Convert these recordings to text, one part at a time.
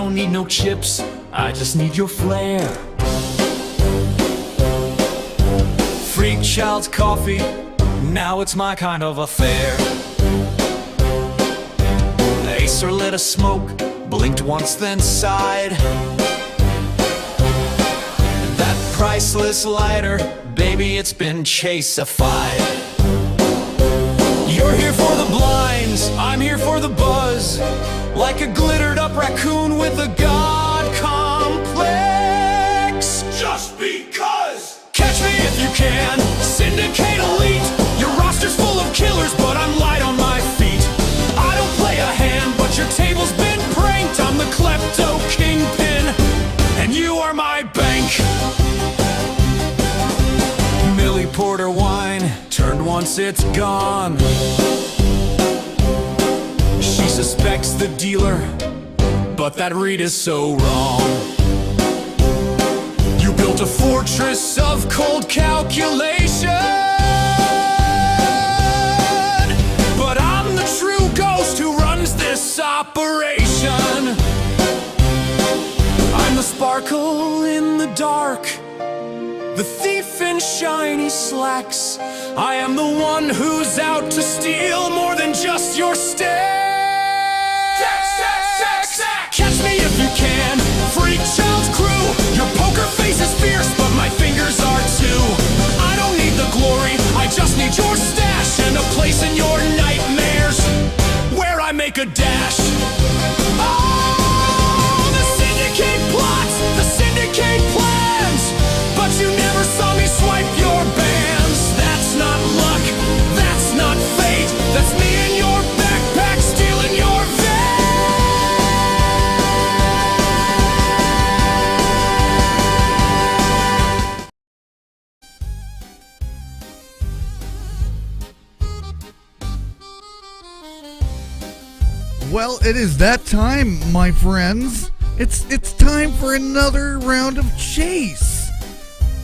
don't need no chips, I just need your flair. Freak child's coffee, now it's my kind of affair. Acer lit a smoke, blinked once then sighed. That priceless lighter, baby, it's been chase-ified. You're here for the blinds, I'm here for the buzz. Like a glittered up raccoon with a god complex. Just because. Catch me if you can, Syndicate elite. Your roster's full of killers, but I'm light on my feet. I don't play a hand, but your table's been pranked. I'm the klepto kingpin, and you are my bank. Millie Porter wine, turned once it's gone. She suspects the dealer, but that read is so wrong. You built a fortress of cold calculation, but I'm the true ghost who runs this operation. I'm the sparkle in the dark, the thief in shiny slacks. I am the one who's out to steal more than just your stare. Catch me if you can, freak child's crew. Your poker face is fierce, but my fingers are too. I don't need the glory, I just need your stash and a place in your nightmares where I make a dash. Oh, the Syndicate plots, the Syndicate plans, but you never saw me swipe your bands. That's not luck, that's not fate, that's me in your backpack stealing your van. Well, it is that time, my friends. It's time for another round of Chase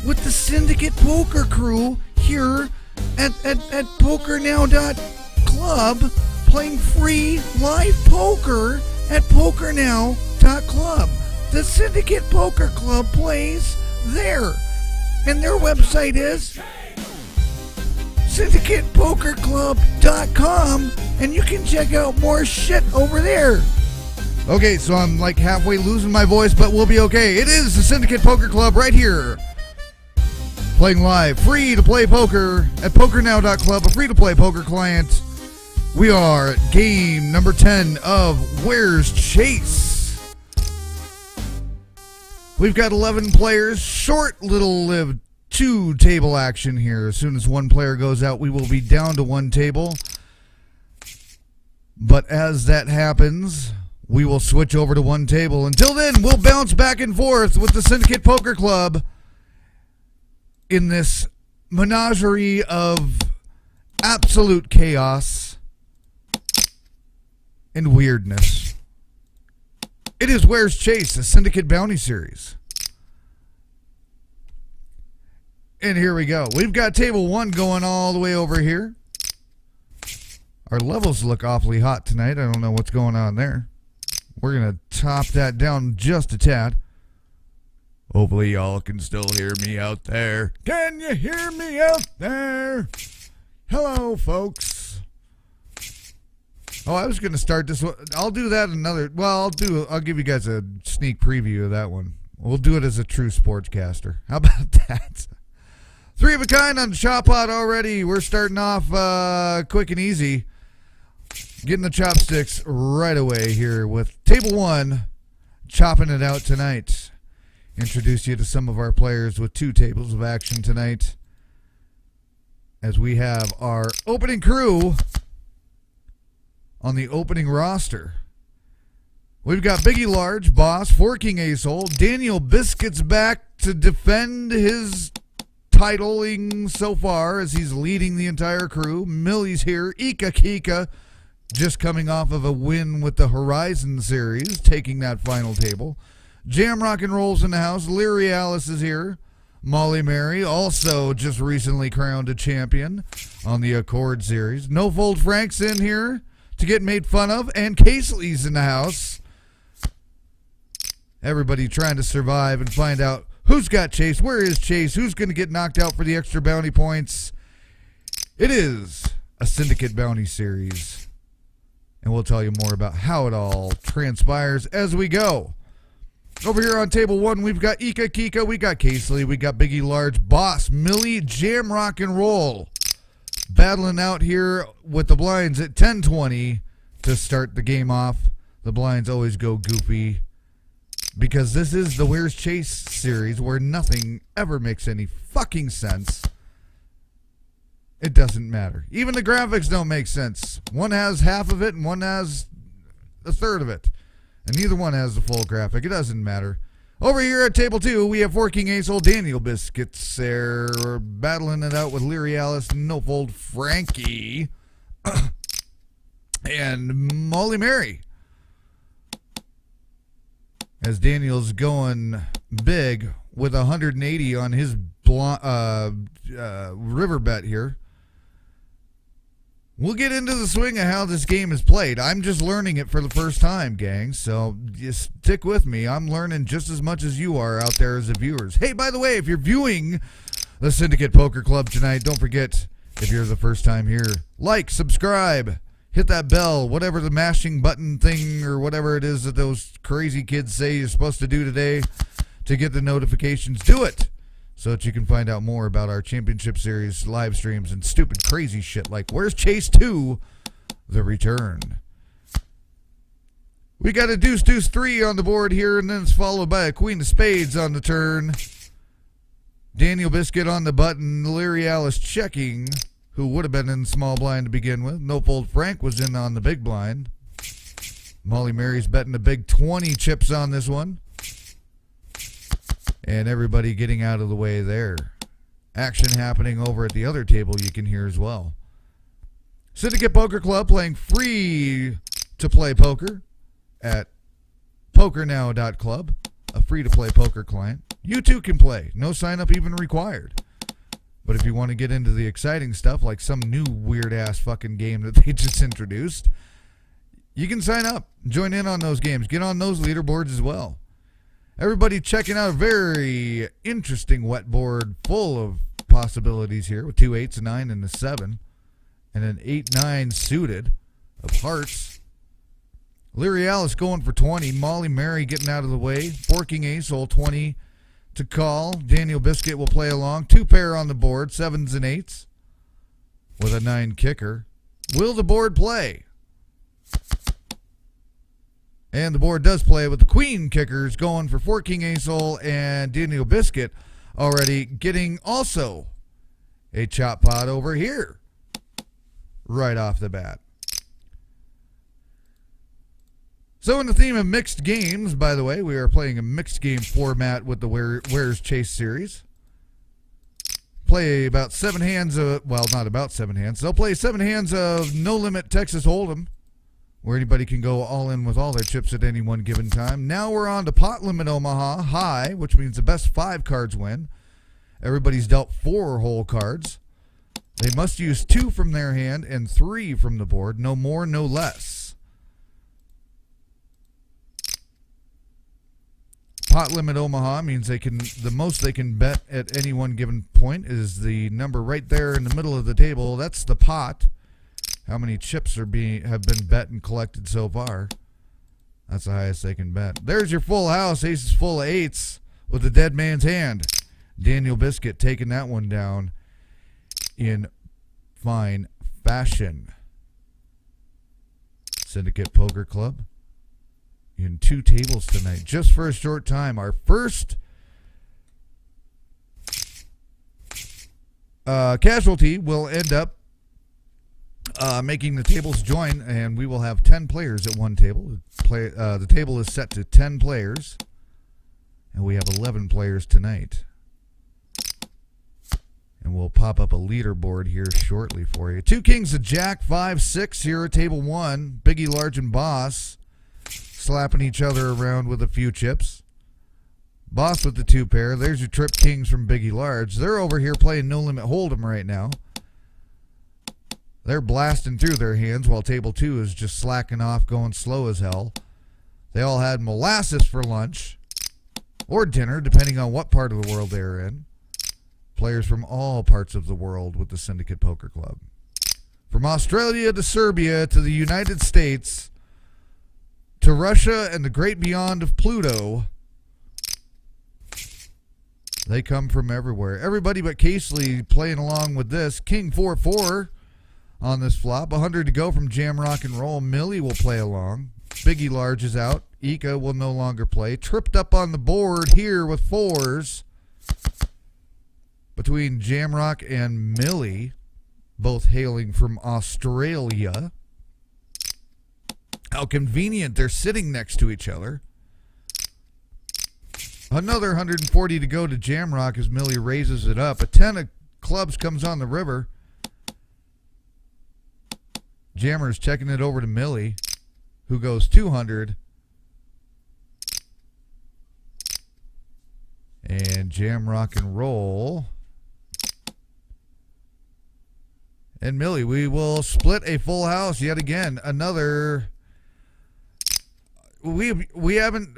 with the Syndicate Poker crew here at PokerNow.club, playing free live poker at PokerNow.club. The Syndicate Poker Club plays there, and their website is syndicatepokerclub.com, and you can check out more shit over there. Okay, so I'm like halfway losing my voice, but we'll be okay. It is the Syndicate Poker Club right here, playing live, free to play poker at PokerNow.club, a free to play poker client. We are at game number 10 of Where's Chase? We've got 11 players, short little lived 2 table action here. As soon as one player goes out, we will be down to 1 table. But as that happens, we will switch over to 1 table. Until then, we'll bounce back and forth with the Syndicate Poker Club in this menagerie of absolute chaos and weirdness. It is Where's Chase, a Syndicate Bounty Series. And here we go. We've got table 1 going all the way over here. Our levels look awfully hot tonight. I don't know what's going on there. We're going to top that down just a tad. Hopefully y'all can still hear me out there. Can you hear me out there? Hello, folks. Oh, I was going to start this one. I'll do that another. Well, I'll give you guys a sneak preview of that one. We'll do it as a true sportscaster. How about that? 3 of a kind on Chop Pot already. We're starting off quick and easy. Getting the chopsticks right away here with table 1, chopping it out tonight. Introduce you to some of our players with 2 tables of action tonight, as we have our opening crew on the opening roster. We've got Biggie Large, Boss, 4 King Ace Hole, Daniel Biscuits back to defend his titling so far as he's leading the entire crew. Millie's here, Ika Kika, just coming off of a win with the Horizon series, taking that final table. Jam Rock and Roll's in the house. Leary Alice is here. Molly Mary, also just recently crowned a champion on the Accord series. No Fold Frank's in here to get made fun of. And Casely's in the house. Everybody trying to survive and find out who's got Chase, where is Chase, who's going to get knocked out for the extra bounty points. It is a Syndicate bounty series, and we'll tell you more about how it all transpires as we go. Over here on table one, we've got Ika Kika, we got Casely, we got Biggie Large, Boss, Millie, Jam Rock and Roll. Battling out here with the blinds at 10-20 to start the game off. The blinds always go goofy because this is the Where's Chase series where nothing ever makes any fucking sense. It doesn't matter. Even the graphics don't make sense. One has half of it and one has a third of it. And neither one has the full graphic. It doesn't matter. Over here at table two, we have Working Ace, Old Daniel Biscuits. They're battling it out with Leary Alice, No Fold Frankie, and Molly Mary. As Daniel's going big with 180 on his river bet here. We'll get into the swing of how this game is played. I'm just learning it for the first time, gang, so just stick with me. I'm learning just as much as you are out there as the viewers. Hey, by the way, if you're viewing the Syndicate Poker Club tonight, don't forget, if you're the first time here, like, subscribe, hit that bell, whatever the mashing button thing or whatever it is that those crazy kids say you're supposed to do today to get the notifications. Do it so that you can find out more about our championship series live streams and stupid crazy shit like Where's Chase 2, The Return. We got a deuce, deuce, 3 on the board here, and then it's followed by a queen of spades on the turn. Daniel Biscuit on the button, Leary Alice checking, who would have been in small blind to begin with. No Fold Frank was in on the big blind. Molly Mary's betting a big 20 chips on this one. And everybody getting out of the way there. Action happening over at the other table you can hear as well. Syndicate Poker Club playing free to play poker at PokerNow.club, a free to play poker client. You too can play. No sign up even required. But if you want to get into the exciting stuff like some new weird ass fucking game that they just introduced, you can sign up. Join in on those games. Get on those leaderboards as well. Everybody checking out a very interesting wet board full of possibilities here with 2 8s, a 9, and a 7. And an 8-9 suited of hearts. Leary Alice going for 20. Molly Mary getting out of the way. Forking Ace, Old 20 to call. Daniel Biscuit will play along. 2 pair on the board, 7s and 8s. With a 9 kicker. Will the board play? And the board does play with the queen kickers going for Forking Ace Hole and Daniel Biscuit already getting also a chop pot over here right off the bat. So in the theme of mixed games, by the way, we are playing a mixed game format with the Where's Chase series. Play about 7 hands of, well, not about 7 hands. They'll play 7 hands of No Limit Texas Hold'em, where anybody can go all in with all their chips at any one given time. Now we're on to Pot Limit Omaha High, which means the best 5 cards win. Everybody's dealt 4 whole cards. They must use 2 from their hand and 3 from the board. No more, no less. Pot Limit Omaha means the most they can bet at any one given point is the number right there in the middle of the table. That's the pot. How many chips have been bet and collected so far? That's the highest they can bet. There's your full house. Ace is full of 8s with the dead man's hand. Daniel Biscuit taking that one down in fine fashion. Syndicate Poker Club in 2 tables tonight, just for a short time. Our first casualty will end up making the tables join, and we will have 10 players at one table. The table is set to 10 players, and we have 11 players tonight. And we'll pop up a leaderboard here shortly for you. 2 kings, a jack, 5, 6 here at table 1. Biggie, Large, and Boss slapping each other around with a few chips. Boss with the 2 pair. There's your trip kings from Biggie Large. They're over here playing No Limit Hold'em right now. They're blasting through their hands while table 2 is just slacking off, going slow as hell. They all had molasses for lunch. or dinner, depending on what part of the world they're in. Players from all parts of the world with the Syndicate Poker Club. From Australia to Serbia to the United States to Russia and the great beyond of Pluto. They come from everywhere. Everybody but Casely playing along with this. King 4-4 on this flop. 100 to go from Jam Rock and Roll. Millie will play along. Biggie Large is out. Ika will no longer play. Tripped up on the board here with fours between Jam Rock and Millie, both hailing from Australia. How convenient. They're sitting next to each other. Another 140 to go to Jam Rock as Millie raises it up. A 10 of clubs comes on the river. Jammer's checking it over to Millie, who goes 200. And Jam Rock and Roll. And Millie, we will split a full house yet again. Another. We haven't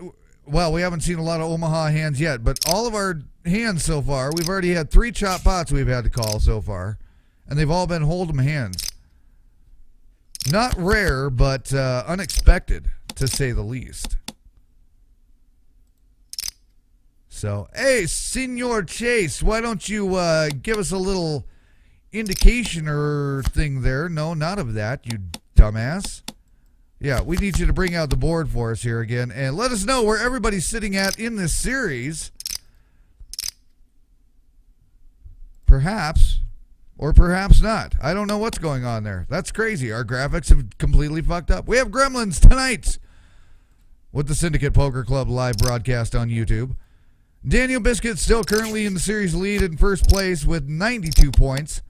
seen a lot of Omaha hands yet, but all of our hands so far, we've already had 3 chop pots we've had to call so far, and they've all been hold'em hands. Not rare, but unexpected, to say the least. So, hey, Senor Chase, why don't you give us a little indication or thing there? No, not of that, you dumbass. Yeah, we need you to bring out the board for us here again and let us know where everybody's sitting at in this series. Perhaps, or perhaps not. I don't know what's going on there. That's crazy. Our graphics have completely fucked up. We have gremlins tonight with the Syndicate Poker Club live broadcast on YouTube. Daniel Biscuit still currently in the series lead in first place with 92 points.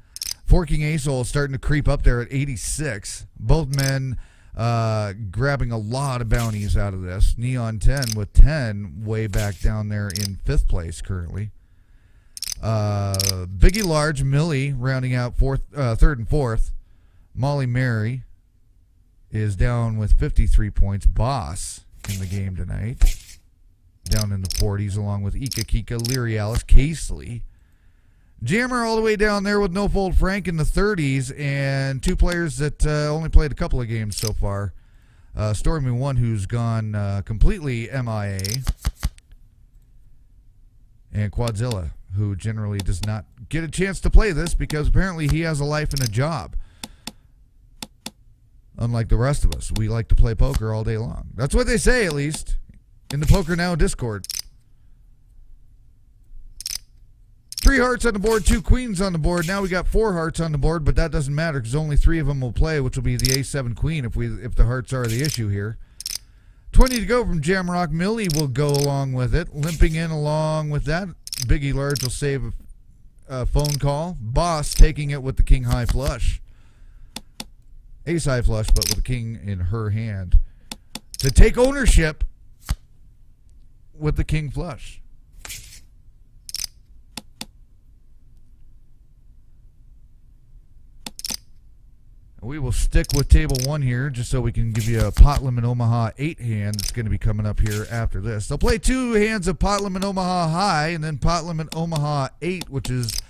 Forking Ace-Hole starting to creep up there at 86. Both men grabbing a lot of bounties out of this. Neon 10 with 10 way back down there in 5th place currently. Biggie Large, Millie rounding out 3rd and 4th. Molly Mary is down with 53 points. Boss in the game tonight, down in the 40s, along with Ika Kika, Leary Alice, Casely. Jammer all the way down there with No Fold Frank in the 30s, and 2 players that only played a couple of games so far. Stormy One, who's gone completely MIA, and Quadzilla, who generally does not get a chance to play this because apparently he has a life and a job. Unlike the rest of us, we like to play poker all day long. That's what they say, at least, in the PokerNow Discord. 3 hearts on the board, 2 queens on the board. Now we got 4 hearts on the board, but that doesn't matter because only 3 of them will play, which will be the Ace-7 queen if the hearts are the issue here. 20 to go from Jamrock. Millie will go along with it, limping in along with that. Biggie Large will save a phone call. Boss taking it with the king high flush. Ace high flush, but with the king in her hand to take ownership with the king flush. We will stick with table 1 here just so we can give you a pot limit Omaha 8 hand that's going to be coming up here after this. They'll play 2 hands of pot limit Omaha high and then pot limit Omaha 8, which is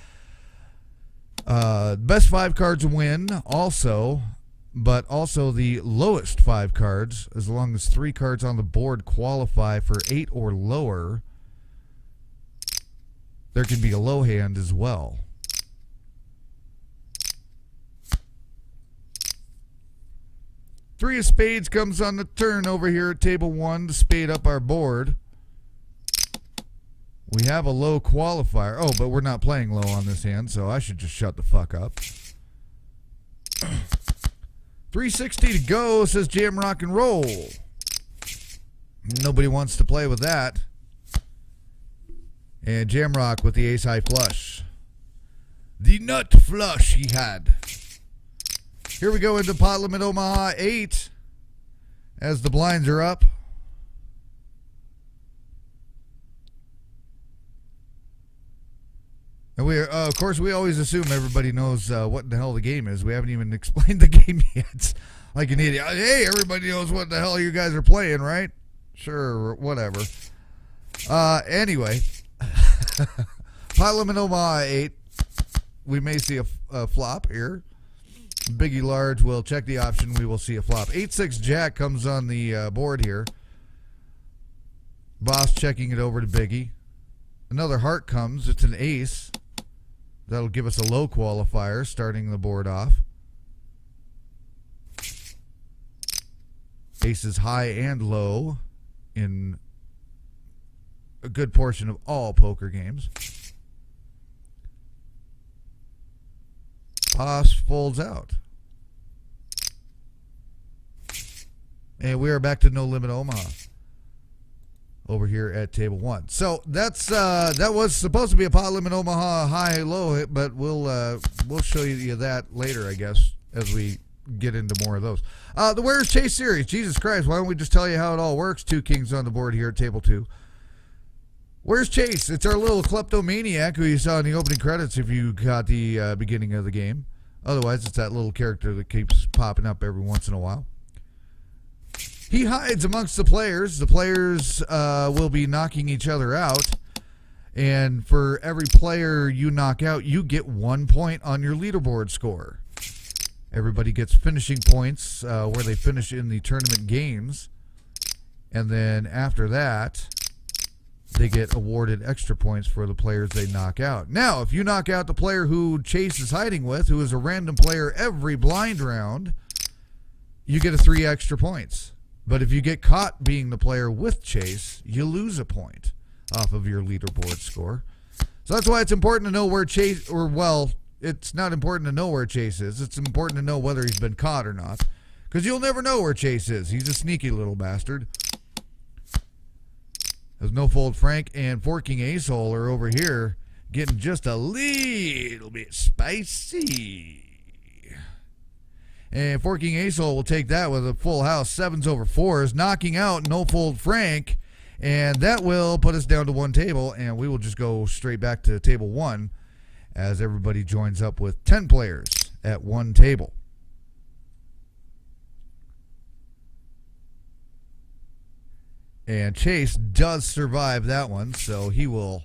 best 5 cards win also, but also the lowest 5 cards, as long as 3 cards on the board qualify for 8 or lower. There can be a low hand as well. Three of spades comes on the turn over here at table 1 to spade up our board. We have a low qualifier. Oh, but we're not playing low on this hand, so I should just shut the fuck up. 360 to go, says Jam Rock and Roll. Nobody wants to play with that. And Jam Rock with the ace high flush. The nut flush he had. Here we go into pot limit Omaha 8 as the blinds are up. And we, of course, we always assume everybody knows what the hell the game is. We haven't even explained the game yet. Like an idiot. Hey, everybody knows what the hell you guys are playing, right? Sure, whatever. Anyway, pot limit Omaha 8. We may see a flop here. Biggie large will check the option. We will see a flop. 8-6 jack comes on the board here. Boss checking it over to Biggie. Another heart comes. It's an ace. That'll give us a low qualifier starting the board off. Ace is high and low in a good portion of all poker games. Boss folds out. And we are back to No Limit Omaha over here at table 1. So that's that was supposed to be a pot limit Omaha high low, but we'll show you that later, I guess, as we get into more of those. The Where's Chase series. Jesus Christ, why don't we just tell you how it all works? 2 kings on the board here at table 2. Where's Chase? It's our little kleptomaniac who you saw in the opening credits if you got the beginning of the game. Otherwise, it's that little character that keeps popping up every once in a while. He hides amongst the players. The players will be knocking each other out. And for every player you knock out, you get 1 point on your leaderboard score. Everybody gets finishing points where they finish in the tournament games. And then after that, they get awarded extra points for the players they knock out. Now, if you knock out the player who Chase is hiding with, who is a random player every blind round, you get 3 extra points. But if you get caught being the player with Chase, you lose a point off of your leaderboard score. So that's why it's important to know where Chase, or well, it's not important to know where Chase is. It's important to know whether he's been caught or not. Because you'll never know where Chase is. He's a sneaky little bastard. There's No Fold Frank and Forking Ace-Hole are over here getting just a little bit spicy. And Forking Ace-Hole will take that with a full house. 7s over 4s, knocking out No Fold Frank. And that will put us down to 1 table, and we will just go straight back to table 1 as everybody joins up with 10 players at 1 table. And Chase does survive that one, so he will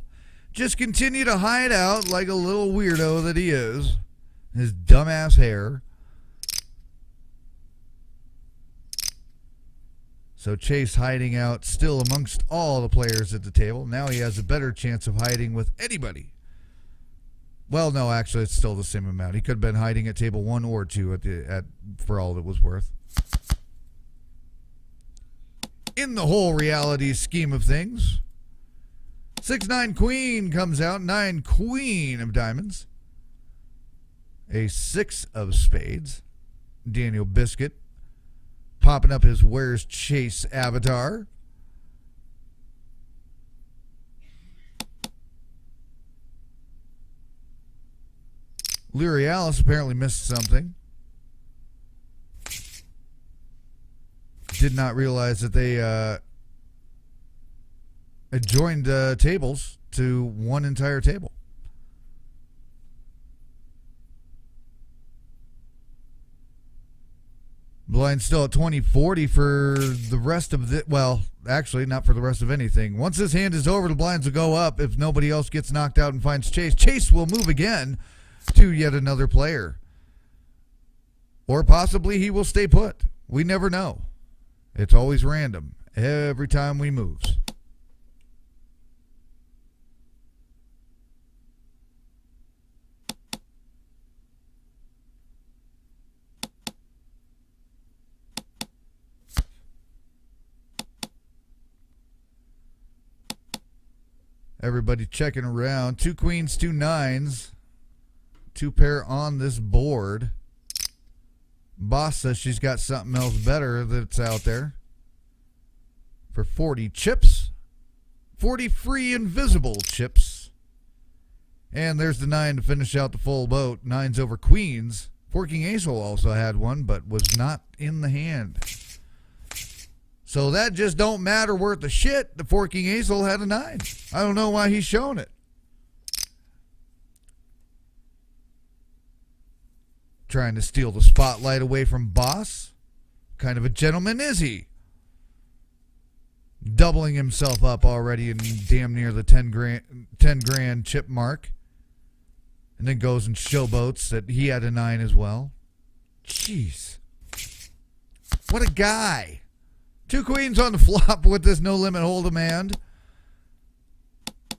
just continue to hide out like a little weirdo that he is. His dumbass hair. So Chase hiding out still amongst all the players at the table. Now he has a better chance of hiding with anybody. Well, no, actually, it's still the same amount. He could have been hiding at table 1 or 2 for all that was worth. In the whole reality scheme of things, 6-9 queen comes out. 9 queen of diamonds. A 6 of spades. Daniel Biscuit popping up his Where's Chase avatar. Leary Alice apparently missed something. Did not realize that they had joined tables to 1 entire table. Blind still at 20-40 for the rest of the... Well, actually, not for the rest of anything. Once this hand is over, the blinds will go up. If nobody else gets knocked out and finds Chase, Chase will move again to yet another player. Or possibly he will stay put. We never know. It's always random every time we move. Everybody checking around. 2 queens, 2 9s. 2 pair on this board. Boss says she's got something else better that's out there. For 40 chips. 40 free invisible chips. And there's the 9 to finish out the full boat. 9s over queens. Forking Ace-Hole also had one, but was not in the hand. So that just don't matter worth a shit. The Forking Ace-Hole had a 9. I don't know why he's showing it. Trying to steal the spotlight away from Boss. What kind of a gentleman is he? doubling himself up already in damn near the 10 grand chip mark. And then goes and showboats that he had a 9 as well. Jeez. What a guy. 2 queens on the flop with this no limit hold'em hand.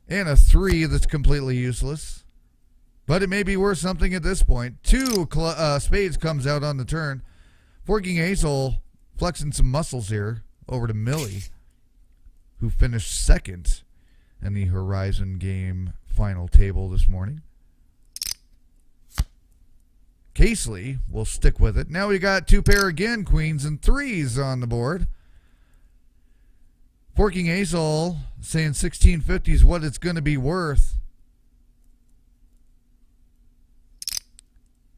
And a 3 that's completely useless. But it may be worth something at this point. 2 spades comes out on the turn. Forking ace-hole, flexing some muscles here over to Millie, who finished second in the Horizon game final table this morning. Casely will stick with it. Now we got 2 pair again, queens and 3s on the board. Forking ace-hole, saying 1650 is what it's going to be worth.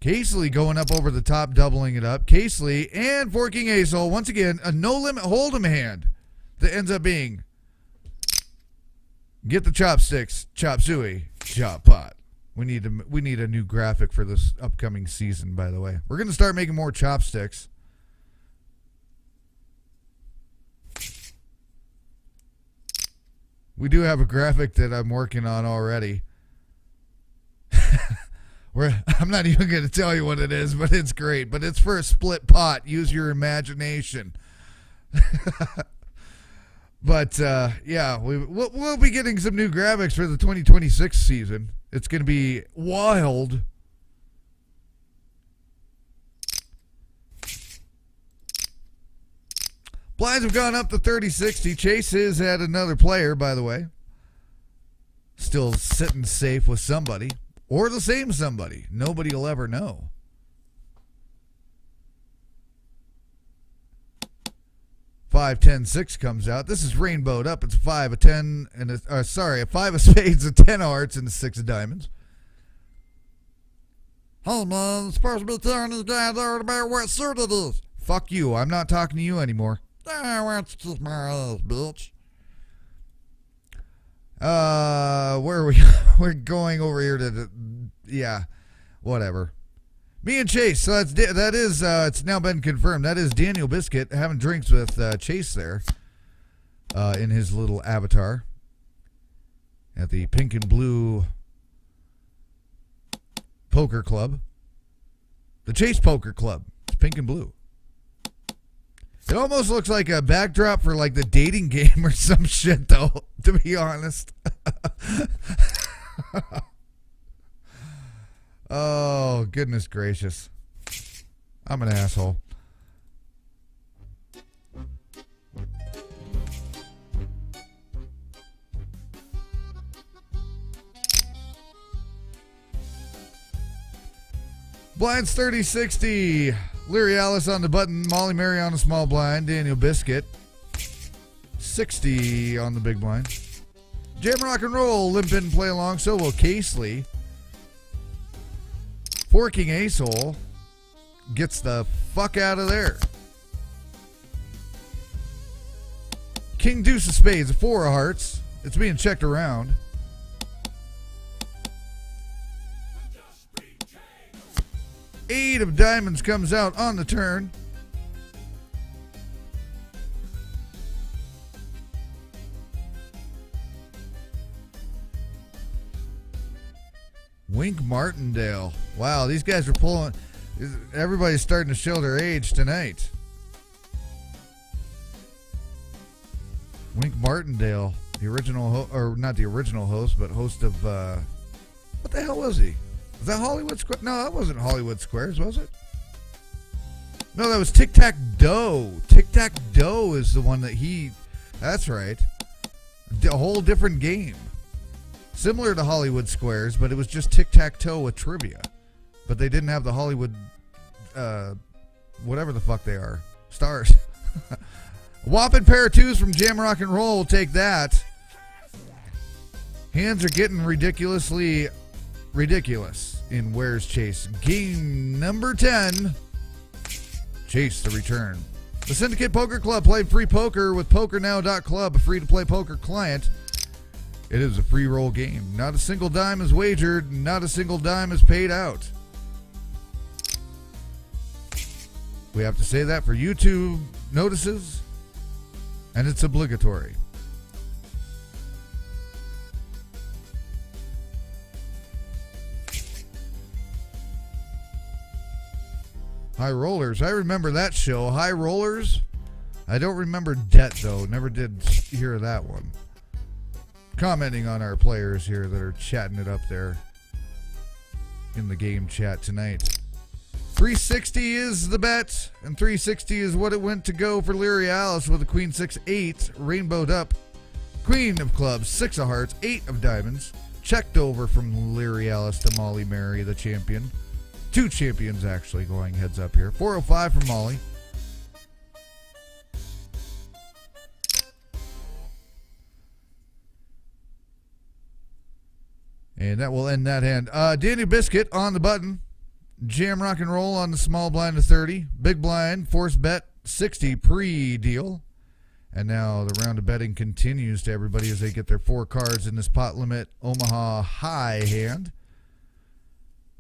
Casely going up over the top, doubling it up. Casely and forking ace-hole, once again, a no-limit hold'em hand that ends up being get the chopsticks, chop suey, chop pot. We need a new graphic for this upcoming season, by the way. We're going to start making more chopsticks. We do have a graphic that I'm working on already. I'm not even going to tell you what it is, but it's great. But it's for a split pot. Use your imagination. But, yeah, we'll be getting some new graphics for the 2026 season. It's going to be wild. Blinds have gone up to 30-60. Chase is at another player, by the way. Still sitting safe with somebody. Or the same somebody. Nobody will ever know. Five, 10, 6 comes out. This is rainbowed up. It's a 5, a 10, and a 5 of spades, a 10 of hearts, and a 6 of diamonds. Hey man, it's supposed to be telling these guys out about what suit it is. Fuck you. I'm not talking to you anymore. Ah, why don't you kiss my ass, bitch? Where are we? We're going over here to yeah, whatever. Me and Chase. So that is it's now been confirmed. That is Daniel Biscuit having drinks with Chase there, in his little avatar at the Pink and Blue Poker Club. The Chase Poker Club. It's pink and blue. It almost looks like a backdrop for like the dating game or some shit, though, to be honest. Oh, goodness gracious. I'm an asshole. Blinds 30-60. Leary Alice on the button. Molly Mary on the small blind. Daniel Biscuit 60 on the big blind. Jam Rock and Roll limp in and play along. So will Casely. Forking ace-hole gets the fuck out of there. King Deuce of Spades, a 4 of hearts. It's being checked around. Eight of diamonds comes out on the turn. Wink Martindale. Wow, these guys are pulling. Everybody's starting to show their age tonight. Wink Martindale, the original, or not the original host, but host of, what the hell was he? Was that Hollywood Squares? No, that wasn't Hollywood Squares, was it? No, that was Tic Tac Doe. Tic Tac Doe is the one that that's right. A whole different game. Similar to Hollywood Squares, but it was just tic-tac-toe with trivia. But they didn't have the Hollywood, whatever the fuck they are. Stars. Whopping pair of 2s from Jam Rock and Roll. We'll take that. Hands are getting ridiculously ridiculous in Where's Chase. Game number 10. Chase the return. The Syndicate Poker Club played free poker with PokerNow.club, a free-to-play poker client. It is a free roll game. Not a single dime is wagered. Not a single dime is paid out. We have to say that for YouTube notices. and it's obligatory. High Rollers. I remember that show. High Rollers. I don't remember Debt, though. Never did hear that one. Commenting on our players here that are chatting it up there in the game chat tonight. 360 is the bet, and 360 is what it went to go for Leary Alice with a Queen 6-8, rainbowed up. Queen of clubs, 6 of hearts, 8 of diamonds. Checked over from Leary Alice to Molly Mary, the champion. 2 champions actually going heads up here. 405 for Molly. And that will end that hand. Danny Biscuit on the button. Jam rock and roll on the small blind to 30. Big blind, force bet 60 pre-deal. And now the round of betting continues to everybody as they get their 4 cards in this pot limit Omaha high hand.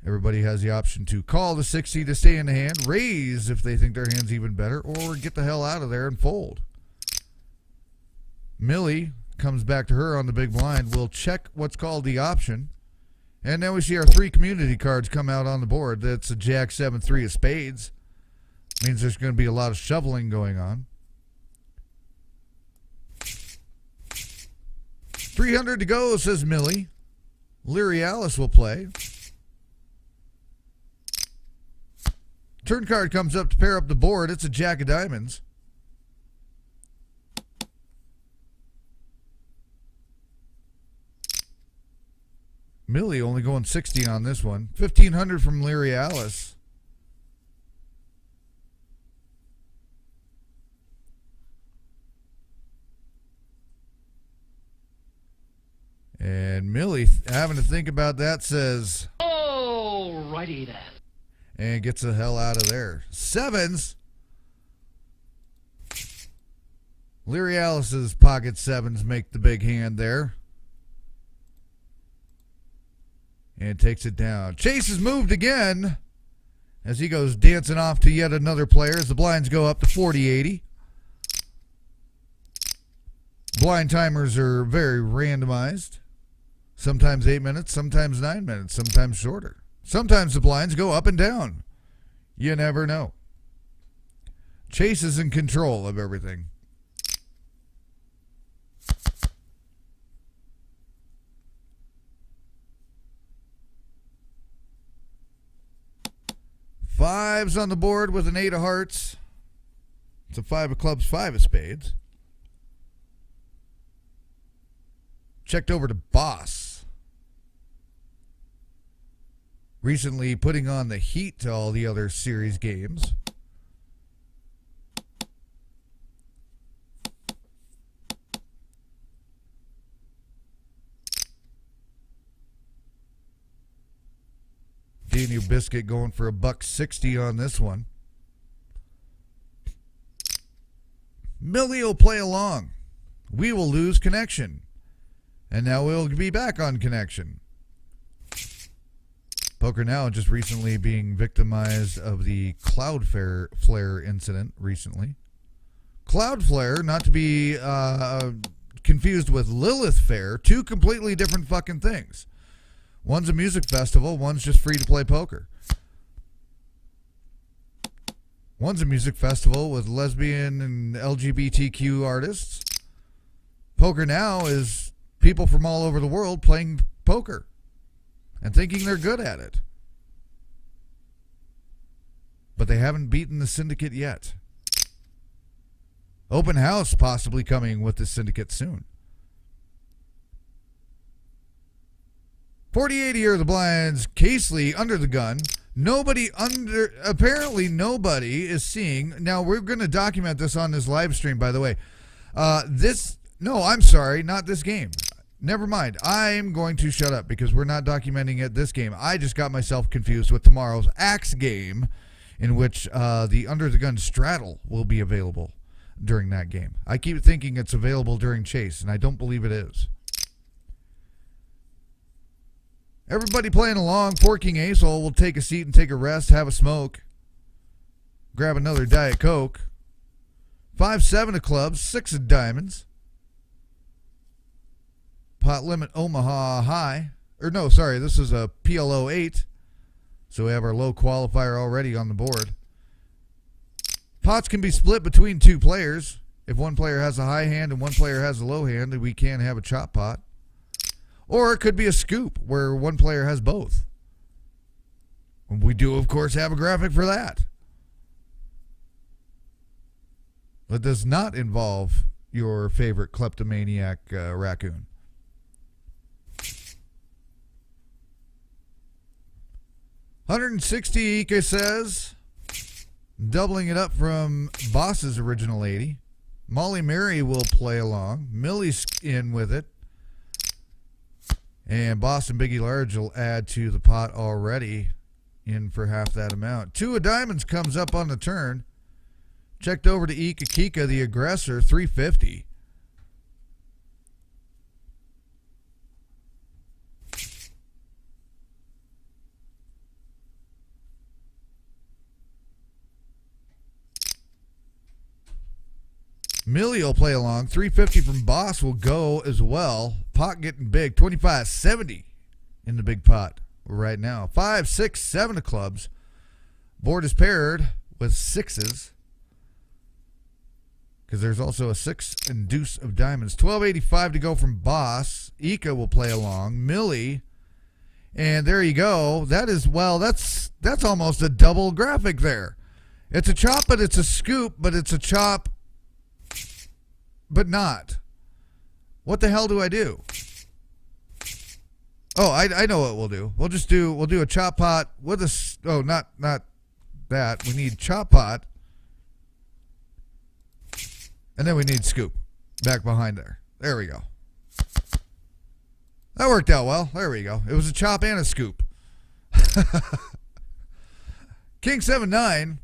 Everybody has the option to call the 60 to stay in the hand, raise if they think their hand's even better, or get the hell out of there and fold. Millie comes back to her on the big blind. We'll check what's called the option. And now we see our 3 community cards come out on the board. That's a Jack 7-3 of spades. Means there's going to be a lot of shoveling going on. 300 to go, says Millie. Leary Alice will play. Turn card comes up to pair up the board. It's a Jack of diamonds. Millie only going 60 on this one. 1,500 from Leary Alice. And Millie, having to think about that, says, "Alrighty then." And gets the hell out of there. 7s. Leary Alice's pocket 7s make the big hand there. And takes it down. Chase has moved again as he goes dancing off to yet another player as the blinds go up to 40-80. Blind timers are very randomized. Sometimes 8 minutes, sometimes 9 minutes, sometimes shorter. Sometimes the blinds go up and down. You never know. Chase is in control of everything. Fives on the board with an 8 of hearts. It's a 5 of clubs, 5 of spades. Checked over to Boss. Recently putting on the heat to all the other series games. Daniel Biscuit going for $1.60 on this one. Millie will play along. We will lose connection. And now we'll be back on connection. PokerNow just recently being victimized of the Cloudflare incident recently. Cloudflare, not to be confused with Lilith Fair, 2 completely different fucking things. One's a music festival, one's just free to play poker. One's a music festival with lesbian and LGBTQ artists. PokerNow is people from all over the world playing poker and thinking they're good at it. But they haven't beaten the Syndicate yet. Open house possibly coming with the Syndicate soon. 40-80 are the blinds. Casely under the gun. Apparently nobody is seeing. Now we're going to document this on this live stream, by the way. No, I'm sorry, not this game. Never mind. I'm going to shut up because we're not documenting it this game. I just got myself confused with tomorrow's Axe game in which the Under the Gun Straddle will be available during that game. I keep thinking it's available during Chase, and I don't believe it is. Everybody playing along. 4 King Ace hole will take a seat and take a rest, have a smoke, grab another Diet Coke, 5-7 of clubs, 6 of diamonds. Pot limit Omaha high. Or no, sorry, this is a PLO 8. So we have our low qualifier already on the board. Pots can be split between two players. If one player has a high hand and one player has a low hand, we can have a chop pot. Or it could be a scoop where one player has both. We do, of course, have a graphic for that. It does not involve your favorite kleptomaniac raccoon. $160, Ika says. Doubling it up from Boss's original 80. Molly Mary will play along. Millie's in with it. And Boss and Biggie Large will add to the pot already, in for half that amount. 2 of diamonds comes up on the turn. Checked over to Ika Kika, the aggressor, $350. Millie will play along. $350 from Boss will go as well. Pot getting big. $25.70 in the big pot right now. 5, 6, 7 of clubs. Board is paired with 6s. Because there's also a 6 and deuce of diamonds. $12.85 to go from Boss. Ika will play along. Millie. And there you go. That is, well, that's almost a double graphic there. It's a chop, but it's a scoop, but it's a chop, but not. What the hell do I do? Oh, I know what we'll do. We'll do a chop pot with a, oh, not that. We need chop pot. And then we need scoop back behind there. There we go. That worked out well. There we go. It was a chop and a scoop. King 7-9.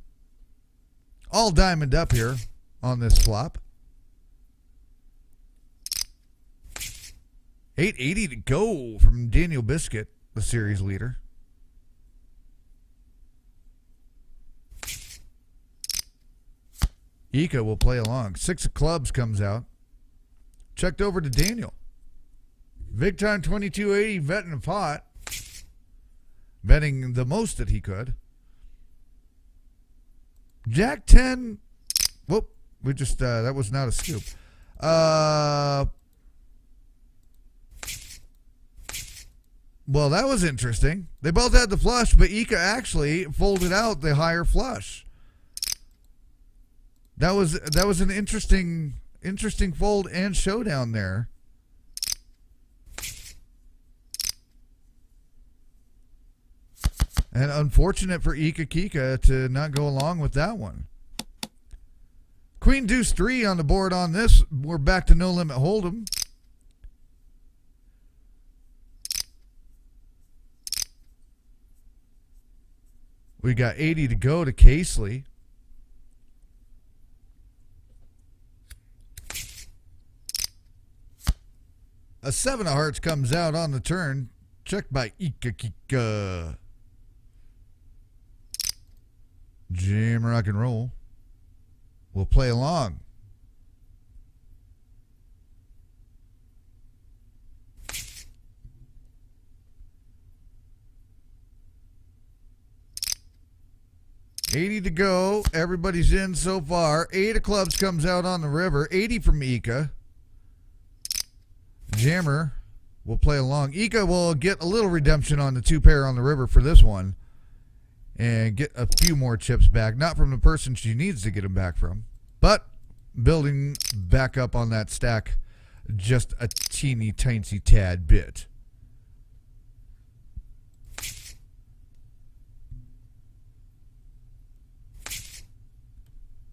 All diamond up here on this flop. $8.80 to go from Daniel Biscuit, the series leader. Ika will play along. 6 of clubs comes out. Checked over to Daniel. Big time $22.80 betting a pot. Betting the most that he could. Jack 10. Whoop. We just, that was not a scoop. Well, that was interesting. They both had the flush, but Ika actually folded out the higher flush. That was an interesting fold and showdown there. And unfortunate for Ika Kika to not go along with that one. Queen Deuce 3 on the board on this. We're back to No Limit Hold'em. We got 80 to go to Casely. A 7 of hearts comes out on the turn. Checked by Ika Kika. Jam rock and roll. We'll play along. $80 to go. Everybody's in so far. 8 of clubs comes out on the river. 80 from Ika. Jammer will play along. Ika will get a little redemption on the 2 pair on the river for this one. And get a few more chips back. Not from the person she needs to get them back from. But building back up on that stack just a teeny tiny tad bit.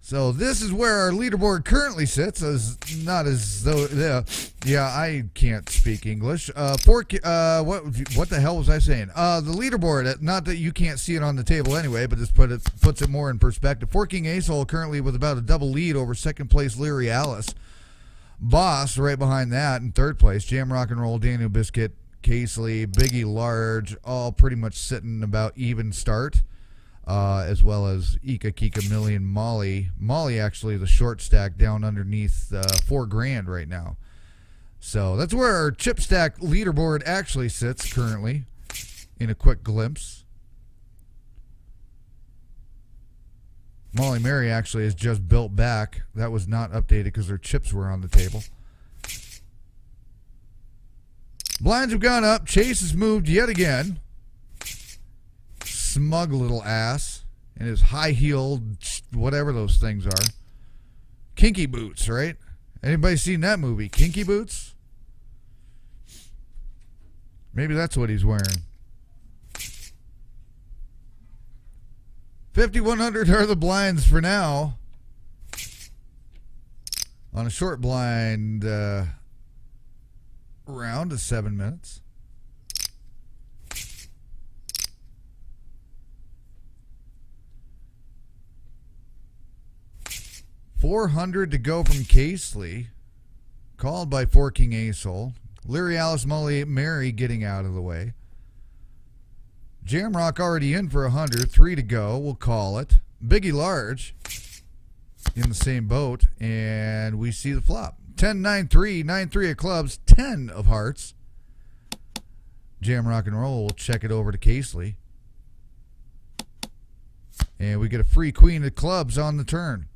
So this is where our leaderboard currently sits. As not as though, yeah, I can't speak English. What the hell was I saying? The leaderboard. Not that you can't see it on the table anyway, but just puts it more in perspective. 4 King Ace Hole currently with about a double lead over second place Leary Alice. Boss right behind that in third place. Jam Rock and Roll, Daniel Biscuit, Casely, Biggie Large, all pretty much sitting about even start. as well as Ika Kika Millie and Molly. Molly actually the short stack down underneath $4,000 right now. So that's where our chip stack leaderboard actually sits currently in a quick glimpse. Molly Mary actually has just built back. That was not updated because her chips were on the table. Blinds have gone up. Chase has moved yet again. Smug little ass in his high-heeled, whatever those things are. Kinky boots, right? Anybody seen that movie? Kinky boots? Maybe that's what he's wearing. 5,100 are the blinds for now. On a short blind round of 7 minutes. $400 to go from Casely. Called by Four King Ace-Hole. Leary Alice Molly Mary getting out of the way. Jamrock already in for 100. 3 to go. We'll call it. Biggie Large in the same boat. And we see the flop. 10, 9, 3. 9, 3 of clubs. 10 of hearts. Jam Rock and Roll. We'll check it over to Casely. And we get a free queen of clubs on the turn.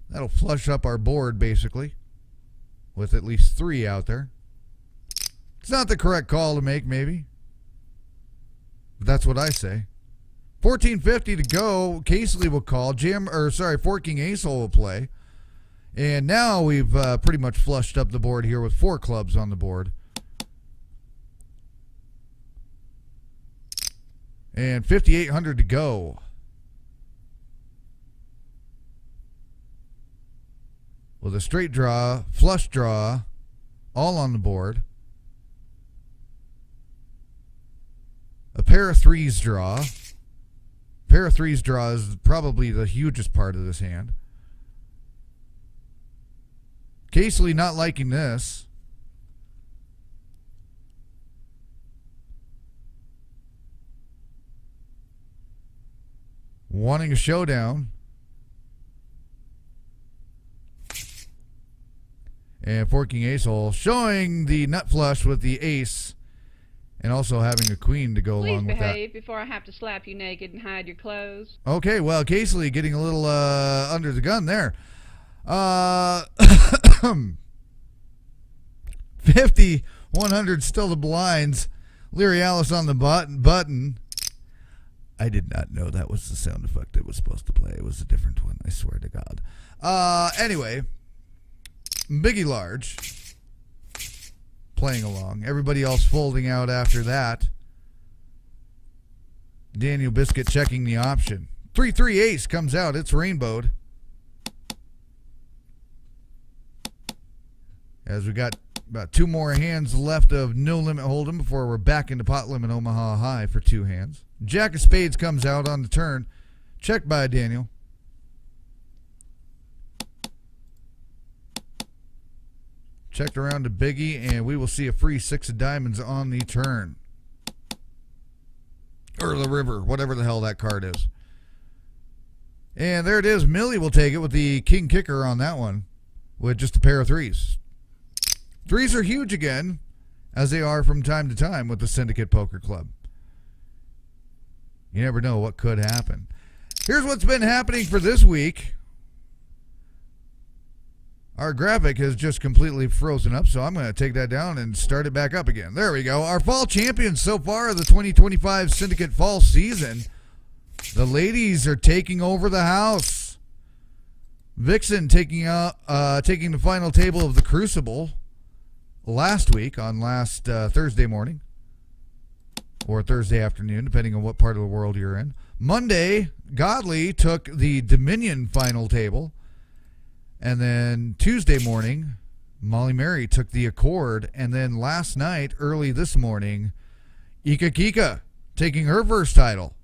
That'll flush up our board, basically, with at least 3 out there. It's not the correct call to make, maybe. But that's what I say. 1450 to go. Casely will call. Four King Ace-Hole will play. And now we've pretty much flushed up the board here with 4 clubs on the board. And 5,800 to go. With a straight draw, flush draw, all on the board. A pair of 3s draw. A pair of 3s draw is probably the hugest part of this hand. Casely not liking this. Wanting a showdown. And Four King Ace-Hole showing the nut flush with the ace and also having a queen to go along with that. Please behave before I have to slap you naked and hide your clothes. Okay, well, Casely getting a little under the gun there. 50, 100 still the blinds. Leary Alice on the button. I did not know that was the sound effect it was supposed to play. It was a different one, I swear to God. Anyway, Biggie Large playing along. Everybody else folding out after that. Daniel Biscuit checking the option. 3-3 ace comes out. It's rainbowed. As we got about 2 more hands left of no limit hold'em before we're back into pot limit Omaha High for 2 hands. Jack of spades comes out on the turn. Checked by Daniel. Checked around to Biggie, and we will see a free 6 of diamonds on the turn. Or the river, whatever the hell that card is. And there it is. Millie will take it with the king kicker on that one with just a pair of 3s. 3s are huge again, as they are from time to time with the Syndicate Poker Club. You never know what could happen. Here's what's been happening for this week. Our graphic has just completely frozen up, so I'm going to take that down and start it back up again. There we go. Our fall champions so far of the 2025 Syndicate Fall season. The ladies are taking over the house. Vixen taking the final table of the Crucible last week on last Thursday morning. Or Thursday afternoon, depending on what part of the world you're in. Monday, Godly took the Dominion final table. And then Tuesday morning, Molly Mary took the Accord. And then last night, early this morning, Ika Kika taking her first title.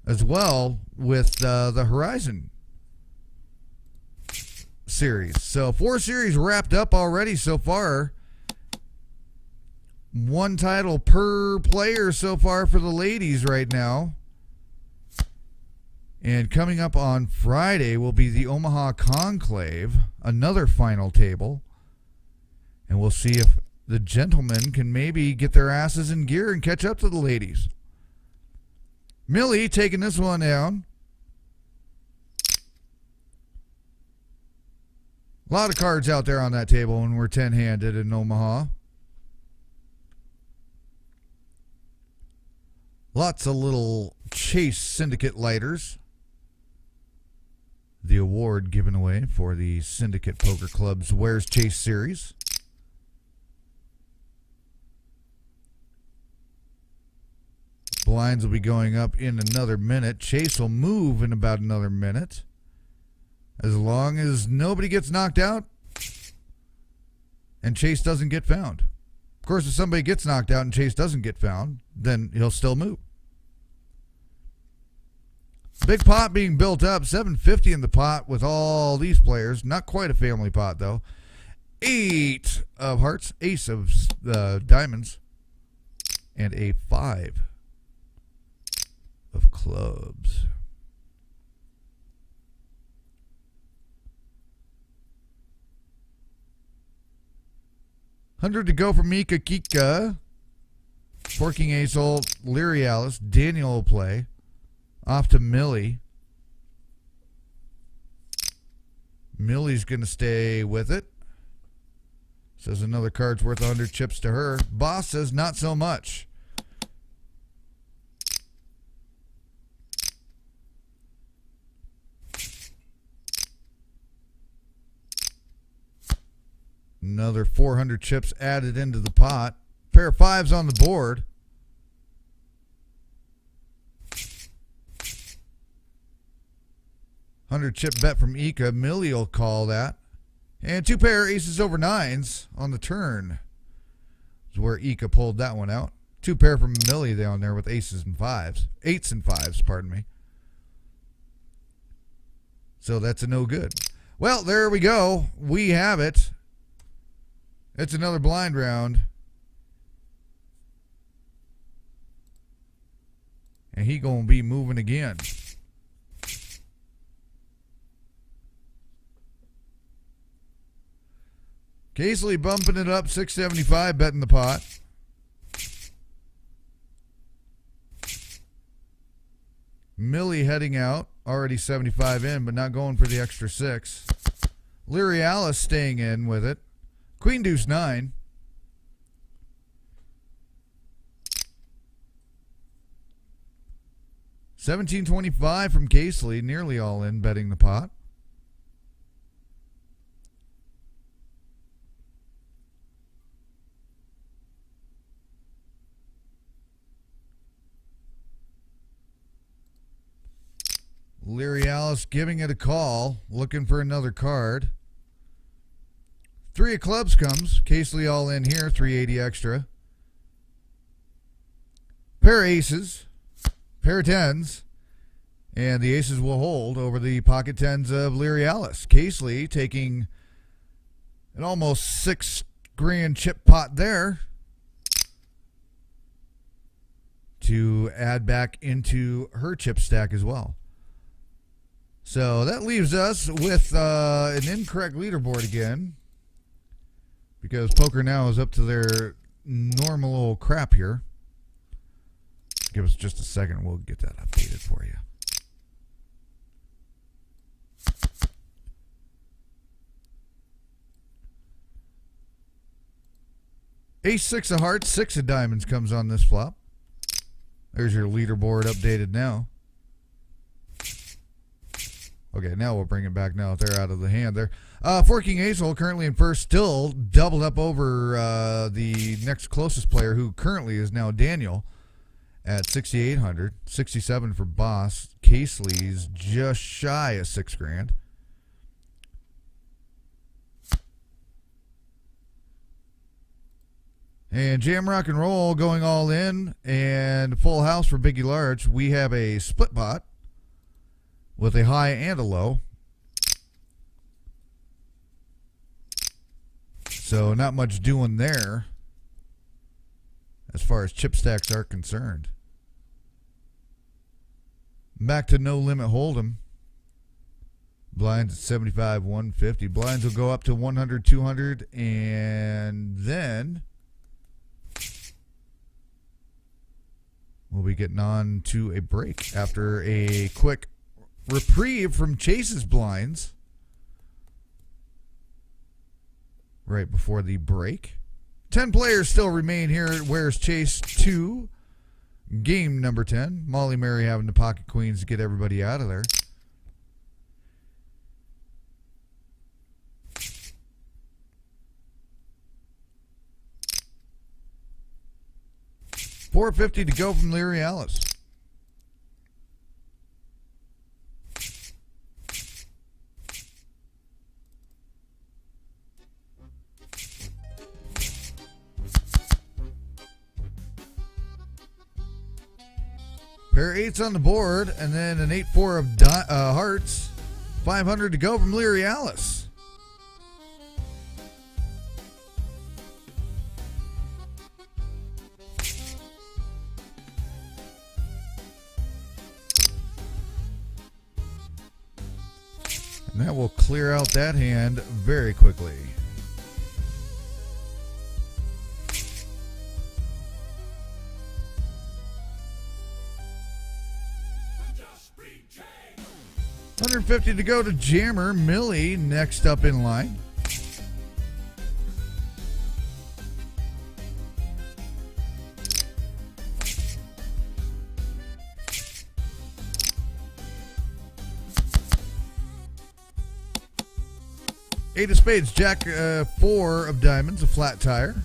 As well with the Horizon series. So 4 series wrapped up already so far. 1 title per player so far for the ladies right now. And coming up on Friday will be the Omaha Conclave, another final table. And we'll see if the gentlemen can maybe get their asses in gear and catch up to the ladies. Millie taking this one down. A lot of cards out there on that table when we're 10-handed in Omaha. Lots of little Chase Syndicate lighters. The award given away for the Syndicate Poker Club's Where's Chase series. Blinds will be going up in another minute. Chase will move in about another minute. As long as nobody gets knocked out and Chase doesn't get found. Of course, if somebody gets knocked out and Chase doesn't get found, then he'll still move. Big pot being built up. $750 in the pot with all these players. Not quite a family pot, though. 8 of hearts. Ace of diamonds. And a 5 of clubs. $100 to go for Mika Kika. Forking Ace Old, Leary Alice. Daniel will play. Off to Millie. Millie's going to stay with it. Says another card's worth 100 chips to her. Boss says not so much. Another 400 chips added into the pot. Pair of fives on the board. $100 bet from Ika. Millie will call that. And 2 pair aces over nines on the turn. Is where Ika pulled that one out. 2 pair from Millie down there with aces and fives. 8s and 5s, pardon me. So that's a no good. Well, there we go. We have it. It's another blind round. And he gonna be moving again. Casely bumping it up, 675, betting the pot. Millie heading out, already 75 in, but not going for the extra 6. Leary Alice staying in with it. Queen Deuce 9. $17.25 from Casely, nearly all in, betting the pot. Leary Alice giving it a call, looking for another card. 3 of clubs comes. Casely all in here, 380 extra. Pair of aces, pair of tens, and the aces will hold over the pocket tens of Leary Alice. Casely taking an almost $6,000 chip pot there to add back into her chip stack as well. So that leaves us with an incorrect leaderboard again, because PokerNow is up to their normal old crap here. Give us just a second. We'll get that updated for you. Ace 6 of hearts, 6 of diamonds comes on this flop. There's your leaderboard updated now. Okay, now we'll bring it back now that they're out of the hand there. Forking Ace Hole currently in first, still doubled up over the next closest player, who currently is now Daniel at 6,800. 67 for Boss. Casely's just shy of $6,000. And Jam Rock and Roll going all in, and full house for Biggie Large. We have a split pot with a high and a low. So not much doing there as far as chip stacks are concerned. Back to no limit hold'em. Blinds at 75, 150. Blinds will go up to 100, 200, and then we'll be getting on to a break after a quick reprieve from Chase's blinds right before the break. 10 players still remain here at Where's Chase 2, game number 10. Molly Mary having the pocket queens to get everybody out of there. $4.50 to go from Leary Alice. Pair of eights on the board, and then an 8-4 of hearts. $500 to go from Leary Alice. And that will clear out that hand very quickly. $150 to go to Jammer. Millie next up in line. Eight of spades, Jack 4 of diamonds, a flat tire.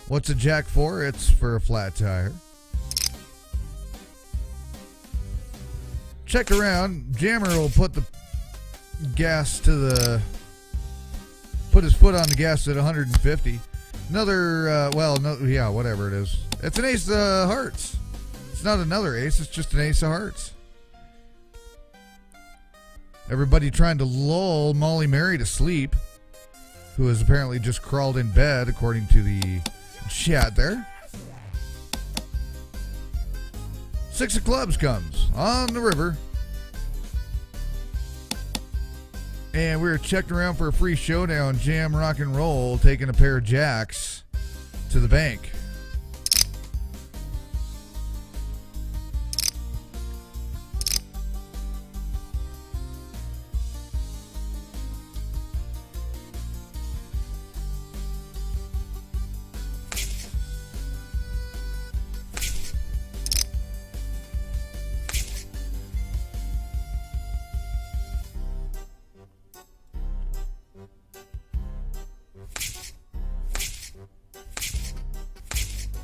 What's a Jack 4? It's for a flat tire. Check around. Jammer will put the gas to the... put his foot on the gas at 150. Another, well, no, yeah, whatever it is. It's an ace of hearts. It's not another ace, it's just an ace of hearts. Everybody trying to lull Molly Mary to sleep, who has apparently just crawled in bed, according to the chat there. 6 of clubs comes on the river. And we're checking around for a free showdown. Jam rock and roll, taking a pair of jacks to the bank.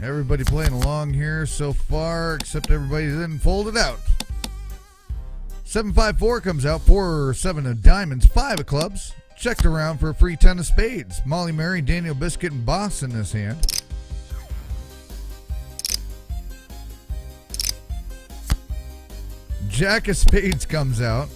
Everybody playing along here so far, except everybody didn't fold it out. 754 comes out, 4 or 7 of diamonds, 5 of clubs. Checked around for a free 10 of spades. Molly Mary, Daniel Biscuit, and Boss in this hand. Jack of spades comes out.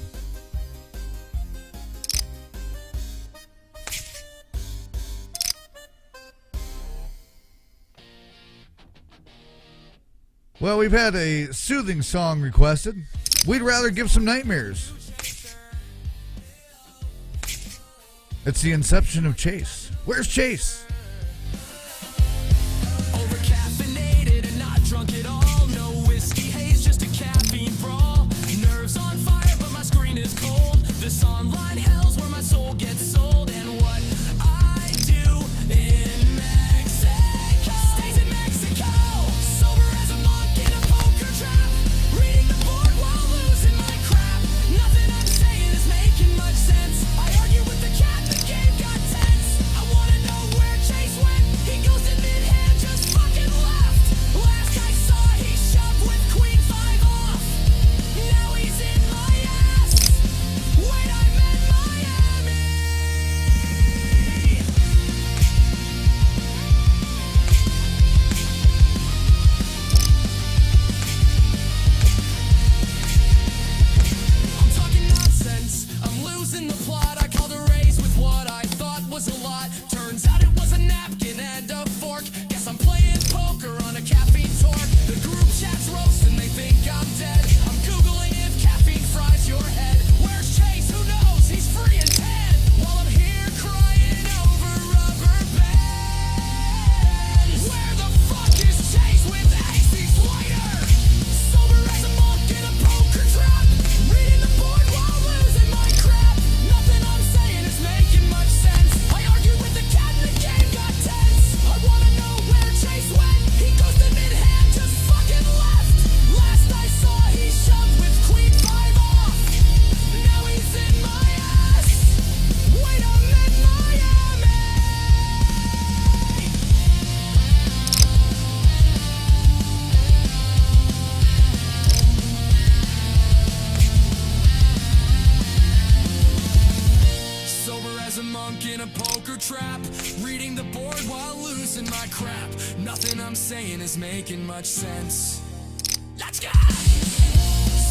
Well, we've had a soothing song requested. We'd rather give some nightmares. It's the inception of Chase. Where's Chase? Over-caffeinated and not drunk at all. No whiskey haze, just a caffeine brawl. Nerves on fire, but my screen is cold. This online hell's where my soul gets sold. And what I do in Mexico stays in Mexico. Sober as a monk in a poker trap. Reading the board while losing my crap. Nothing I'm saying is making much sense. I argue with the cat, the game got tense. I wanna know where my crap. Nothing I'm saying is making much sense. Let's go!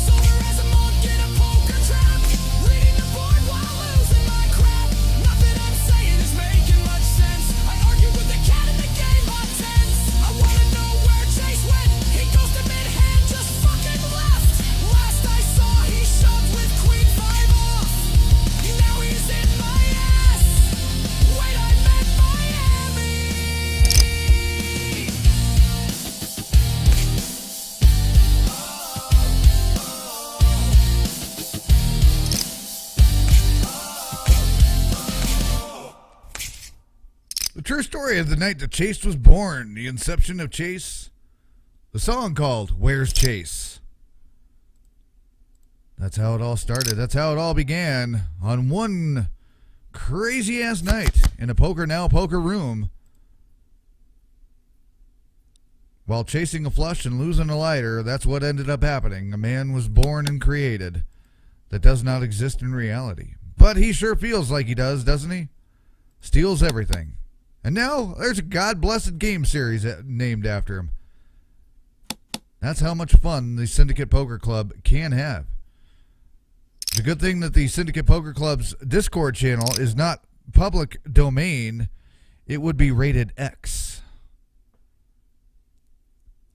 Sober as a monk in a poker trap. Reading the board while losing my crap. Nothing I'm saying is making much sense. I argue with the cat in the game on tense. I wanna know where Chase went. He goes to mid-hand, just fucking left. Last I saw, he shoved with queen 5 off. Now he's in my ass. Wait, I meant Miami. The true story of the night that Chase was born, the inception of Chase, the song called Where's Chase? That's how it all started. That's how it all began on one crazy-ass night in a PokerNow poker room while chasing a flush and losing a lighter. That's what ended up happening. A man was born and created that does not exist in reality. But he sure feels like he does, doesn't he? Steals everything. And now there's a God-blessed game series named after him. That's how much fun the Syndicate Poker Club can have. It's a good thing that the Syndicate Poker Club's Discord channel is not public domain. It would be rated X.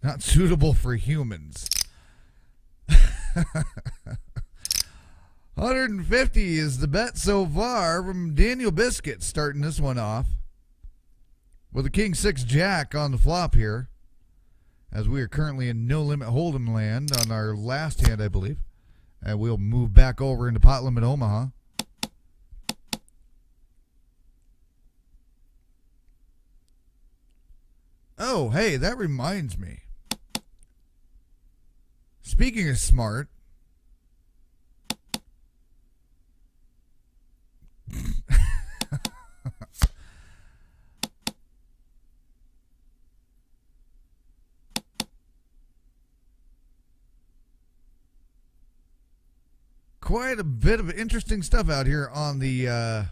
Not suitable for humans. 150 is the bet so far from Daniel Biscuit starting this one off. With a King 6 Jack on the flop here, as we are currently in no limit hold'em land on our last hand, I believe. And we'll move back over into pot limit Omaha. Oh, hey, that reminds me. Speaking of smart, quite a bit of interesting stuff out here on the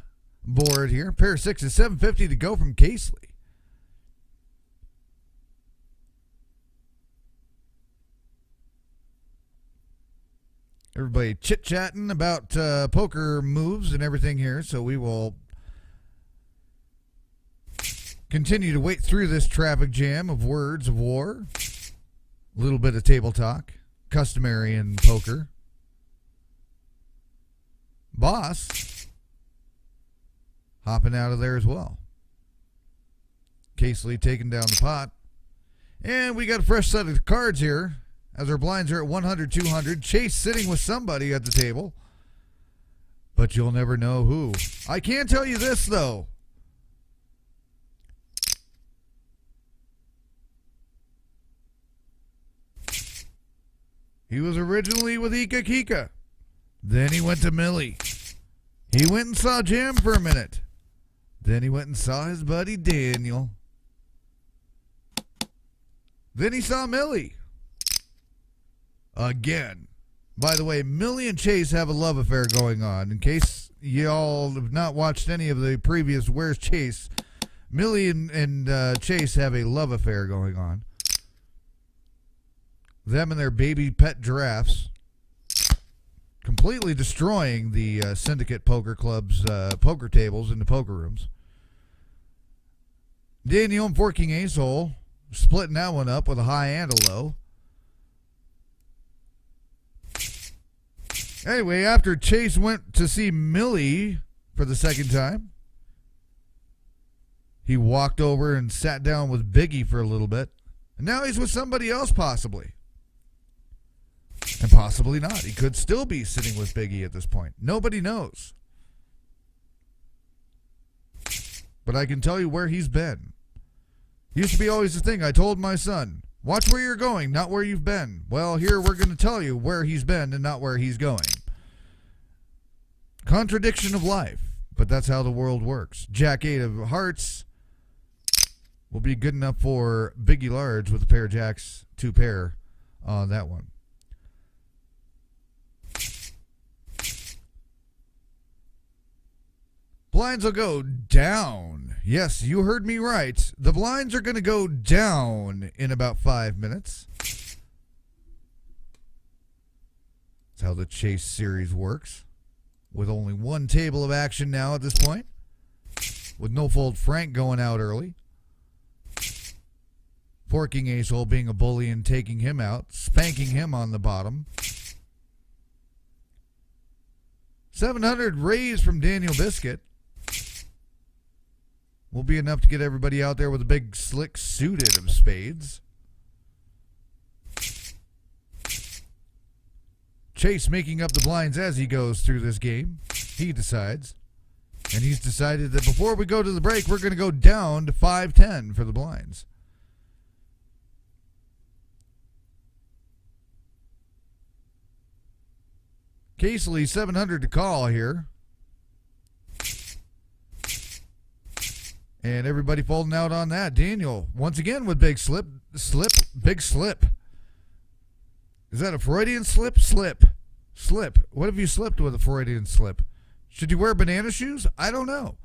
board here. Pair of sixes, 750 to go from Casely. Everybody chit-chatting about poker moves and everything here, so we will continue to wait through this traffic jam of words of war. A little bit of table talk, customary in poker. Boss hopping out of there as well. Casely taking down the pot. And we got a fresh set of cards here as our blinds are at 100, 200. Chase sitting with somebody at the table. But you'll never know who. I can tell you this, though. He was originally with Ika Kika. Then he went to Millie. He went and saw Jam for a minute. Then he went and saw his buddy Daniel. Then he saw Millie. Again. By the way, Millie and Chase have a love affair going on. In case y'all have not watched any of the previous Where's Chase, Millie and Chase have a love affair going on. Them and their baby pet giraffes. Completely destroying the Syndicate Poker Club's poker tables in the poker rooms. Daniel and Forking Ace hole, splitting that one up with a high and a low. Anyway, after Chase went to see Millie for the second time, he walked over and sat down with Biggie for a little bit. And now he's with somebody else possibly. And possibly not. He could still be sitting with Biggie at this point. Nobody knows. But I can tell you where he's been. Used to be always the thing I told my son. Watch where you're going, not where you've been. Well, here we're going to tell you where he's been and not where he's going. Contradiction of life. But that's how the world works. Jack 8 of hearts will be good enough for Biggie Large with a pair of jacks, 2 pair on that one. Blinds will go down. Yes, you heard me right. The blinds are going to go down in about 5 minutes. That's how the Chase series works. With only one table of action now at this point. With No Fold Frank going out early. Forking Ace Hole being a bully and taking him out. Spanking him on the bottom. 700 raised from Daniel Biscuit. Will be enough to get everybody out there with a big slick suited of spades. Chase making up the blinds as he goes through this game. He decides. And he's decided that before we go to the break, we're going to go down to 5-10 for the blinds. Casely, 700 to call here. And everybody folding out on that. Daniel, once again with big slip, big slip. Is that a Freudian slip? Slip. What have you slipped with a Freudian slip? Should you wear banana shoes? I don't know.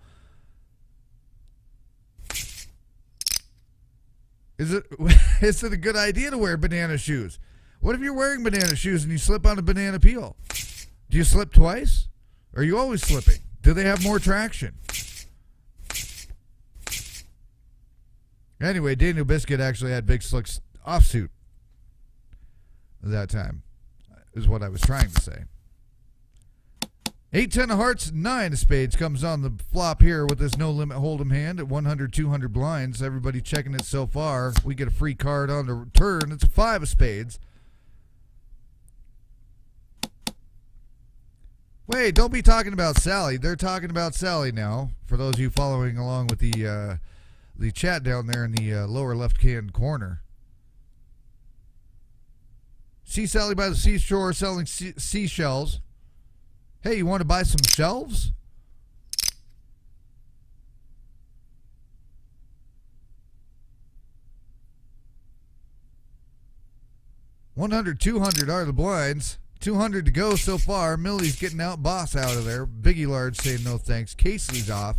Is it a good idea to wear banana shoes? What if you're wearing banana shoes and you slip on a banana peel? Do you slip twice? Or are you always slipping? Do they have more traction? Anyway, Daniel Biscuit actually had big slicks offsuit that time, is what I was trying to say. 8-10 of hearts, 9 of spades comes on the flop here with this no limit hold'em hand at 100, 200 blinds. Everybody checking it so far. We get a free card on the turn. It's a 5 of spades. Wait, don't be talking about Sally. They're talking about Sally now. For those of you following along with the chat down there in the lower left-hand corner. See Sally by the seashore selling seashells. Hey, you want to buy some shelves? $100, $200 are the blinds. 200 to go so far. Millie's getting out, Boss out of there. Biggie Large saying no thanks. Casey's off.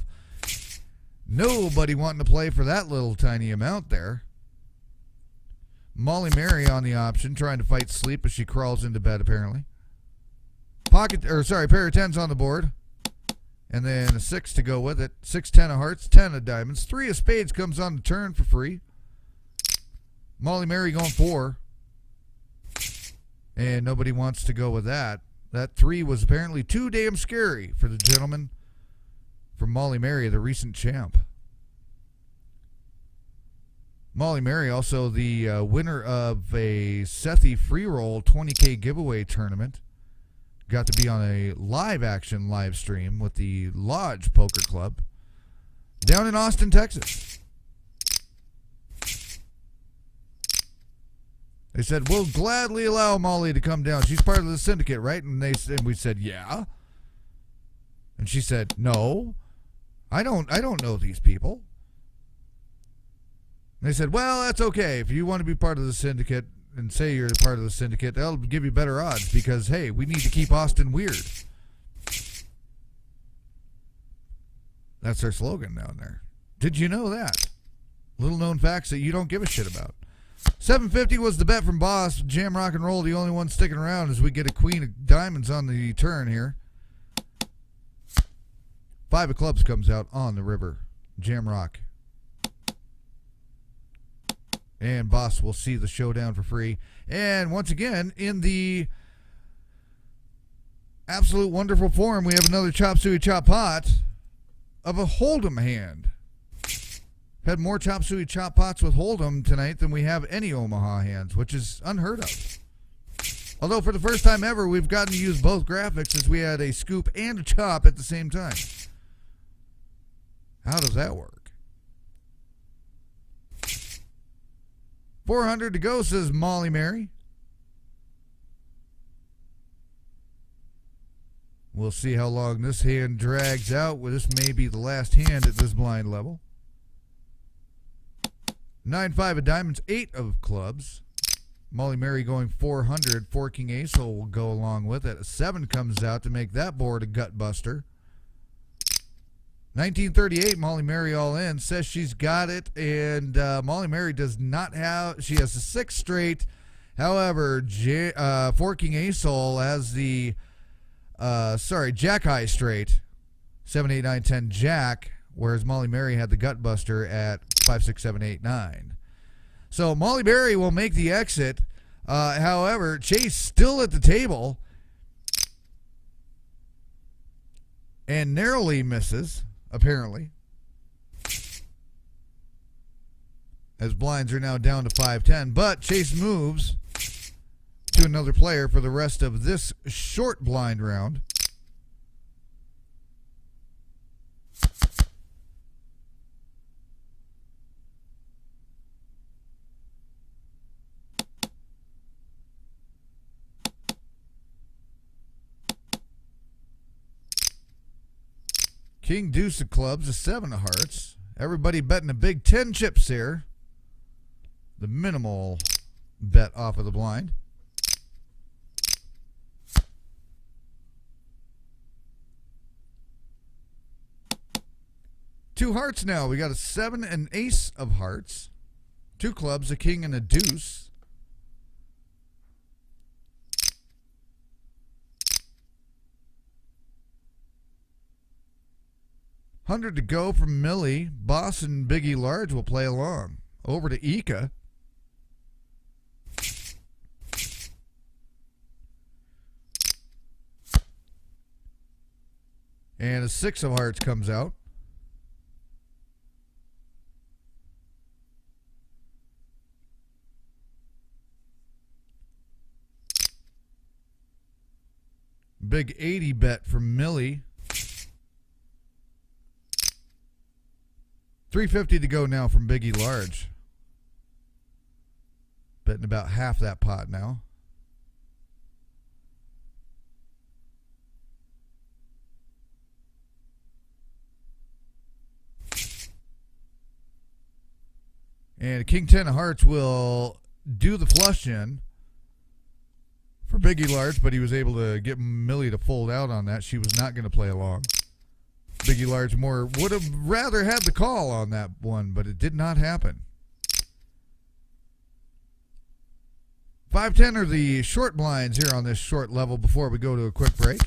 Nobody wanting to play for that little tiny amount there. Molly Mary on the option, trying to fight sleep as she crawls into bed apparently. Pair of tens on the board. And then a 6 to go with it. 6, 10 of hearts, 10 of diamonds. 3 of spades comes on the turn for free. Molly Mary going 4. And nobody wants to go with that. That 3 was apparently too damn scary for the gentleman from Molly Mary, the recent champ. Molly Mary, also the winner of a Sethi free roll 20K giveaway tournament. Got to be on a live stream with the Lodge Poker Club down in Austin, Texas. They said, we'll gladly allow Molly to come down. She's part of the syndicate, right? And we said, yeah. And she said, no, I don't know these people. And they said, well, that's okay. If you want to be part of the syndicate and say you're part of the syndicate, that'll give you better odds because, hey, we need to keep Austin weird. That's their slogan down there. Did you know that? Little known facts that you don't give a shit about. 750 was the bet from Boss. Jam Rock and Roll, the only one sticking around as we get a queen of diamonds on the turn here. 5 of clubs comes out on the river. Jam Rock. And Boss will see the showdown for free. And once again, in the absolute wonderful form, we have another chop suey chop pot of a hold'em hand. Had more chop suey chop pots with hold'em tonight than we have any Omaha hands, which is unheard of. Although for the first time ever, we've gotten to use both graphics as we had a scoop and a chop at the same time. How does that work? 400 to go, says Molly Mary. We'll see how long this hand drags out. Well, this may be the last hand at this blind level. 9-5 of diamonds, 8 of clubs. Molly Mary going 400. Forking Ace Hole will go along with it. A 7 comes out to make that board a gut buster. 1938, Molly Mary all in, says she's got it, and Molly Mary does not have, she has a 6 straight. However, Four King Ace Hole has the, Jack High straight, 7, 8, 9, 10 Jack, whereas Molly Mary had the gut buster at 5, 6, 7, 8, 9. So Molly Mary will make the exit. However, Chase still at the table and narrowly misses, apparently, as blinds are now down to 5-10. But Chase moves to another player for the rest of this short blind round. King deuce of clubs, a 7 of hearts. Everybody betting a big 10 chips here. The minimal bet off of the blind. Two hearts now. We got a 7 and ace of hearts. 2 clubs, a king and a deuce. $100 to go from Millie. Boss and Biggie Large will play along. Over to Ika. And a 6 of hearts comes out. Big 80 bet from Millie. $350 to go now from Biggie Large. Betting about half that pot now. And King 10 of hearts will do the flush in for Biggie Large, but he was able to get Millie to fold out on that. She was not going to play along. Biggie Large more would have rather had the call on that one, but it did not happen. 5-10 are the short blinds here on this short level before we go to a quick break.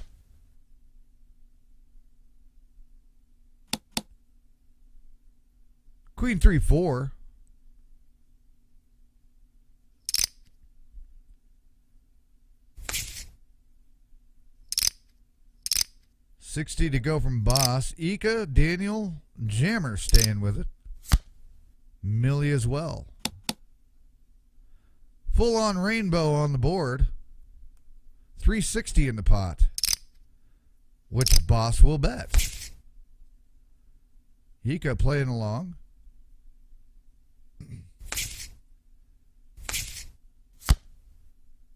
Queen 3-4. $60 to go from Boss. Ika, Daniel, Jammer staying with it. Millie as well. Full on rainbow on the board. $360 in the pot. Which Boss will bet. Ika playing along.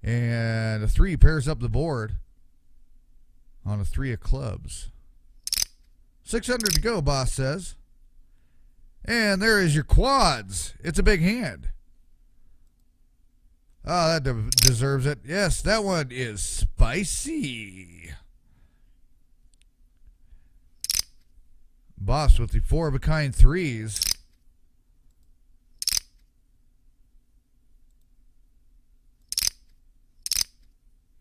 And a 3 pairs up the board on a 3 of clubs. $600 to go, Boss says. And there is your quads. It's a big hand. Oh, that deserves it. Yes, that one is spicy. Boss with the 4-of-a-kind 3s.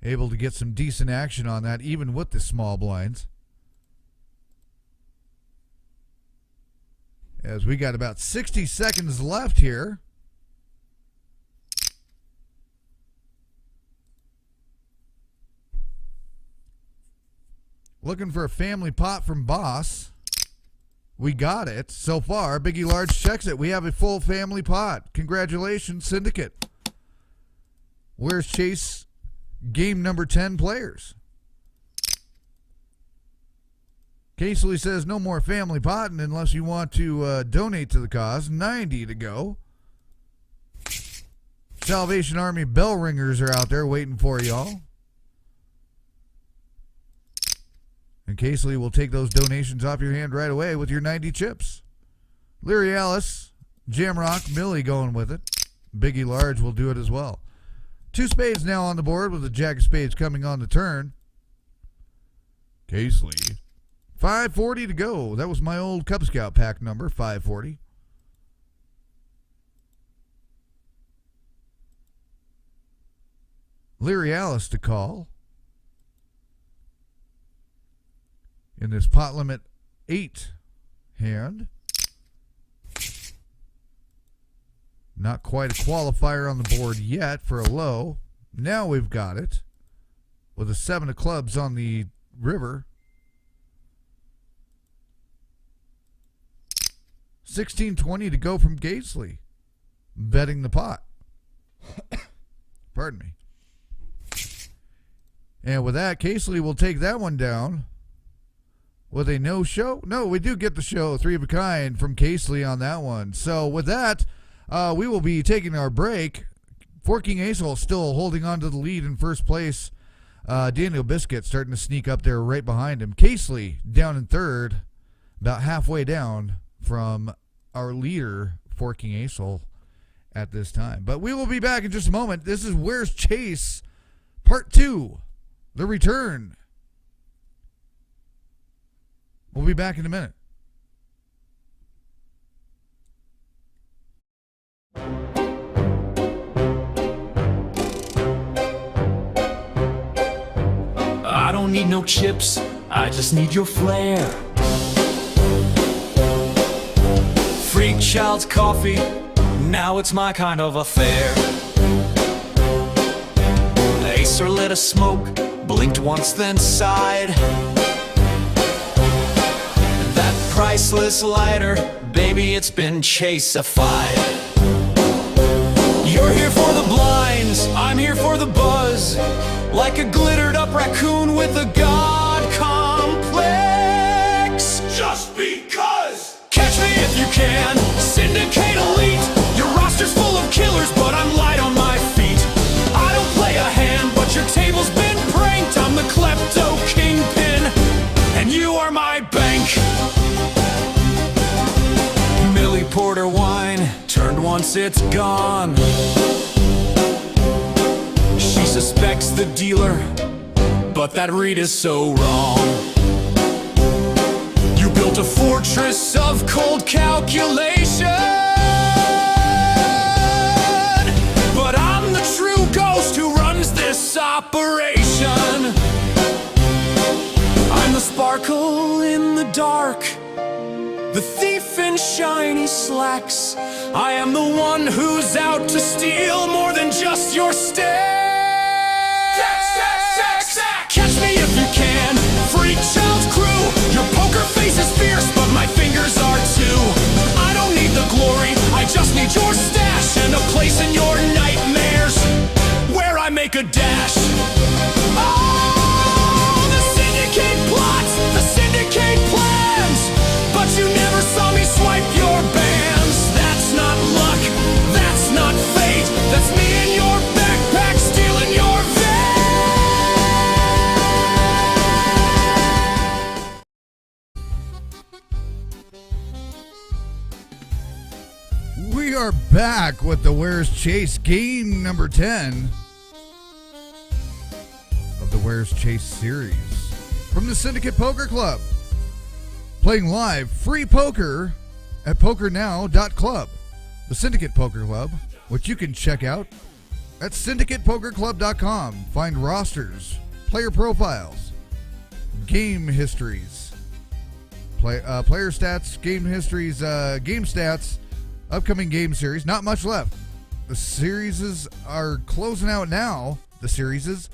Able to get some decent action on that, even with the small blinds. As we got about 60 seconds left here. Looking for a family pot from Boss. We got it so far. Biggie Large checks it. We have a full family pot. Congratulations, Syndicate. Where's Chase? Game number 10 players. Casely says no more family potting unless you want to donate to the cause. 90 to go. Salvation Army bell ringers are out there waiting for y'all. And Casely will take those donations off your hand right away with your 90 chips. Leary Alice, Jamrock, Millie going with it. Biggie Large will do it as well. 2 spades now on the board with the jack of spades coming on the turn. Casely 540 to go. That was my old Cub Scout pack number, 540. Leary Alice to call. In this pot limit 8 hand. Not quite a qualifier on the board yet for a low. Now we've got it. With a 7 of clubs on the river. 1620 to go from Gaesley. Betting the pot. Pardon me. And with that, Gaesley will take that one down. With a no-show? No, we do get the show. 3 of a kind from Gaesley on that one. So with that, we will be taking our break. Forking Acehole still holding on to the lead in first place. Daniel Biscuit starting to sneak up there right behind him. Gaesley down in third, about halfway down from our leader, Forking Acehole, at this time. But we will be back in just a moment. This is Where's Chase, Part 2, The Return. We'll be back in a minute. I don't need no chips, I just need your flair. Freak child's coffee, now it's my kind of affair. Acer lit a smoke, blinked once then sighed. That priceless lighter, baby, it's been chase-ified. You're here for the blinds, I'm here for the buzz. Like a glittered up raccoon with a god complex. Just because. Catch me if you can, Syndicate elite. Your roster's full of killers, but I'm light on my feet. I don't play a hand, but your table's been pranked. I'm the klepto kingpin, and you are my bank. Millie Porter wine, turned once it's gone. She suspects the dealer, but that read is so wrong. You built a fortress of cold calculation, but I'm the true ghost who runs this operation. I'm the sparkle in the dark, the thief in shiny slacks. I am the one who's out to steal more than just your stare. Catch me if you can, freak child's crew. Your poker face is fierce, but my fingers are too. I don't need the glory, I just need your stash and a place in your nightmares where I make a dash. Oh, the Syndicate plots, the Syndicate plans, but you never saw me swipe your bands. That's not luck, that's not fate, that's me in your backpack stealing your van. We are back with the Where's Chase game number 10 of the Where's Chase series from the Syndicate Poker Club. Playing live free poker at PokerNow.club. The Syndicate Poker Club, which you can check out at SyndicatePokerClub.com. Find rosters, player profiles, game histories, player stats, game histories, game stats, upcoming game series. Not much left. The series are closing out now. The series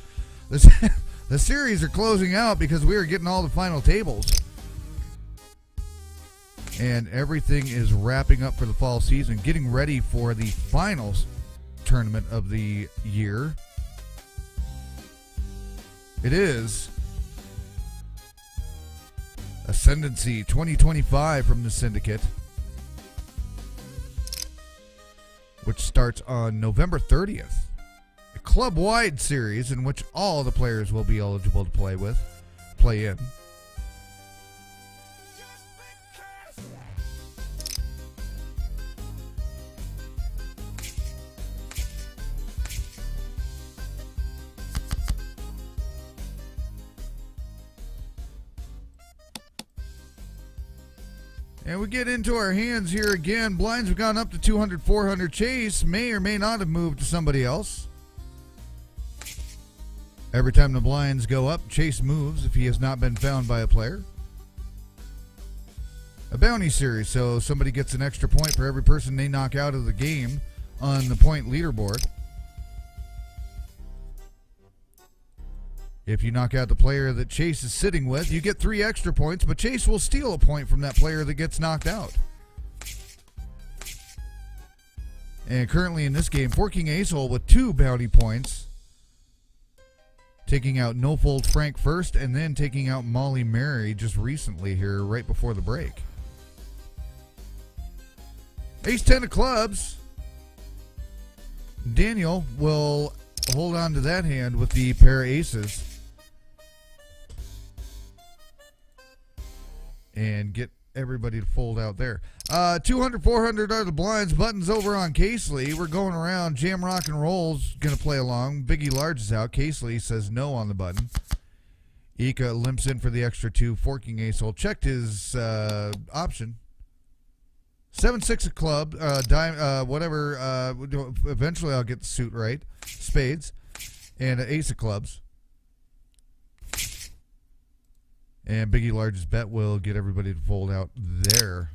are closing out because we are getting all the final tables. And everything is wrapping up for the fall season, getting ready for the finals tournament of the year. It is Ascendancy 2025 from the Syndicate, which starts on November 30th. A club-wide series in which all the players will be eligible to play in. And we get into our hands here again. Blinds have gone up to 200, 400. Chase may or may not have moved to somebody else. Every time the blinds go up, Chase moves if he has not been found by a player. A bounty series, so somebody gets an extra point for every person they knock out of the game on the point leaderboard. If you knock out the player that Chase is sitting with, you get 3 extra points, but Chase will steal a point from that player that gets knocked out. And currently in this game, Forking Ace-Hole with 2 bounty points, taking out No Fold Frank first, and then taking out Molly Mary just recently here, right before the break. Ace-10 of clubs. Daniel will hold on to that hand with the pair of aces and get everybody to fold out there. 200, 400 are the blinds. Buttons over on Casely. We're going around. Jam Rock and Roll's going to play along. Biggie Large is out. Casely says no on the button. Ika limps in for the extra 2. Forking Ace-Hole checked his option. 7-6 a club. Whatever. Eventually I'll get the suit right. Spades. And an ace of clubs. And Biggie Large's bet will get everybody to fold out there.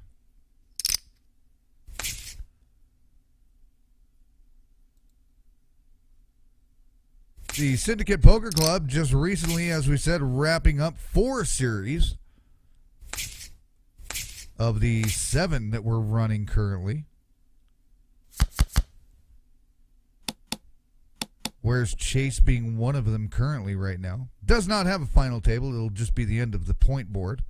The Syndicate Poker Club just recently, as we said, wrapping up 4 series of the 7 that we're running currently. Whereas Chase being one of them currently right now. Does not have a final table. It'll just be the end of the point board.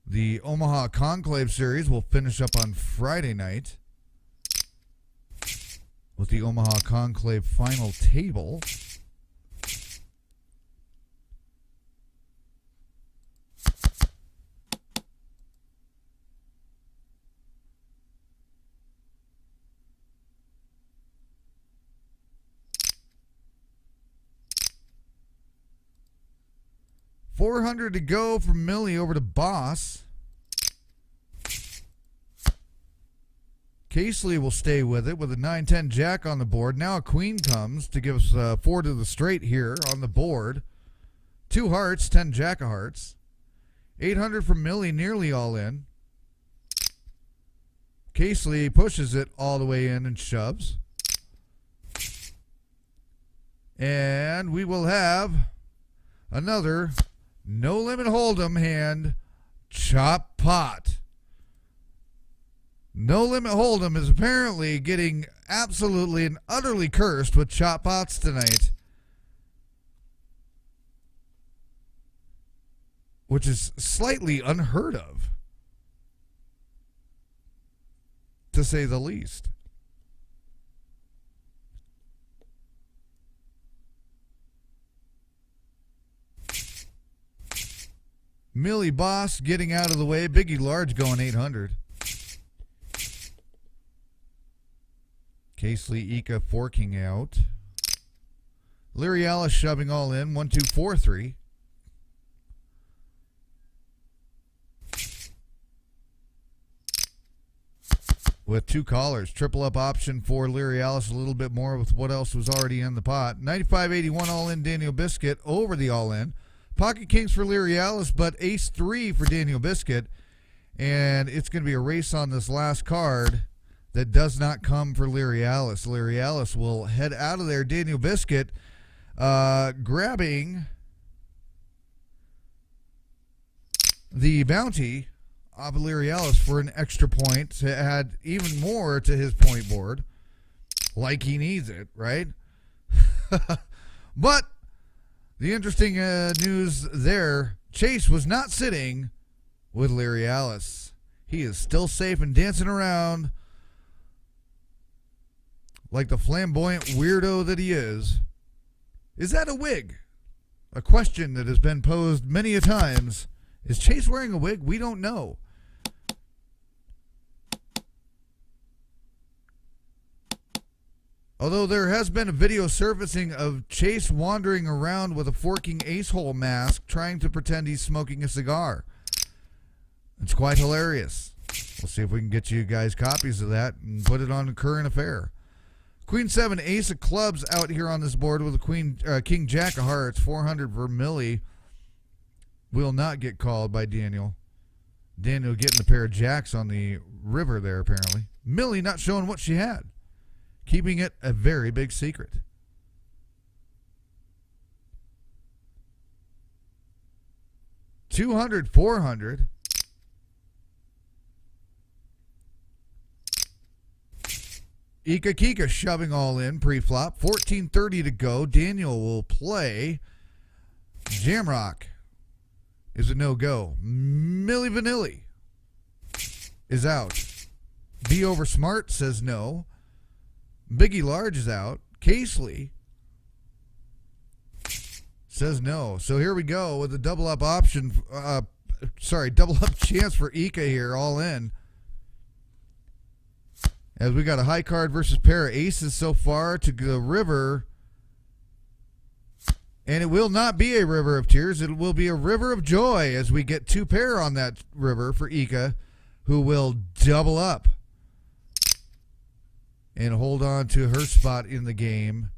The Omaha Conclave Series will finish up on Friday night with the Omaha Conclave final table. $400 to go from Millie over to Boss. Casely will stay with it with a 9-10 jack on the board. Now a queen comes to give us 4 to the straight here on the board. 2 hearts, 10 jack of hearts. 800 from Millie, nearly all in. Casely pushes it all the way in and shoves. And we will have another no limit hold'em hand, chop pot. No limit hold'em is apparently getting absolutely and utterly cursed with chop pots tonight, which is slightly unheard of, to say the least. Millie Boss getting out of the way. Biggie Large going 800. Casely Ika forking out. Leary Alice shoving all in. 1, 2, 4, 3. With 2 callers. Triple up option for Leary Alice. A little bit more with what else was already in the pot. 95.81 all in. Daniel Biscuit over the all in. Pocket Kings for Leary Alice, but Ace 3 for Daniel Biscuit. And it's going to be a race on this last card that does not come for Leary Alice. Leary Alice will head out of there. Daniel Biscuit grabbing the bounty of Leary Alice for an extra point to add even more to his point board. Like he needs it, right? But the interesting news there, Chase was not sitting with Leary Alice. He is still safe and dancing around like the flamboyant weirdo that he is. Is that a wig? A question that has been posed many a times. Is Chase wearing a wig? We don't know. Although there has been a video surfacing of Chase wandering around with a forking ace-hole mask trying to pretend he's smoking a cigar. It's quite hilarious. We'll see if we can get you guys copies of that and put it on a current affair. Queen 7, ace of clubs out here on this board with a king jack of hearts. 400 for Millie. Will not get called by Daniel. Daniel getting the pair of jacks on the river there apparently. Millie not showing what she had. Keeping it a very big secret. $200, $400. Ika Kika shoving all in pre-flop. 14:30 to go. Daniel will play. Jamrock is a no-go. Milli Vanilli is out. Be Over Smart says no. Biggie Large is out. Casely says no. So here we go with a double up option. Double up chance for Ika here, all in. As we got a high card versus pair of aces so far to the river. And it will not be a river of tears. It will be a river of joy as we get two pair on that river for Ika, who will double up and hold on to her spot in the game,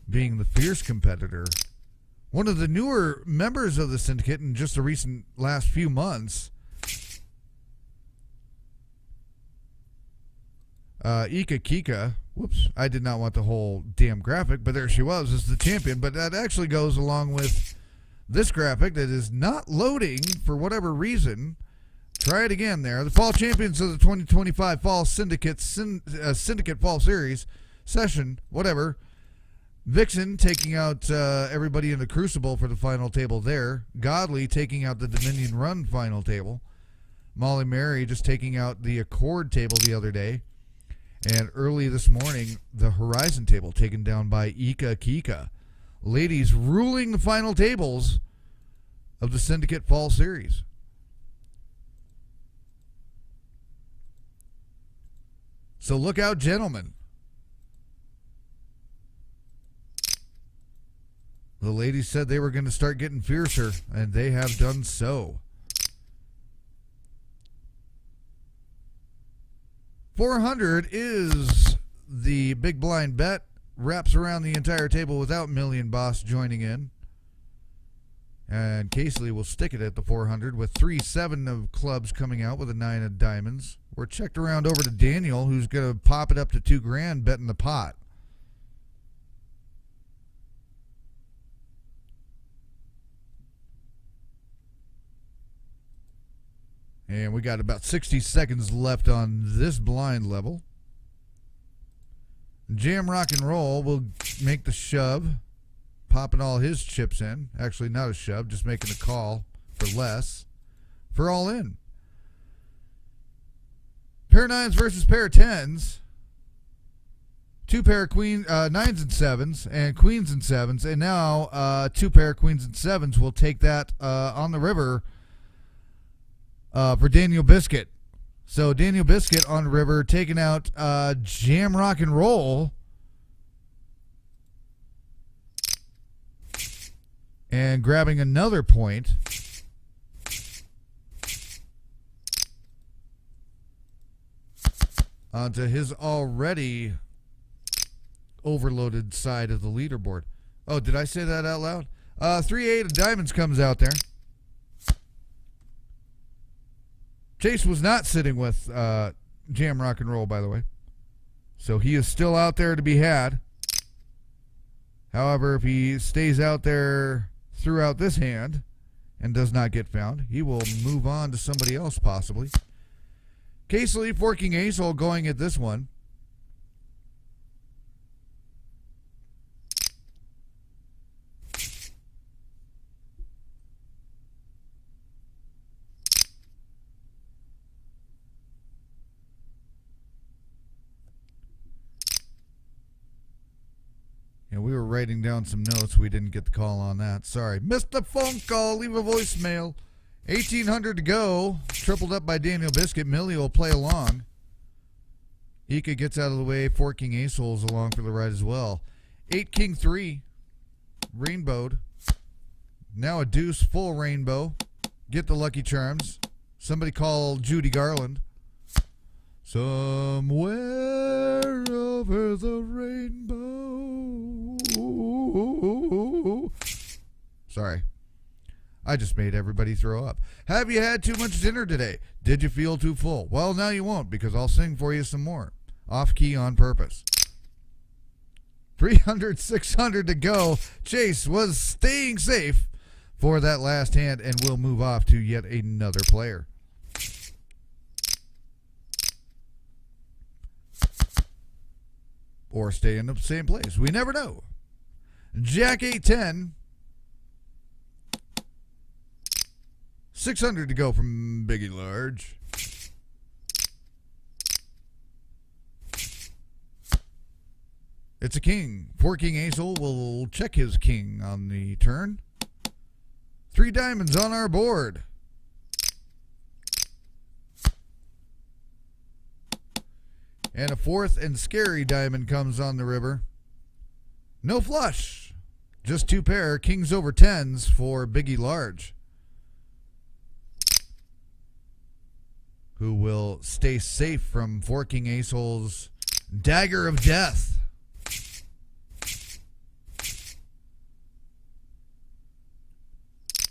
being the fierce competitor. One of the newer members of the Syndicate in just the recent last few months. Ika Kika, whoops, I did not want the whole damn graphic, but there she was as the champion. But that actually goes along with this graphic that is not loading for whatever reason. Try it again there. The fall champions of the 2025 Fall Syndicate Fall Series session, whatever. Vixen taking out everybody in the Crucible for the final table there. Godly taking out the Dominion Run final table. Molly Mary just taking out the Accord table the other day. And early this morning, the Horizon table taken down by Ika Kika. Ladies ruling the final tables of the Syndicate Fall Series. So look out, gentlemen. The ladies said they were going to start getting fiercer, and they have done so. 400 is the big blind bet. Wraps around the entire table without Million Boss joining in. And Casely will stick it at the 400 with 3-7 of clubs coming out with a 9 of diamonds. We're checked around over to Daniel, who's going to pop it up to $2,000 betting the pot. And we got about 60 seconds left on this blind level. Jam Rock and Roll will make the shove, popping all his chips in. Actually, not a shove, just making a call for less. For all in. Pair 9s versus pair 10s. Two pair of 9s and 7s and queens and 7s. And now two pair of queens and 7s will take that on the river for Daniel Biscuit. So Daniel Biscuit on the river taking out Jam Rock and Roll. And grabbing another point. Onto his already overloaded side of the leaderboard. Oh, did I say that out loud? 3-8 of diamonds comes out there. Chase was not sitting with Jam Rock and Roll, by the way. So he is still out there to be had. However, if he stays out there throughout this hand and does not get found, he will move on to somebody else possibly. Casely forking ace hole going at this one. And we were writing down some notes. We didn't get the call on that. Sorry. Missed the phone call. Leave a voicemail. 1,800 to go. Tripled up by Daniel Biscuit. Millie will play along. Ika gets out of the way. 4 king ace holes along for the ride as well. 8 king 3. Rainbowed. Now a deuce full rainbow. Get the Lucky Charms. Somebody call Judy Garland. Somewhere over the rainbow. Sorry. I just made everybody throw up. Have you had too much dinner today? Did you feel too full? Well, now you won't, because I'll sing for you some more. Off key on purpose. 300, 600 to go. Chase was staying safe for that last hand, and we'll move off to yet another player. Or stay in the same place. We never know. Jack 8-10. 600 to go from Biggie Large. It's a king. 4 king ace hole will check his king on the turn. 3 diamonds on our board. And a 4th and scary diamond comes on the river. No flush. Just 2 pair. Kings over 10s for Biggie Large, who will stay safe from 4 king ace holes dagger of death.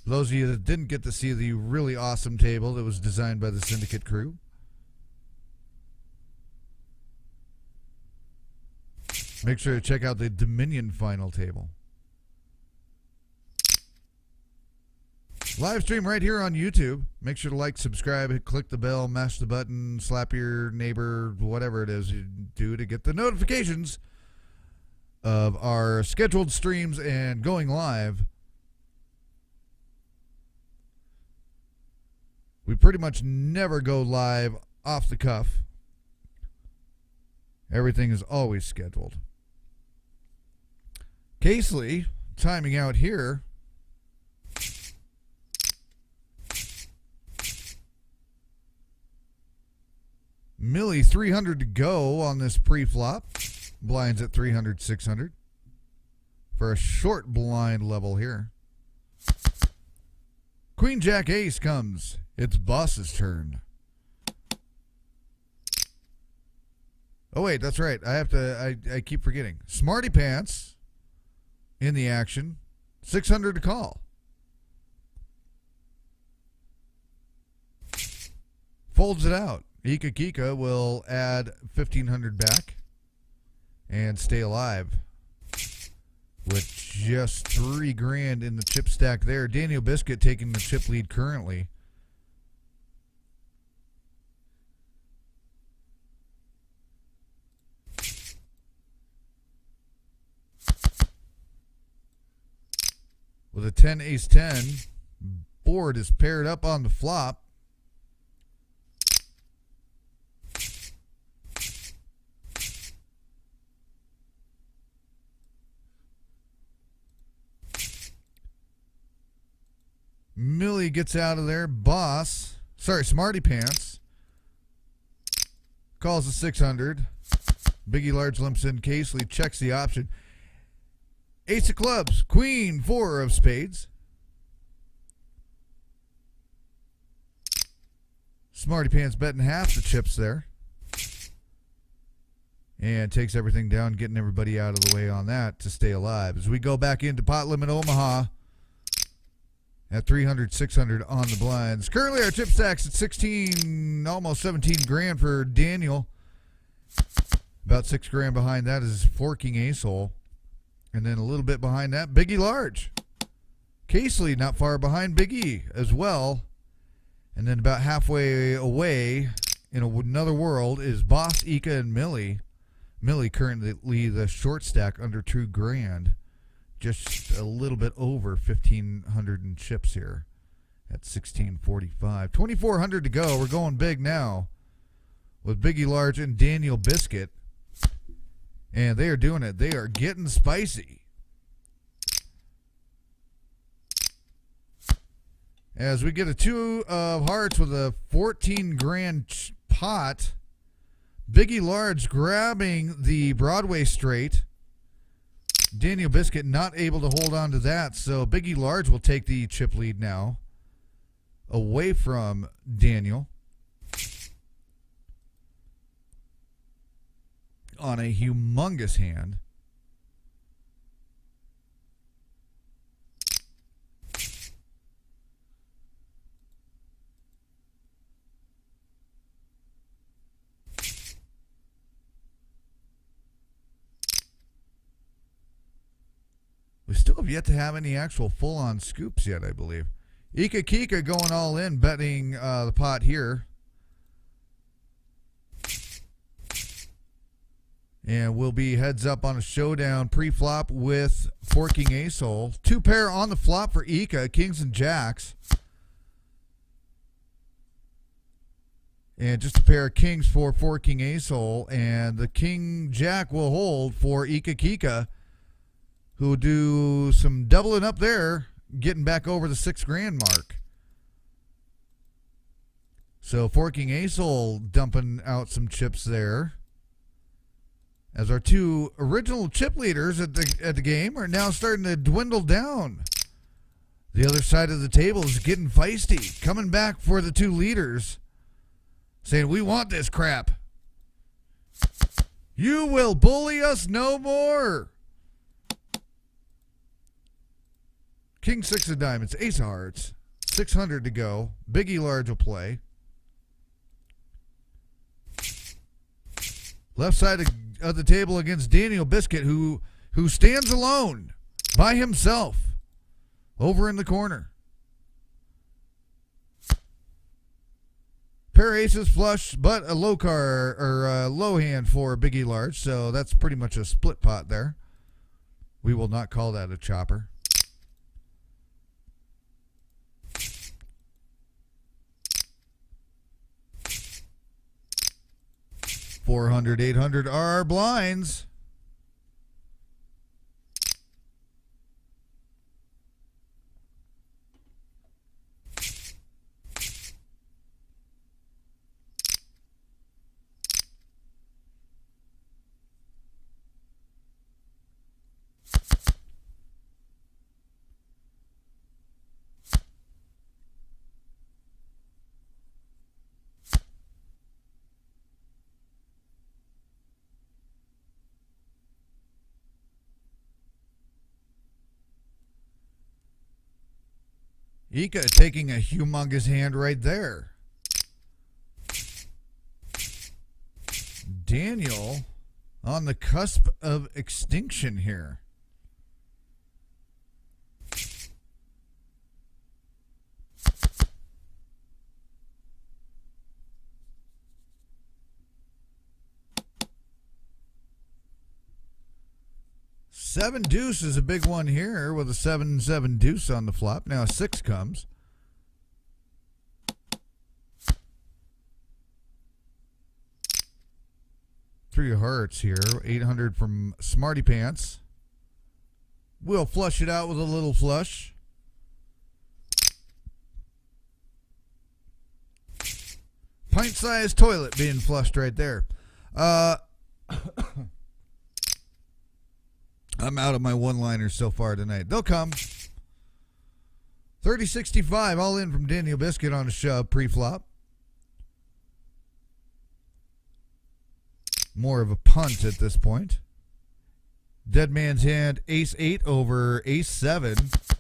Those of you that didn't get to see the really awesome table that was designed by the Syndicate crew, make sure to check out the Dominion final table. Live stream right here on YouTube. Make sure to like, subscribe, click the bell, mash the button, slap your neighbor, whatever it is you do to get the notifications of our scheduled streams and going live. We pretty much never go live off the cuff. Everything is always scheduled. Casely, timing out here. Millie, 300 to go on this pre-flop. Blinds at 300, 600. For a short blind level here. Queen Jack Ace comes. It's boss's turn. Oh, wait, that's right. I keep forgetting. Smarty Pants in the action. 600 to call. Folds it out. Ika Kika will add 1,500 back and stay alive with just 3 grand in the chip stack there. Daniel Biscuit taking the chip lead currently. With a 10 ace 10, board is paired up on the flop. Millie gets out of there. Smarty Pants calls a 600. Biggie Large limps in. Casely checks the option. Ace of clubs, queen, 4 of spades. Smarty Pants betting half the chips there. And takes everything down, getting everybody out of the way on that to stay alive. As we go back into Pot Limit Omaha at 300, 600 on the blinds. Currently our chip stack's at 16, almost 17 grand for Daniel. About 6 grand behind that is 4 king ace hole. And then a little bit behind that, Biggie Large. Casely not far behind Biggie as well. And then about halfway away in another world is Boss, Ika, and Millie. Millie currently the short stack under 2 grand. Just a little bit over 1,500 in chips here at 1645. 2,400 to go. We're going big now with Biggie Large and Daniel Biscuit. And they are doing it. They are getting spicy. As we get a 2 of hearts with a 14 grand pot. Biggie Large grabbing the Broadway straight. Daniel Biscuit not able to hold on to that, so Biggie Large will take the chip lead now away from Daniel on a humongous hand. We still have yet to have any actual full-on scoops yet, I believe. Ika Kika going all in, betting the pot here. And we'll be heads up on a showdown pre-flop with Forking Ace-Hole. 2 pair on the flop for Ika, Kings and Jacks. And just a pair of Kings for Forking Ace-Hole. And the King Jack will hold for Ika Kika, who will do some doubling up there, getting back over the $6,000 mark. So Forking Ace-Hole dumping out some chips there, as our 2 original chip leaders at the game are now starting to dwindle down. The other side of the table is getting feisty, coming back for the 2 leaders, saying, we want this crap. You will bully us no more. King 6 of diamonds, Ace of hearts, 600 to go. Biggie Large will play. Left side of the table against Daniel Biscuit, who stands alone by himself over in the corner. Pair aces flush, but a low card or a low hand for Biggie Large, so that's pretty much a split pot there. We will not call that a chopper. $400, $800 are blinds. Ika taking a humongous hand right there. Daniel on the cusp of extinction here. Seven deuce is a big one here with a 7-7 deuce on the flop. Now a 6 comes. Three of hearts here. 800 from Smarty Pants. We'll flush it out with a little flush. Pint-sized toilet being flushed right there. I'm out of my one-liners so far tonight. They'll come. 30-65, all in from Daniel Biscuit on a shove pre-flop. More of a punt at this point. Dead man's hand, ace-8 over ace-7,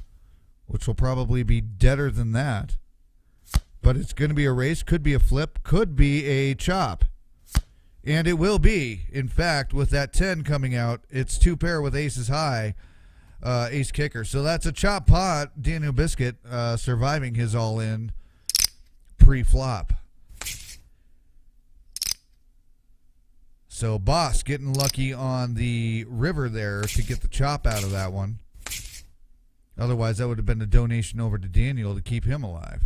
which will probably be deader than that. But it's going to be a race, could be a flip, could be a chop. And it will be. In fact, with that 10 coming out, it's 2 pair with aces high, ace kicker. So that's a chop pot. Daniel Biscuit surviving his all-in pre-flop. So Boss getting lucky on the river there to get the chop out of that one. Otherwise, that would have been a donation over to Daniel to keep him alive.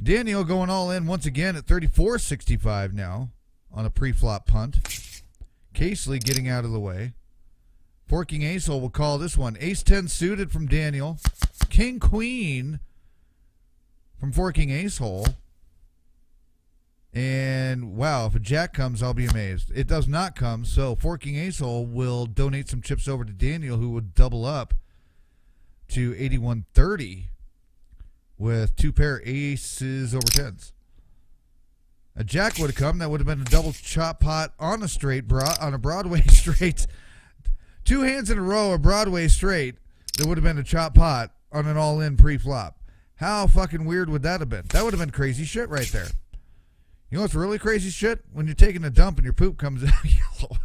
Daniel going all in once again at 34-65 now on a pre-flop punt. Casely getting out of the way. Forking Ace-Hole will call this one. Ace-10 suited from Daniel. King-Queen from Forking Ace-Hole. And wow, if a jack comes, I'll be amazed. It does not come, so Four King Ace Hole will donate some chips over to Daniel, who would double up to 8130 with two pair aces over tens. A jack would have come. That would have been a double chop pot on a straight, on a Broadway straight. Two hands in a row, a Broadway straight. That would have been a chop pot on an all-in pre-flop. How fucking weird would that have been? That would have been crazy shit right there. You know what's really crazy shit? When you're taking a dump and your poop comes out yellow.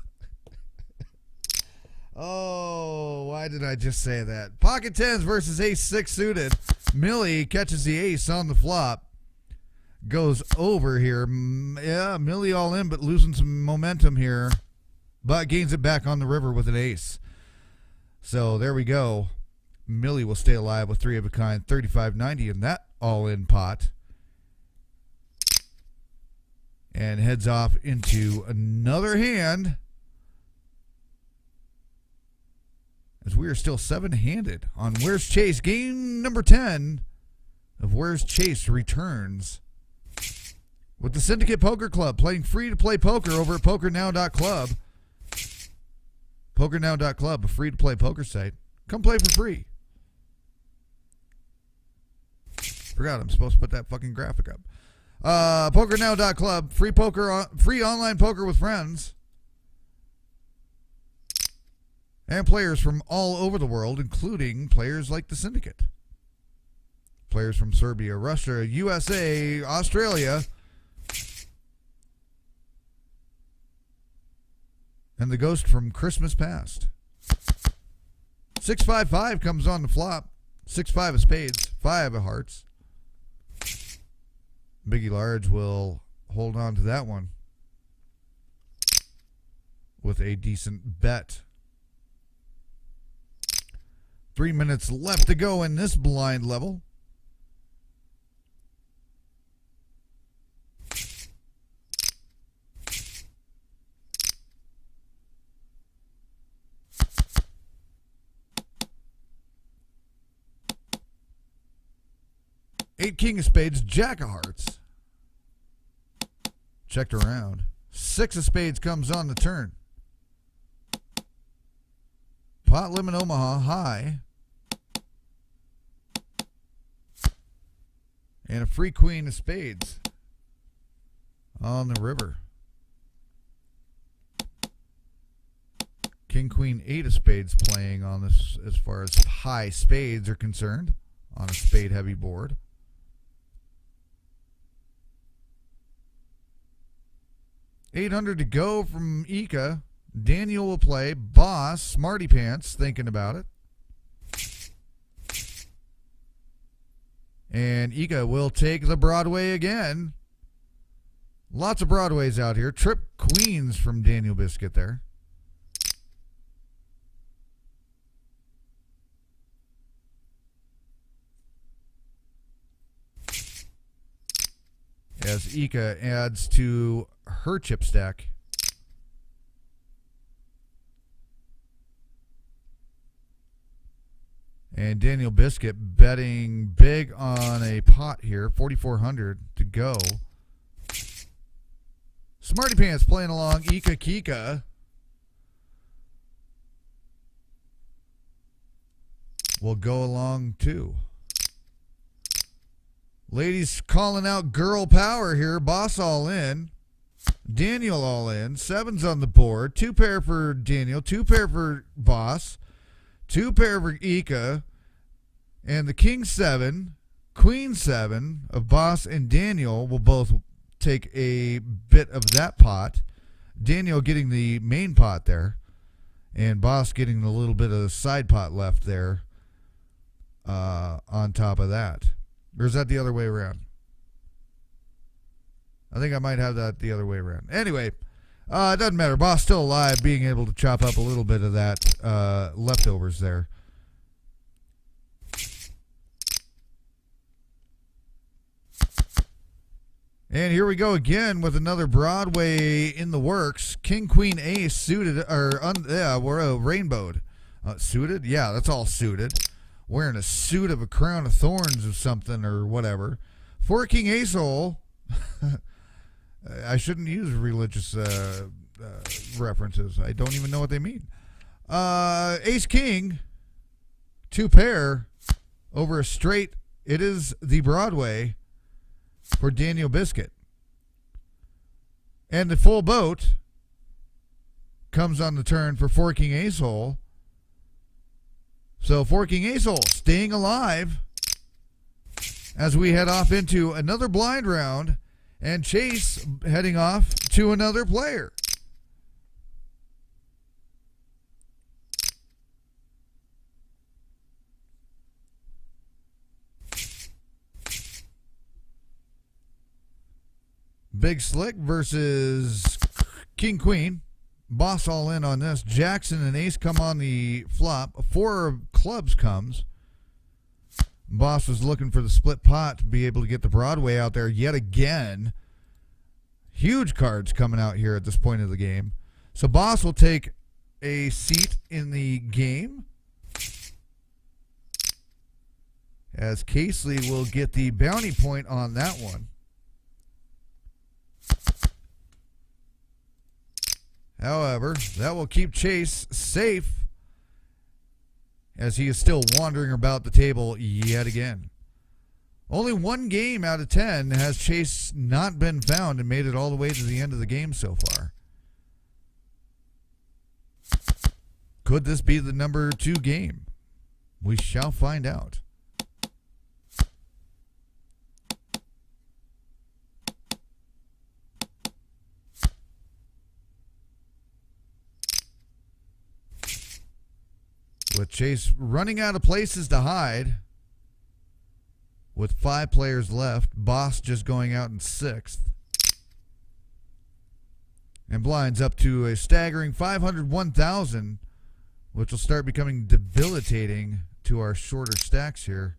Oh, why did I just say that? Pocket tens versus ace six suited. Millie catches the ace on the flop. Goes over here. Yeah, Millie all in, but losing some momentum here. But gains it back on the river with an ace. So there we go. Millie will stay alive with three of a kind. 35.90 in that all-in pot. And heads off into another hand. As we are still seven-handed on Where's Chase. Game number 10 of Where's Chase returns with the Syndicate Poker Club, playing free-to-play poker over at PokerNow.club. PokerNow.club, a free-to-play poker site. Come play for free. Forgot I'm supposed to put that fucking graphic up. PokerNow.club, free online poker with friends. And players from all over the world, including players like the Syndicate. Players from Serbia, Russia, USA, Australia. And the ghost from Christmas past. 655 comes on the flop. 6-5 of spades. 5 of hearts. Biggie Large will hold on to that one with a decent bet. 3 minutes left to go in this blind level. Eight king of spades, jack of hearts. Checked around. 6 of spades comes on the turn. Pot limit Omaha high. And a free queen of spades on the river. King, queen, 8 of spades playing on this as far as high spades are concerned on a spade heavy board. $800 to go from Ika. Daniel will play. Boss, Smarty Pants, thinking about it. And Ika will take the Broadway again. Lots of Broadways out here. Trip Queens from Daniel Biscuit there. As Ika adds to her chip stack. And Daniel Biscuit betting big on a pot here. 4,400 to go. Smarty Pants playing along. Ika Kika will go along too. Ladies calling out girl power here. Boss all in. Daniel all in. 7's on the board. 2 pair for Daniel. 2 pair for Boss. 2 pair for Ika. And the King 7, Queen 7 of Boss and Daniel will both take a bit of that pot. Daniel getting the main pot there. And Boss getting a little bit of the side pot left there on top of that. Or is that the other way around? I think I might have that the other way around. Anyway, it doesn't matter. Boss still alive, being able to chop up a little bit of that leftovers there. And here we go again with another Broadway in the works. King, Queen, Ace suited, or we're rainbowed. Suited? Yeah, that's all suited. Wearing a suit of a crown of thorns or something or whatever. 4 King Ace hole. I shouldn't use religious references. I don't even know what they mean. Ace King, 2 pair over a straight. It is the Broadway for Daniel Biscuit. And the full boat comes on the turn for Forking Ace Hole. So Forking Ace Hole staying alive as we head off into another blind round, and Chase heading off to another player. Big Slick versus King Queen. Boss all in on this. Jackson and Ace come on the flop. 4 of clubs comes. Boss was looking for the split pot to be able to get the Broadway out there yet again. Huge cards coming out here at this point of the game. So Boss will take a seat in the game, as Casely will get the bounty point on that one. However, that will keep Chase safe, as he is still wandering about the table yet again. Only 1 game out of 10 has Chase not been found and made it all the way to the end of the game so far. Could this be the number 2 game? We shall find out. With Chase running out of places to hide, with 5 players left, Boss just going out in 6th. And blinds up to a staggering 501,000, which will start becoming debilitating to our shorter stacks here,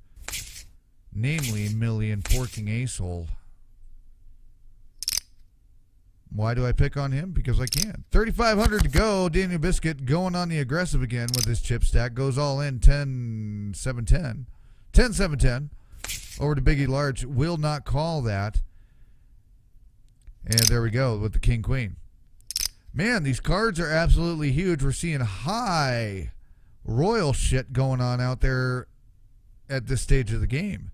namely Millie and Forking Ace Hole. Why do I pick on him? Because I can. 3,500 to go. Daniel Biscuit going on the aggressive again with his chip stack. Goes all in 10-7-10. 10-7-10. Over to Biggie Large. Will not call that. And there we go with the King Queen. Man, these cards are absolutely huge. We're seeing high royal shit going on out there at this stage of the game.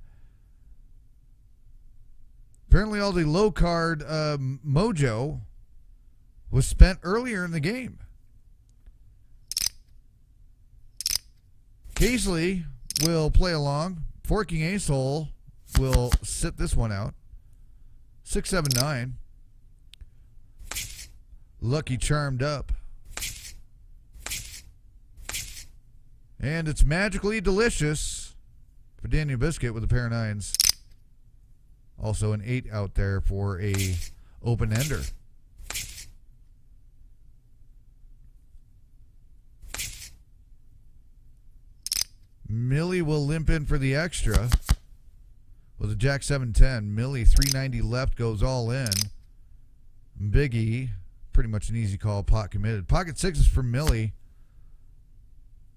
Apparently all the low card mojo was spent earlier in the game. Casely will play along. Forking Ace Hole will sit this one out. 6-7-9. Lucky charmed up. And it's magically delicious for Daniel Biscuit with a pair of 9s. Also an 8 out there for a open-ender. Millie will limp in for the extra with a Jack 7-10. Millie 390 left, goes all in. Biggie, pretty much an easy call, pot committed. Pocket 6s for Millie,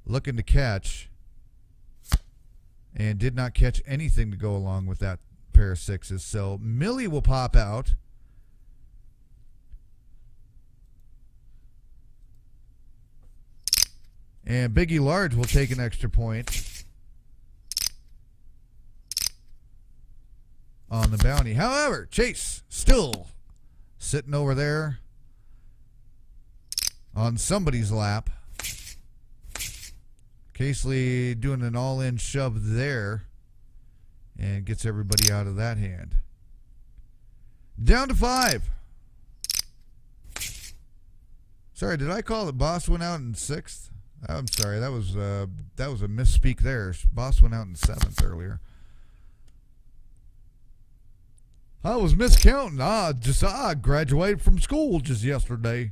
looking to catch, and did not catch anything to go along with that pair of 6s. So Millie will pop out. And Biggie Large will take an extra point on the bounty. However, Chase still sitting over there on somebody's lap. Casely doing an all-in shove there and gets everybody out of that hand. Down to 5. Sorry, did I call it Boss went out in 6th? I'm sorry, that was a misspeak there. Boss went out in 7th earlier. I was miscounting. I graduated from school just yesterday.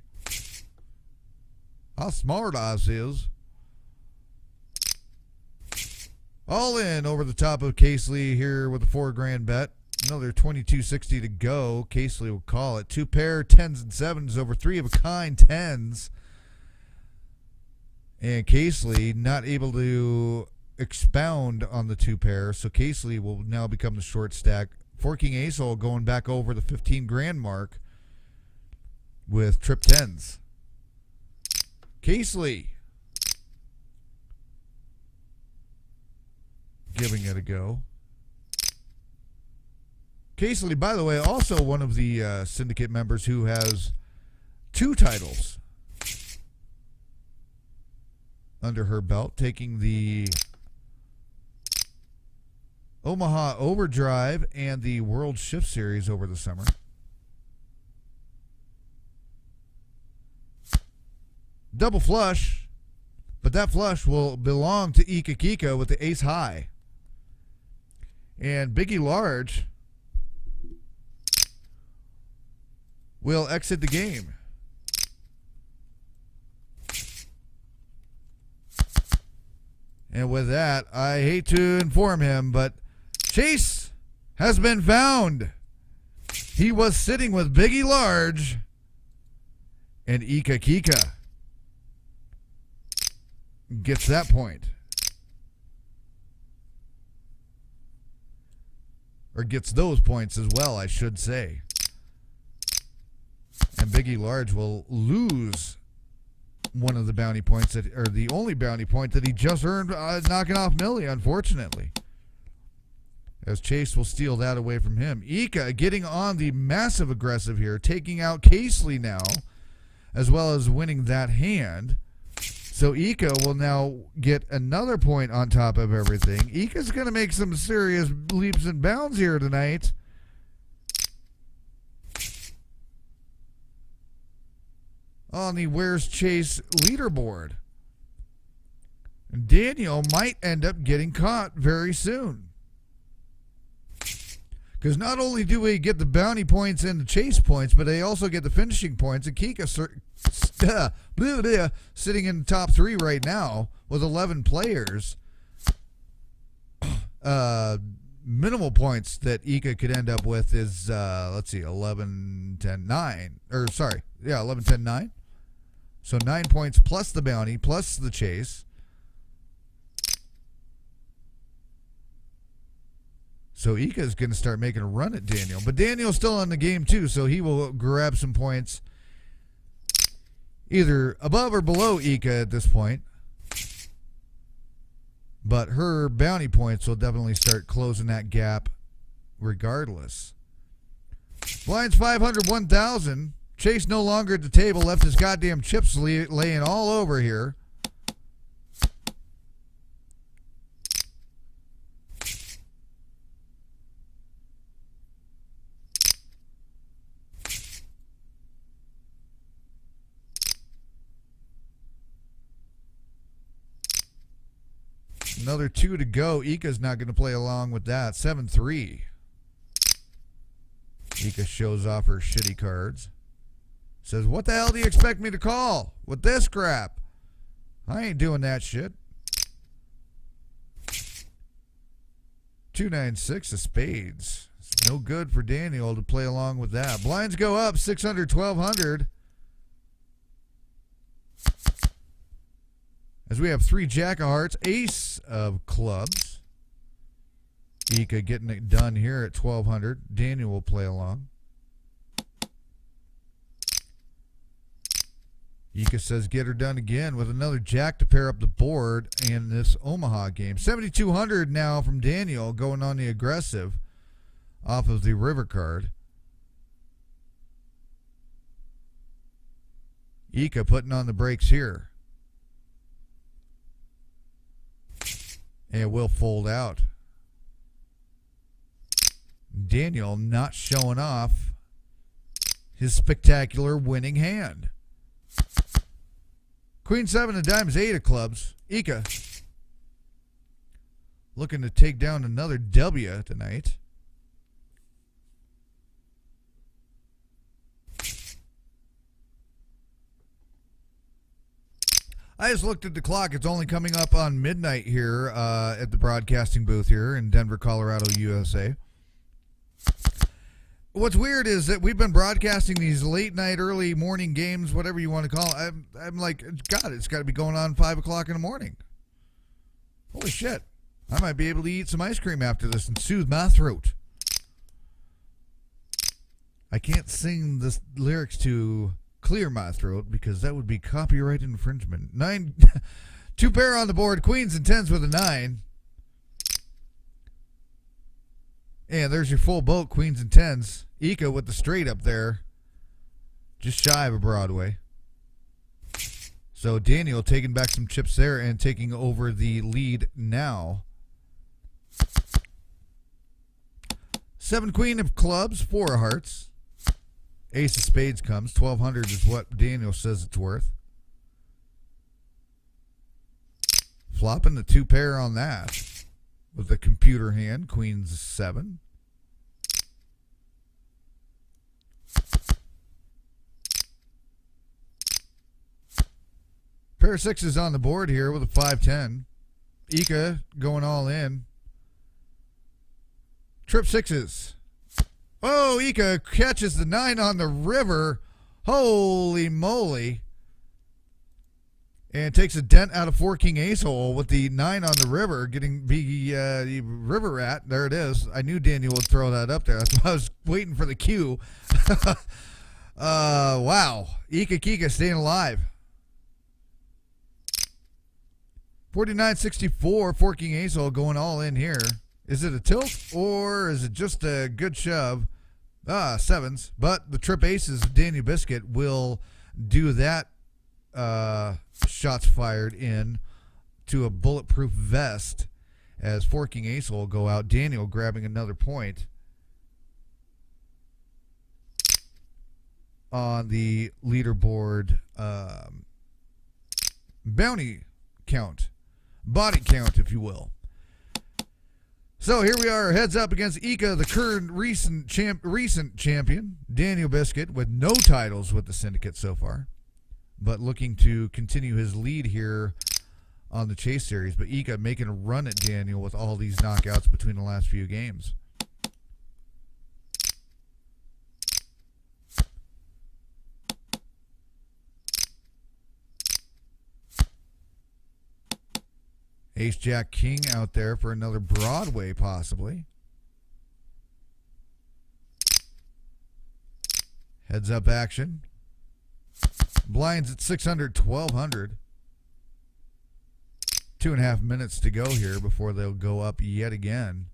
How smart I is. All in over the top of Casely here with a $4,000 bet. Another $22.60 to go. Casely will call it. 2 pair 10s and 7s over 3 of a kind 10s. And Casely not able to expound on the 2 pair, so Casely will now become the short stack. Forking Ace Hole going back over the $15,000 mark with trip tens. Casely giving it a go. Casely, by the way, also one of the Syndicate members who has 2 titles under her belt, taking the Omaha Overdrive and the World Shift Series over the summer. Double flush, but that flush will belong to Ika Kika with the ace high. And Biggie Large will exit the game. And with that, I hate to inform him, but Chase has been found. He was sitting with Biggie Large and Ika Kika gets that point. Or gets those points as well, I should say. And Biggie Large will lose one of the bounty points, or the only bounty point that he just earned knocking off Millie, unfortunately. As Chase will steal that away from him. Ika getting on the massive aggressive here, taking out Casely now, as well as winning that hand. So Ika will now get another point on top of everything. Ika's going to make some serious leaps and bounds here tonight. On the Where's Chase leaderboard. Daniel might end up getting caught very soon. Because not only do we get the bounty points and the chase points, but they also get the finishing points. And Kika sitting in the top 3 right now with 11 players. Minimal points that Ika could end up with is, let's see, 11, 10, 9. Or, sorry, yeah, 11, 10, 9. So 9 points plus the bounty, plus the chase. So Ika is going to start making a run at Daniel. But Daniel's still in the game too, so he will grab some points either above or below Ika at this point. But her bounty points will definitely start closing that gap regardless. Blinds 500, 1,000. Chase no longer at the table, left his goddamn chips laying all over here. Another 2 to go. Ika's not going to play along with that. 7-3. Ika shows off her shitty cards. Says, what the hell do you expect me to call with this crap? I ain't doing that shit. 296 of spades. It's no good for Daniel to play along with that. Blinds go up 600, 1,200. As we have 3 jack of hearts, ace of clubs. Ika getting it done here at 1,200. Daniel will play along. Ika says get her done again with another jack to pair up the board in this Omaha game. 7,200 now from Daniel going on the aggressive off of the river card. Ika putting on the brakes here. And it will fold out. Daniel not showing off his spectacular winning hand. Queen 7 of diamonds, 8 of clubs. Ika looking to take down another W tonight. I just looked at the clock. It's only coming up on midnight here at the broadcasting booth here in Denver, Colorado, USA. What's weird is that we've been broadcasting these late night, early morning games, whatever you want to call it. I'm like, God, it's got to be going on 5 o'clock in the morning. Holy shit. I might be able to eat some ice cream after this and soothe my throat. I can't sing the lyrics to clear my throat because that would be copyright infringement. 9, 2 pair on the board, queens and tens with a 9. And there's your full boat, queens and tens. Ika with the straight up there, just shy of a Broadway. So Daniel taking back some chips there and taking over the lead now. 7 queen of clubs, 4 of hearts. Ace of spades comes. 1,200 is what Daniel says it's worth. Flopping the 2 pair on that with the computer hand. Queen's 7. Pair of sixes on the board here with a 5-10. Ika going all in. Trip sixes. Oh, Ika catches the 9 on the river. Holy moly. And takes a dent out of 4 king ace hole with the 9 on the river, getting the river rat. There it is. I knew Daniel would throw that up there. That's why I was waiting for the cue. Wow. Ika Kika staying alive. 49-64, 4 king ace hole going all in here. Is it a tilt or is it just a good shove? Sevens. But the trip aces, Daniel Biscuit will do that. Shots fired in to a bulletproof vest as 4 king ace hole go out. Daniel grabbing another point on the leaderboard bounty count, body count, if you will. So here we are, heads up against Ika, the current recent champion, Daniel Biscuit, with no titles with the Syndicate so far, but looking to continue his lead here on the Chase Series. But Ika making a run at Daniel with all these knockouts between the last few games. Ace Jack King out there for another Broadway possibly. Heads up action. Blinds at 600, 1,200. 2.5 minutes to go here before they'll go up yet again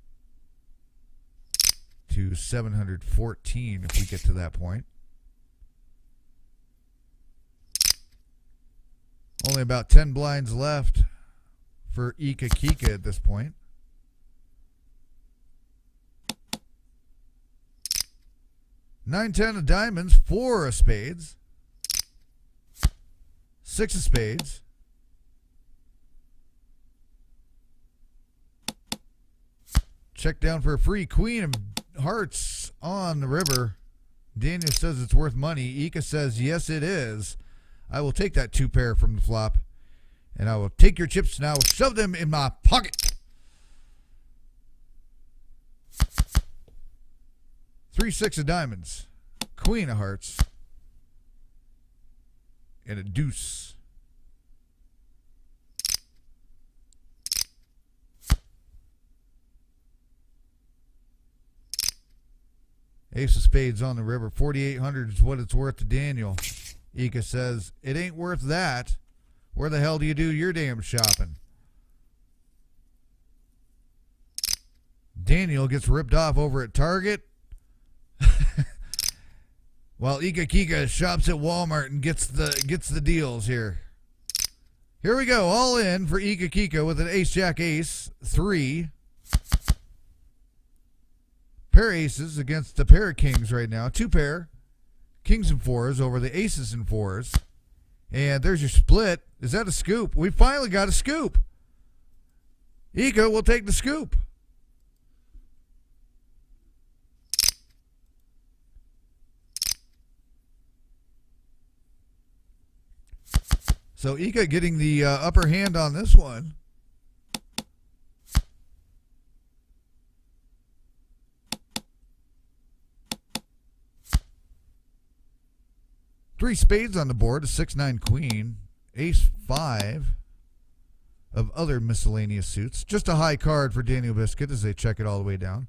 to 714 if we get to that point. Only about 10 blinds left for Ika Kika at this point. Nine, 10 of diamonds, 4 of spades, 6 of spades, check down for a free queen of hearts on the river. Daniel says it's worth money. Ika says yes it is. I will take that 2 pair from the flop. And I will take your chips now, shove them in my pocket. 3, 6 of diamonds, queen of hearts, and a deuce. Ace of spades on the river. 4,800 is what it's worth to Daniel. Ika says, it ain't worth that. Where the hell do you do your damn shopping? Daniel gets ripped off over at Target. While Ika Kika shops at Walmart and gets the deals here. Here we go, all in for Ika Kika with an ace jack ace 3. Pair aces against the pair of kings right now. 2 pair kings and 4s over the aces and 4s. And there's your split. Is that a scoop? We finally got a scoop. Ika will take the scoop. So Ika getting the upper hand on this one. Three spades on the board, a 6-9 queen, ace 5 of other miscellaneous suits. Just a high card for Daniel Biscuit as they check it all the way down.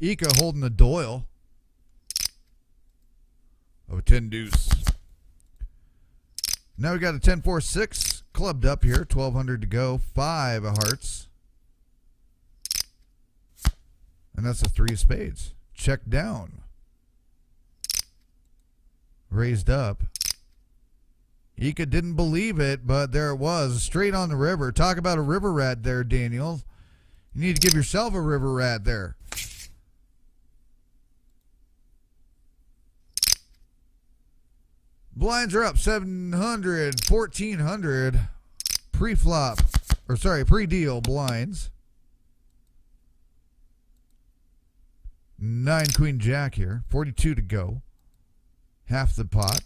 Ika holding the Doyle of a 10 deuce. Now we got a 10-4-6 clubbed up here. 1,200 to go. 5 of hearts. And that's a 3 of spades. Check down. Raised up. Ika didn't believe it, but there it was. Straight on the river. Talk about a river rat there, Daniel. You need to give yourself a river rat there. Blinds are up 700, 1,400. Pre-flop, or sorry, pre-deal blinds. 9 Queen Jack here. 42 to go. Half the pot.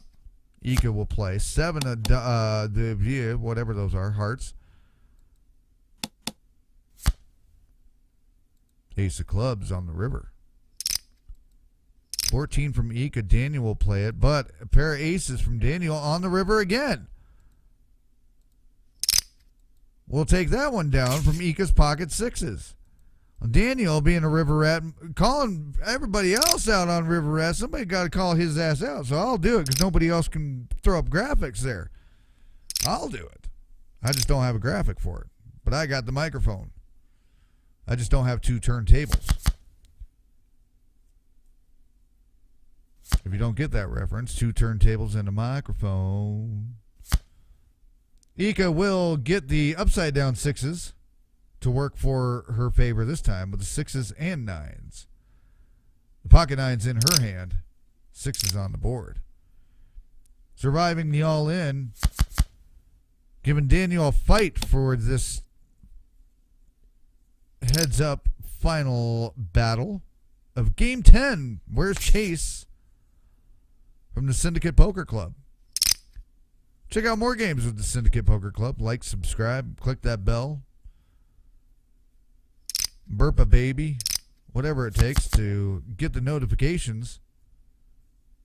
Ika will play. 7 of the whatever those are, hearts. Ace of clubs on the river. 14 from Ika. Daniel will play it, but a pair of aces from Daniel on the river again. We'll take that one down from Ika's pocket sixes. Daniel being a river rat, calling everybody else out on river rat. Somebody got to call his ass out, so I'll do it because nobody else can throw up graphics there. I'll do it. I just don't have a graphic for it, but I got the microphone. I just don't have 2 turntables. If you don't get that reference, 2 turntables and a microphone. Ika will get the upside down sixes to work for her favor this time with the 6s and 9s. The pocket 9's in her hand. 6s on the board. Surviving the all-in. Giving Daniel a fight for this heads-up final battle of Game 10. Where's Chase from the Syndicate Poker Club? Check out more games with the Syndicate Poker Club. Like, subscribe, click that bell. Burp a baby, whatever it takes to get the notifications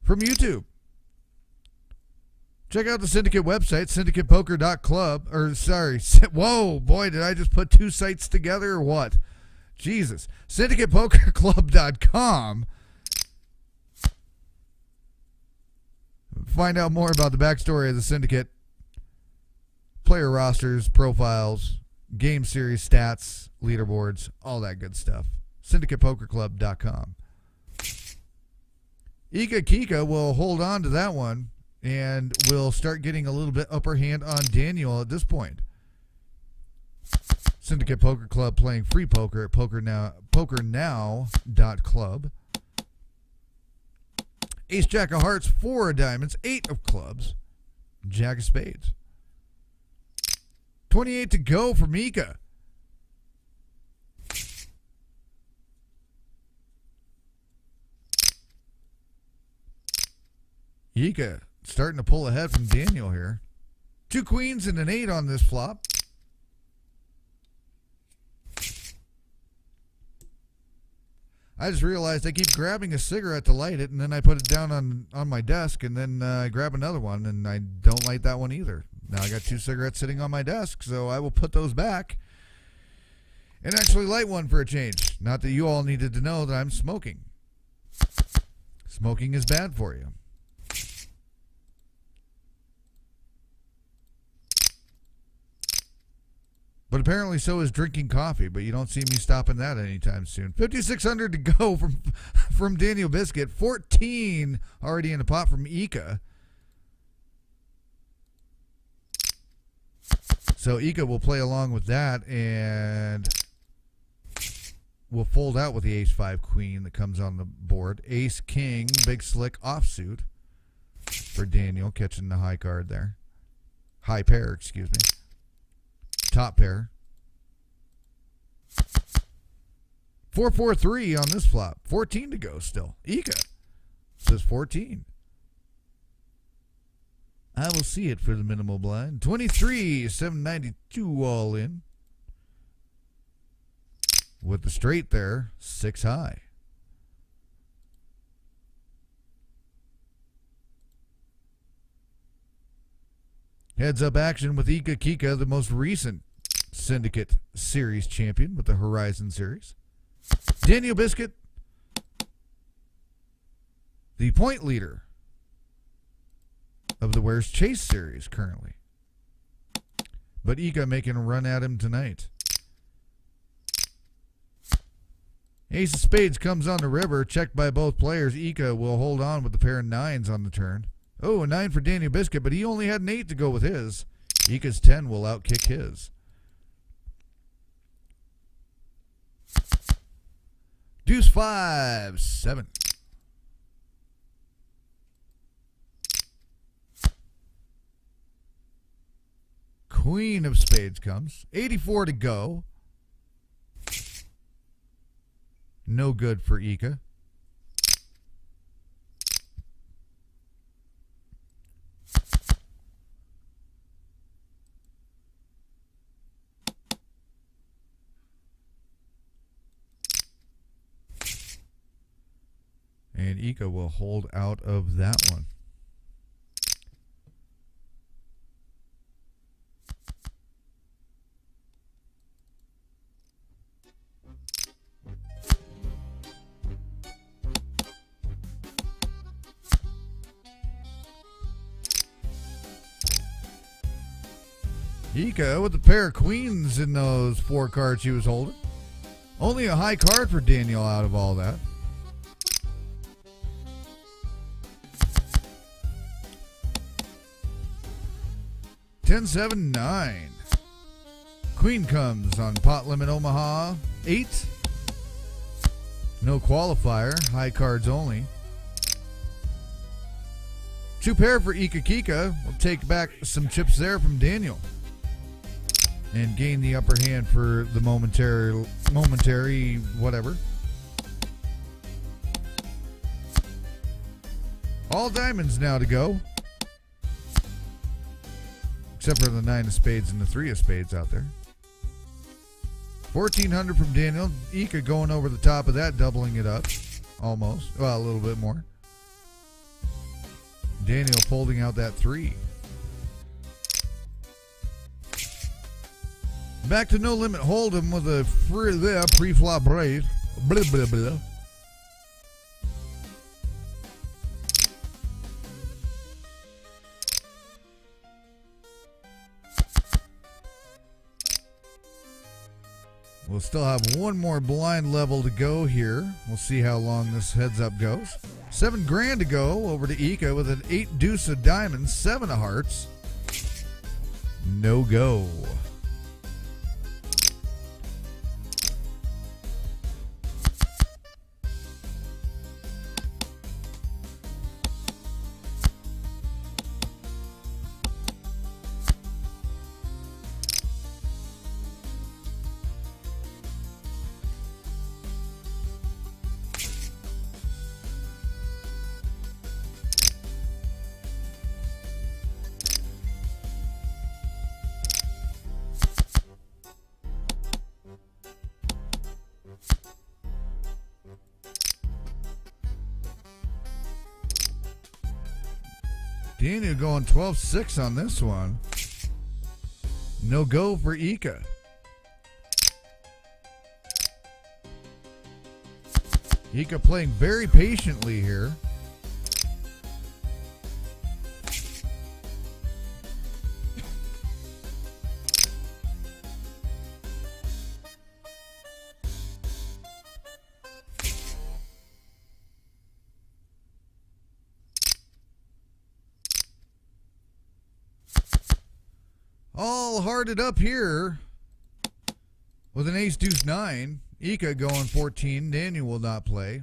from YouTube. Check out the Syndicate website, syndicatepoker.club, or sorry, whoa, boy, did I just put 2 sites together or what? Jesus. syndicatepokerclub.com. Find out more about the backstory of the Syndicate, player rosters, profiles, game series stats, leaderboards, all that good stuff. syndicatepokerclub.com. Ika Kika will hold on to that one and will start getting a little bit upper hand on Daniel at this point. Syndicate Poker Club playing free poker at PokerNow.club. Ace Jack of Hearts, 4 of diamonds, 8 of clubs, Jack of spades. 28 to go for Mika. Ika starting to pull ahead from Daniel here. 2 queens and an 8 on this flop. I just realized I keep grabbing a cigarette to light it, and then I put it down on my desk, and then I grab another one, and I don't light that one either. Now I got 2 cigarettes sitting on my desk, so I will put those back and actually light one for a change. Not that you all needed to know that I'm smoking. Smoking is bad for you. But apparently so is drinking coffee, but you don't see me stopping that anytime soon. 5,600 to go from Daniel Biscuit. 14 already in the pot from Ika. So Ika will play along with that and will fold out with the ace-5 queen that comes on the board. Ace-king, big slick offsuit for Daniel, catching the high card there. High pair, excuse me. Top pair. 4-4-3 on this flop. 14 to go still. Ika says 14. I will see it for the minimal blind. 23, 792 all in. With the straight there, 6 high. Heads up action with Ika Kika, the most recent Syndicate Series champion with the Horizon Series. Daniel Biscuit, the point leader of the Where's Chase series currently. But Ika making a run at him tonight. Ace of spades comes on the river, checked by both players. Ika will hold on with the pair of nines on the turn. Oh, a 9 for Daniel Biscuit, but he only had an 8 to go with his. Ika's 10 will outkick his. Deuce 5, 7. Queen of spades comes. 84 to go. No good for Ika. And Ika will hold out of that one. Ika with a pair of queens in those 4 cards he was holding. Only a high card for Daniel out of all that. Ten, 7, 9. Queen comes on pot limit Omaha. 8. No qualifier. High cards only. 2 pair for Ika Kika. We'll take back some chips there from Daniel. And gain the upper hand for the momentary whatever. All diamonds now to go. Except for the 9 of spades and the 3 of spades out there. 1,400 from Daniel. Ika going over the top of that, doubling it up. Almost. Well, a little bit more. Daniel folding out that 3. Back to No Limit Hold'em with a pre-flop brave. Blah, blah, blah. We'll still have one more blind level to go here. We'll see how long this heads up goes. $7,000 to go over to Ika with an 8 deuce of diamonds, 7 of hearts. No go. Daniel going 12-6 on this one. No go for Ika. Ika playing very patiently here. All hearted up here with an ace deuce 9. Ika going 14. Daniel will not play.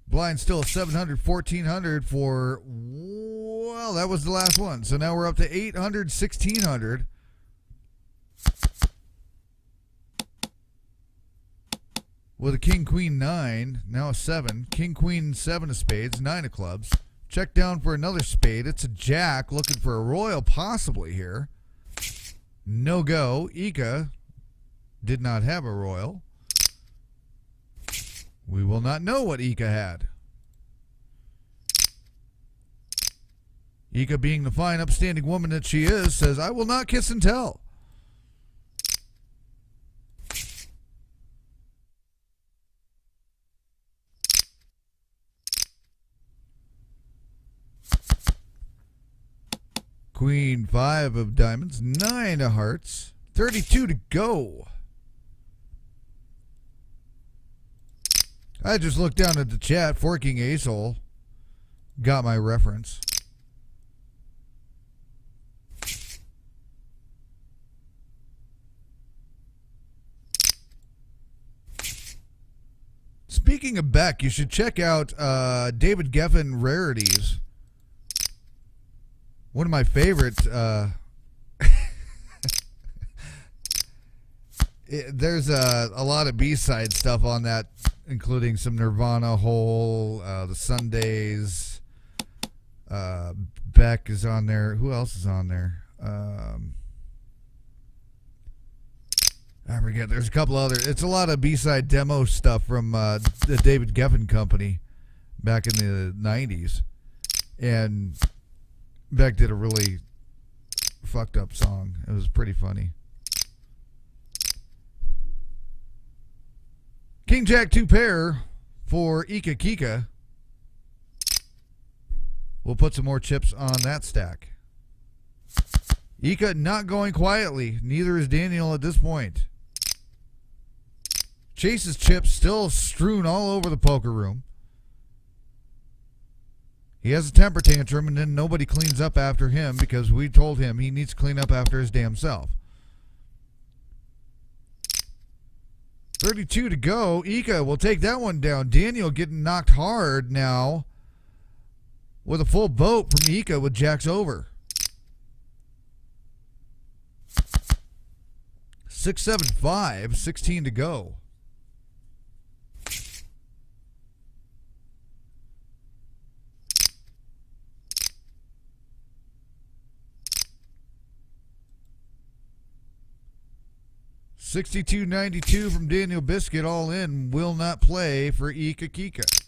Blind still 700, 1,400 for, well, that was the last one. So now we're up to 800, 1,600. With a king, queen, 9. Now a 7. King, queen, 7 of spades, 9 of clubs. Check down for another spade. It's a jack looking for a royal possibly here. No go. Ika did not have a royal. We will not know what Ika had. Ika, being the fine, upstanding woman that she is, says, I will not kiss and tell. Queen 5 of diamonds, 9 of hearts, 32 to go. I just looked down at the chat. Forking Ace-hole got my reference. Speaking of Beck, you should check out David Geffen Rarities. One of my favorite. There's a lot of B-side stuff on that, including some Nirvana Hole, the Sundays. Beck is on there. Who else is on there? I forget. There's a couple other. It's a lot of B-side demo stuff from the David Geffen Company back in the 90s. And Beck did a really fucked up song. It was pretty funny. King Jack 2 pair for Ika Kika. We'll put some more chips on that stack. Ika not going quietly. Neither is Daniel at this point. Chase's chips still strewn all over the poker room. He has a temper tantrum, and then nobody cleans up after him because we told him he needs to clean up after his damn self. 32 to go. Ika will take that one down. Daniel getting knocked hard now with a full boat from Ika with jacks over. 6, 7, 5. 16 to go. $62.92 from Daniel Biscuit, all in, will not play for Ika Kika.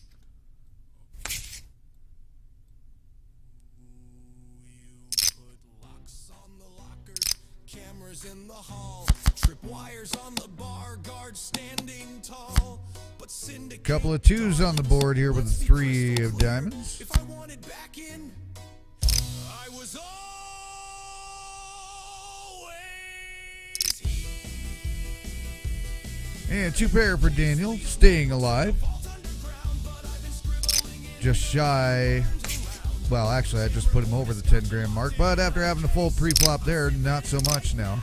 Cameras in the hall, tripwires on the bar, guards standing tall. But Syndicate, couple of twos on the board here with the 3 of diamonds. if I wanted back in, I was always here. And 2 pair for Daniel, staying alive. Just shy. Well, actually, I just put him over the 10 grand mark, but after having a full pre-flop there, not so much now.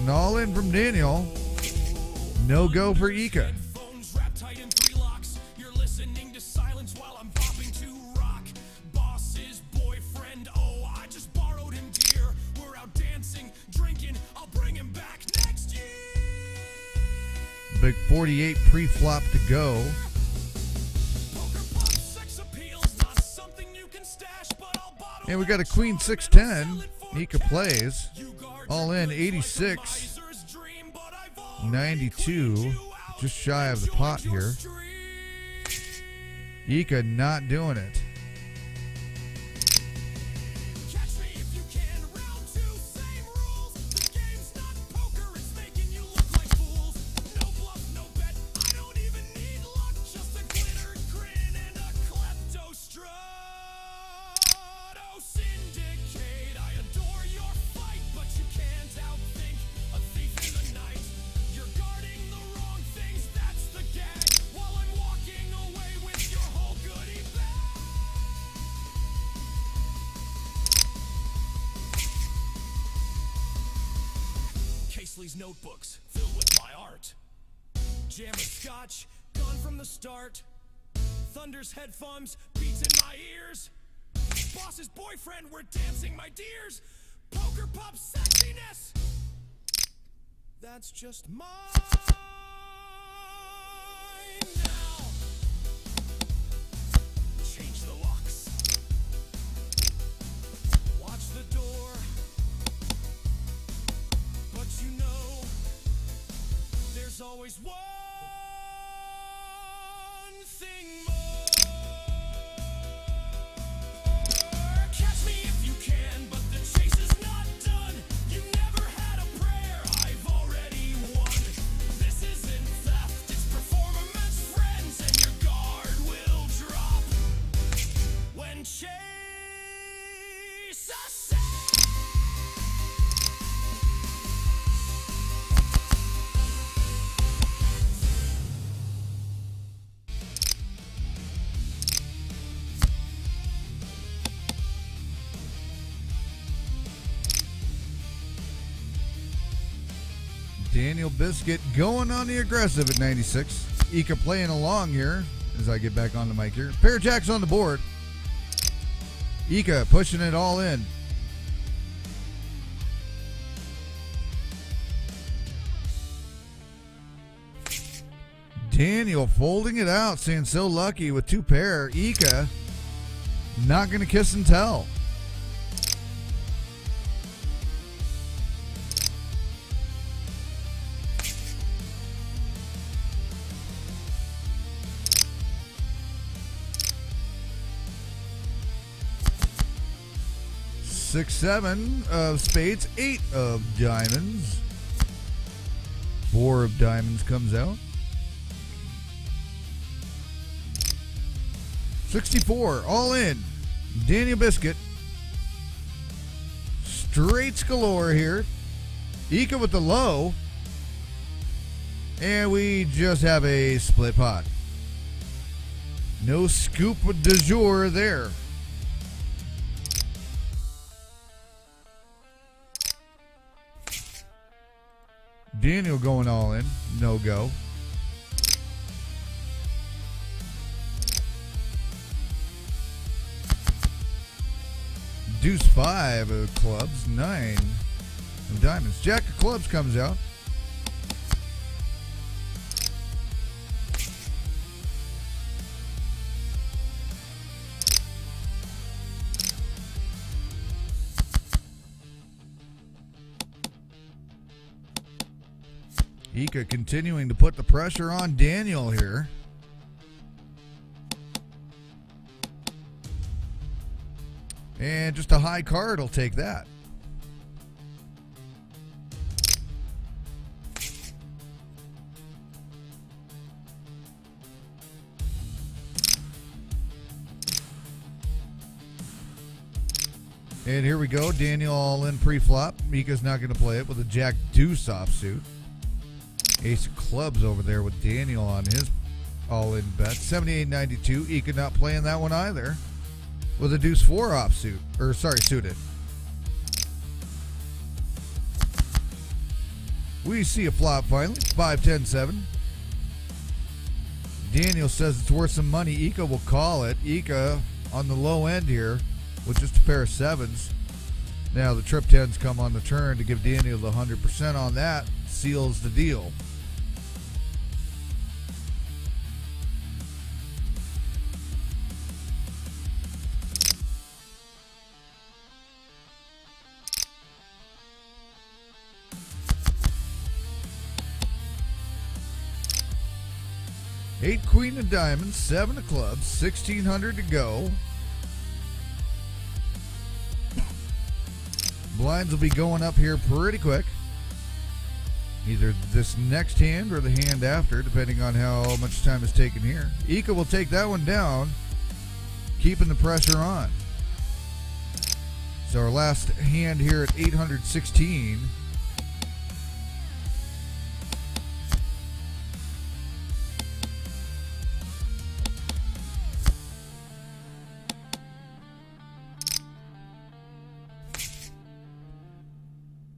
All in from Daniel. No go for Ika. Big 48 pre-flop to go. And we got a Queen 6-10. Ika plays. All in 86. 92. Just shy of the pot here. Ika not doing it. Notebooks filled with my art. Jam of scotch, gone from the start. Thunder's headphones, beats in my ears. Boss's boyfriend, we're dancing, my dears. Poker pop sexiness. That's just mine now. Change the locks. Watch the door. But you know, there's always one thing more. Catch me if and chase a sound. Daniel Biscuit going on the aggressive at 96. Ika playing along here as I get back on the mic here. Pair of jacks on the board. Ika pushing it all in. Daniel folding it out, saying so lucky with two pair. Ika not going to kiss and tell. Six, seven of spades, 8 of diamonds. 4 of diamonds comes out. 64, all in. Daniel Biscuit. Straights galore here. Ika with the low. And we just have a split pot. No scoop du jour there. Daniel going all in. No go. Deuce 5 of clubs. 9 of diamonds. Jack of clubs comes out. Ika continuing to put the pressure on Daniel here. And just a high card will take that. And here we go. Daniel all in pre-flop. Mika's not going to play it with a Jack Deuce offsuit. Ace of clubs over there with Daniel on his all-in bet. 78.92. Ika not playing that one either. With a Deuce 4 offsuit. Or, sorry, suited. We see a flop finally. 5-10-7. Daniel says it's worth some money. Ika will call it. Ika on the low end here with just a pair of sevens. Now the trip 10s come on the turn to give Daniel the 100% on that. Seals the deal. Eight queen of diamonds, 7 of clubs, 1,600 to go. Blinds will be going up here pretty quick. Either this next hand or the hand after, depending on how much time is taken here. Ika will take that one down, keeping the pressure on. So our last hand here at 816.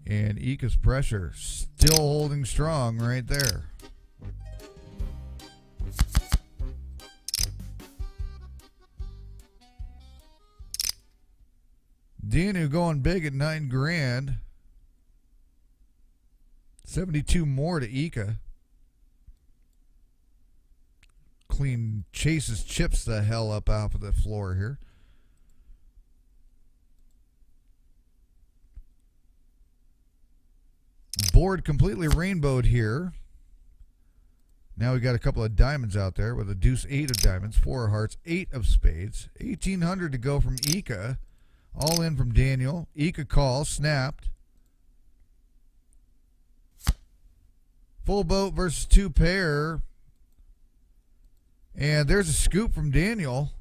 And Ika's pressure still holding strong right there. Danu going big at 9 grand. 72 more to Ika. Clean chases chips the hell up off of the floor here. Board completely rainbowed here. Now we got a couple of diamonds out there with a deuce 8 of diamonds, 4 of hearts, 8 of spades. 1,800 to go from Ika. All in from Daniel. Ika calls, snapped. Full boat versus 2 pair. And there's a scoop from Daniel.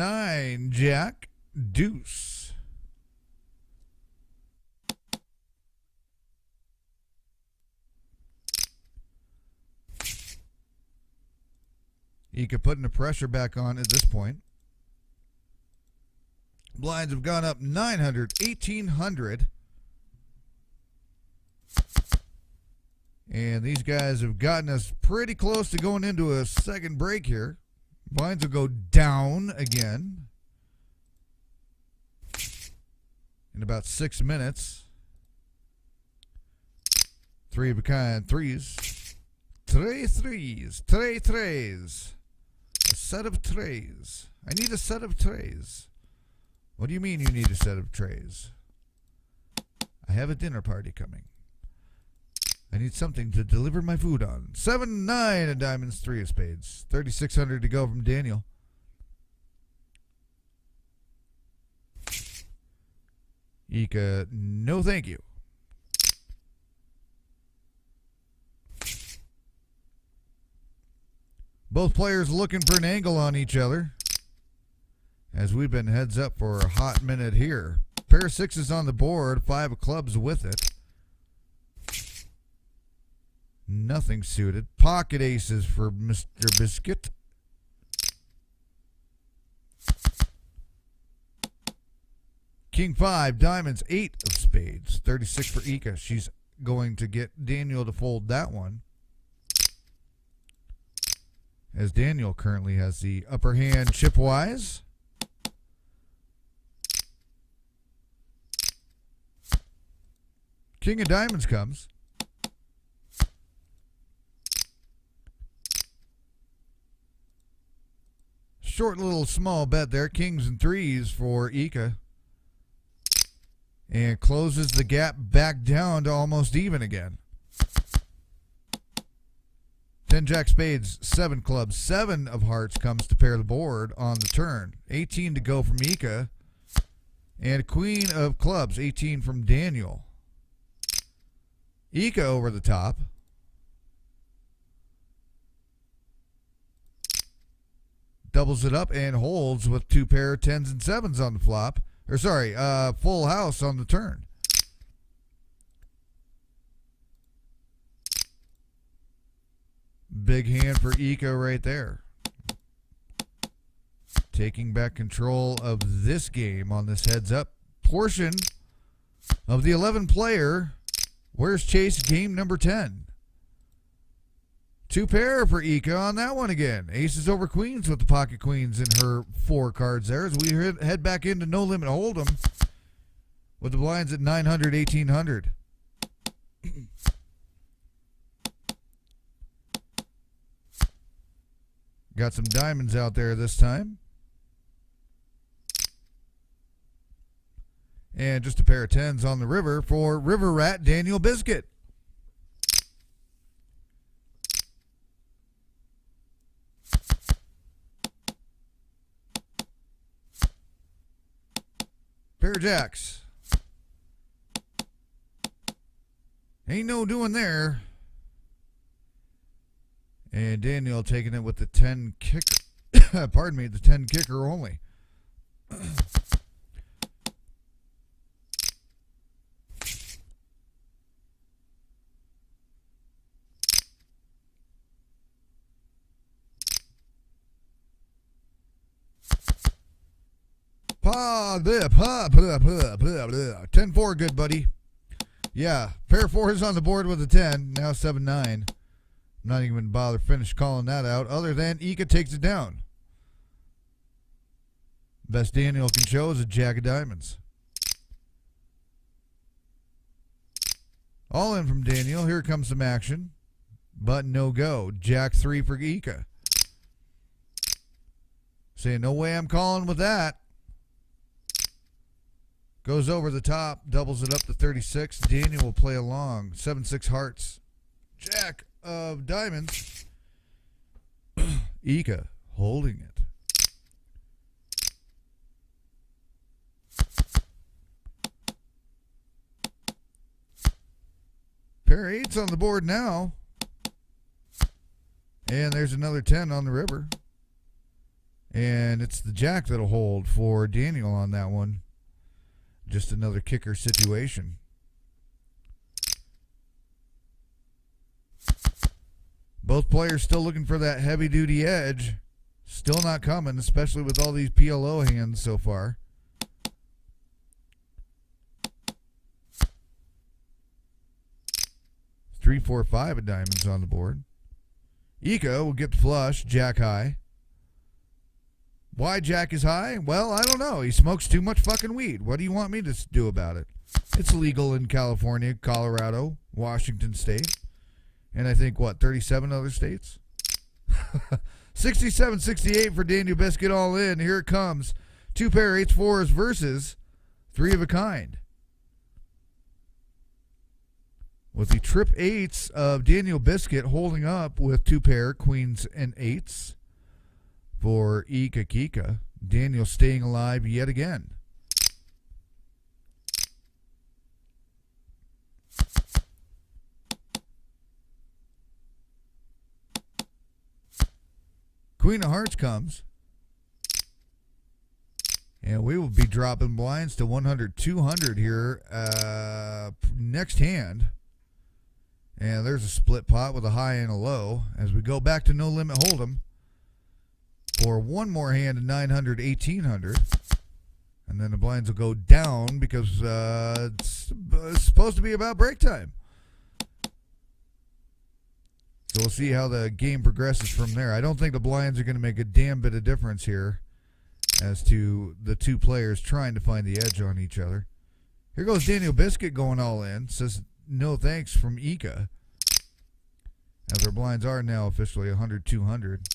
9, Jack, deuce. Ika putting the pressure back on at this point. Blinds have gone up 900, 1,800. And these guys have gotten us pretty close to going into a second break here. Blinds will go down again in about 6 minutes. Three of a kind threes. Three threes. Three trays. A set of trays. I need a set of trays. What do you mean you need a set of trays? I have a dinner party coming. I need something to deliver my food on. 7, 9 of diamonds, 3 of spades. 3,600 to go from Daniel. Ika, no thank you. Both players looking for an angle on each other, as we've been heads up for a hot minute here. Pair of sixes on the board, 5 of clubs with it. Nothing suited. Pocket aces for Mr. Biscuit. King 5, diamonds, 8 of spades. 36 for Ika. She's going to get Daniel to fold that one, as Daniel currently has the upper hand chip-wise. King of diamonds comes. Short little small bet there. Kings and threes for Ika. And closes the gap back down to almost even again. 10 jack spades, 7 clubs, 7 of hearts comes to pair the board on the turn. 18 to go from Ika. And a queen of clubs, 18 from Daniel. Ika over the top. Doubles it up and holds with 2 pair of 10s and 7s on the flop. Or sorry, full house on the turn. Big hand for Ika right there. Taking back control of this game on this heads up portion of the 11 player. Where's Chase game number 10? 2 pair for Ika on that one again. Aces over queens with the pocket queens in her 4 cards there, as we head back into No Limit Hold'em with the blinds at 900, 1,800. Got some diamonds out there this time. And just a pair of 10s on the river for River Rat Daniel Biscuit. Pair of jacks. Ain't no doing there. And Daniel taking it with the 10 kicker. Pardon me, the 10 kicker only. Pa, blah, pa, blah, blah, blah, blah. 10-4, good buddy. Yeah, pair of 4s on the board with a 10. Now 7-9. I'm not even bother finish calling that out, other than Ika takes it down. Best Daniel can show is a jack of diamonds. All in from Daniel. Here comes some action, but no go. Jack 3 for Ika. Saying no way I'm calling with that. Goes over the top, doubles it up to 36. Daniel will play along. 7-6 hearts. Jack of diamonds. Ika holding it. Pair of 8s on the board now. And there's another 10 on the river. And it's the jack that'll hold for Daniel on that one. Just another kicker situation. Both players still looking for that heavy-duty edge. Still not coming, especially with all these PLO hands so far. Three, four, five of diamonds on the board. Ika will get the flush, jack high. Why jack is high? Well, I don't know. He smokes too much fucking weed. What do you want me to do about it? It's legal in California, Colorado, Washington State, and I think, what, 37 other states? 67-68 for Daniel Biscuit all in. Here it comes. Two pair 8s-4s versus three of a kind. With the trip 8s of Daniel Biscuit holding up with two pair queens and 8s for Ika Kika. Daniel staying alive yet again. Queen of Hearts comes. And we will be dropping blinds to 100, 200 here next hand. And there's a split pot with a high and a low. As we go back to No Limit Hold'em for one more hand of 900, 1800. And then the blinds will go down because it's supposed to be about break time. So we'll see how the game progresses from there. I don't think the blinds are going to make a damn bit of difference here as to the two players trying to find the edge on each other. Here goes Daniel Biscuit going all in. Says no thanks from Ika. As our blinds are now officially 100, 200.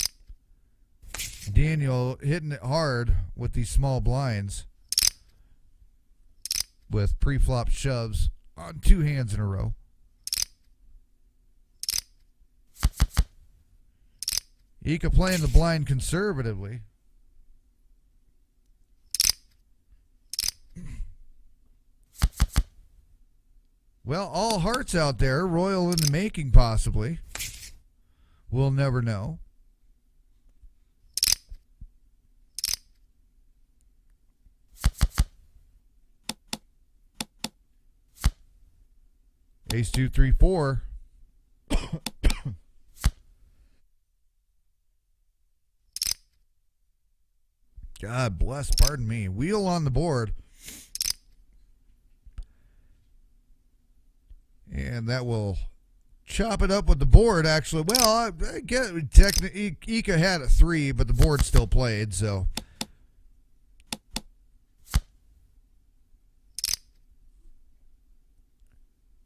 Daniel hitting it hard with these small blinds with pre-flop shoves on two hands in a row. Ika playing the blind conservatively. Well, all hearts out there, royal in the making possibly. We'll never know. Ace 2, 3, 4. God bless, pardon me. Wheel on the board. And that will chop it up with the board, actually. Well, I get Ika had a 3, but the board still played, so.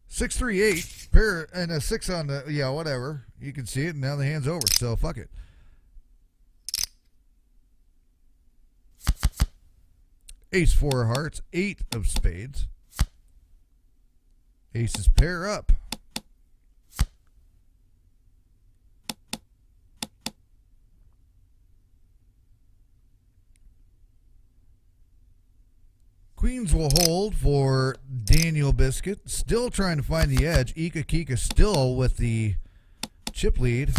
Six, 3, 8. Pair and a 6 on the, yeah, whatever. You can see it, and now the hand's over, so fuck it. Ace 4 of hearts, 8 of spades. Aces pair up. Queens will hold for Daniel Biscuit. Still trying to find the edge. Ika Kika still with the chip lead.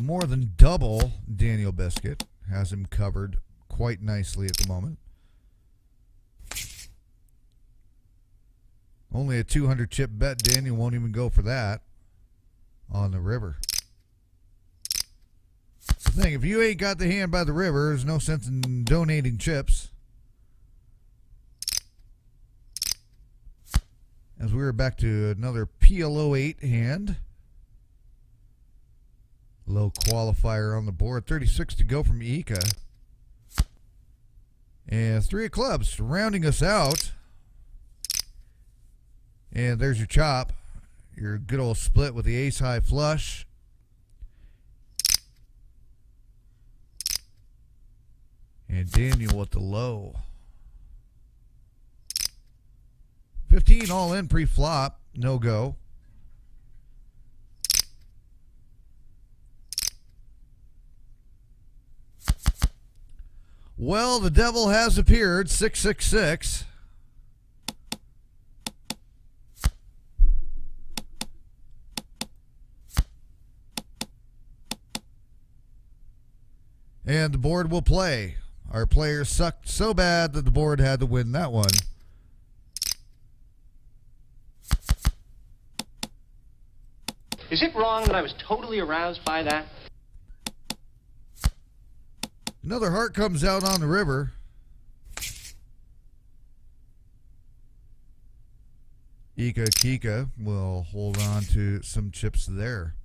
More than double Daniel Biscuit. Has him covered quite nicely at the moment. Only a 200 chip bet. Daniel won't even go for that on the river. That's the thing. If you ain't got the hand by the river, there's no sense in donating chips. As we're back to another PLO 8 hand. Low qualifier on the board. 36 to go from Ika. And 3 of clubs rounding us out. And there's your chop. Your good old split with the ace high flush. And Daniel with the low. 15 all in pre-flop. No go. Well, the devil has appeared. 666. And the board will play. Our players sucked so bad that the board had to win that one. Is it wrong that I was totally aroused by that? Another heart comes out on the river. Ika Kika will hold on to some chips there.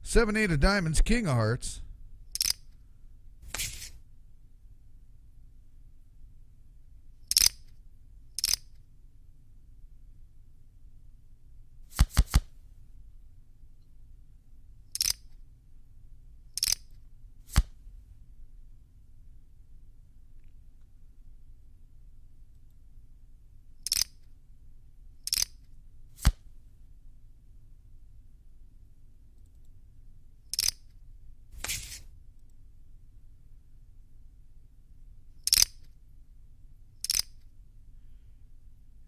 Seven, eight of diamonds, king of hearts.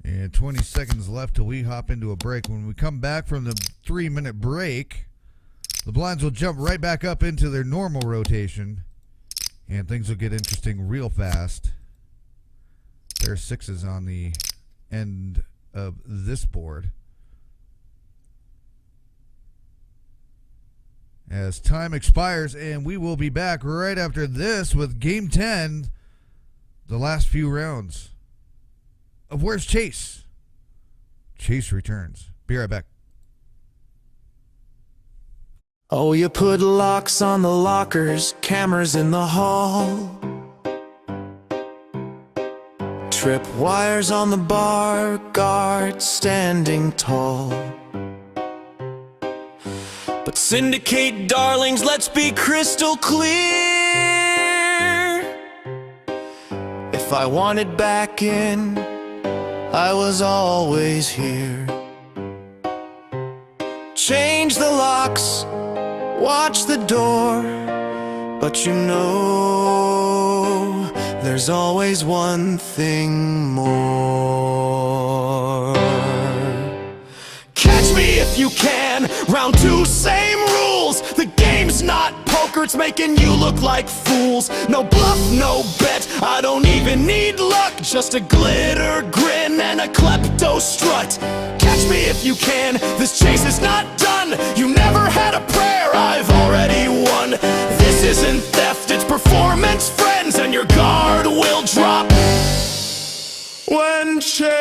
And 20 seconds left till we hop into a break. When we come back from the 3-minute break, the blinds will jump right back up into their normal rotation, and things will get interesting real fast. There are sixes on the end of this board. As time expires, and we will be back right after this with Game 10, the last few rounds of Where's Chase? Chase returns. Be right back. Oh, you put locks on the lockers, cameras in the hall, trip wires on the bar, guards standing tall. But Syndicate, darlings, let's be crystal clear. If I wanted back in, I was always here. Change the locks, watch the door, but you know there's always one thing more. Catch me if you can, round two, same rules. The game's not poker, it's making you look like fools. No bluff, no bet, I don't even need luck, just a glitter grin and a klepto strut. Catch me if you can, this chase is not done. You never had a prayer, I've already won. This isn't theft, it's performance, friends, and your guard will drop when Chase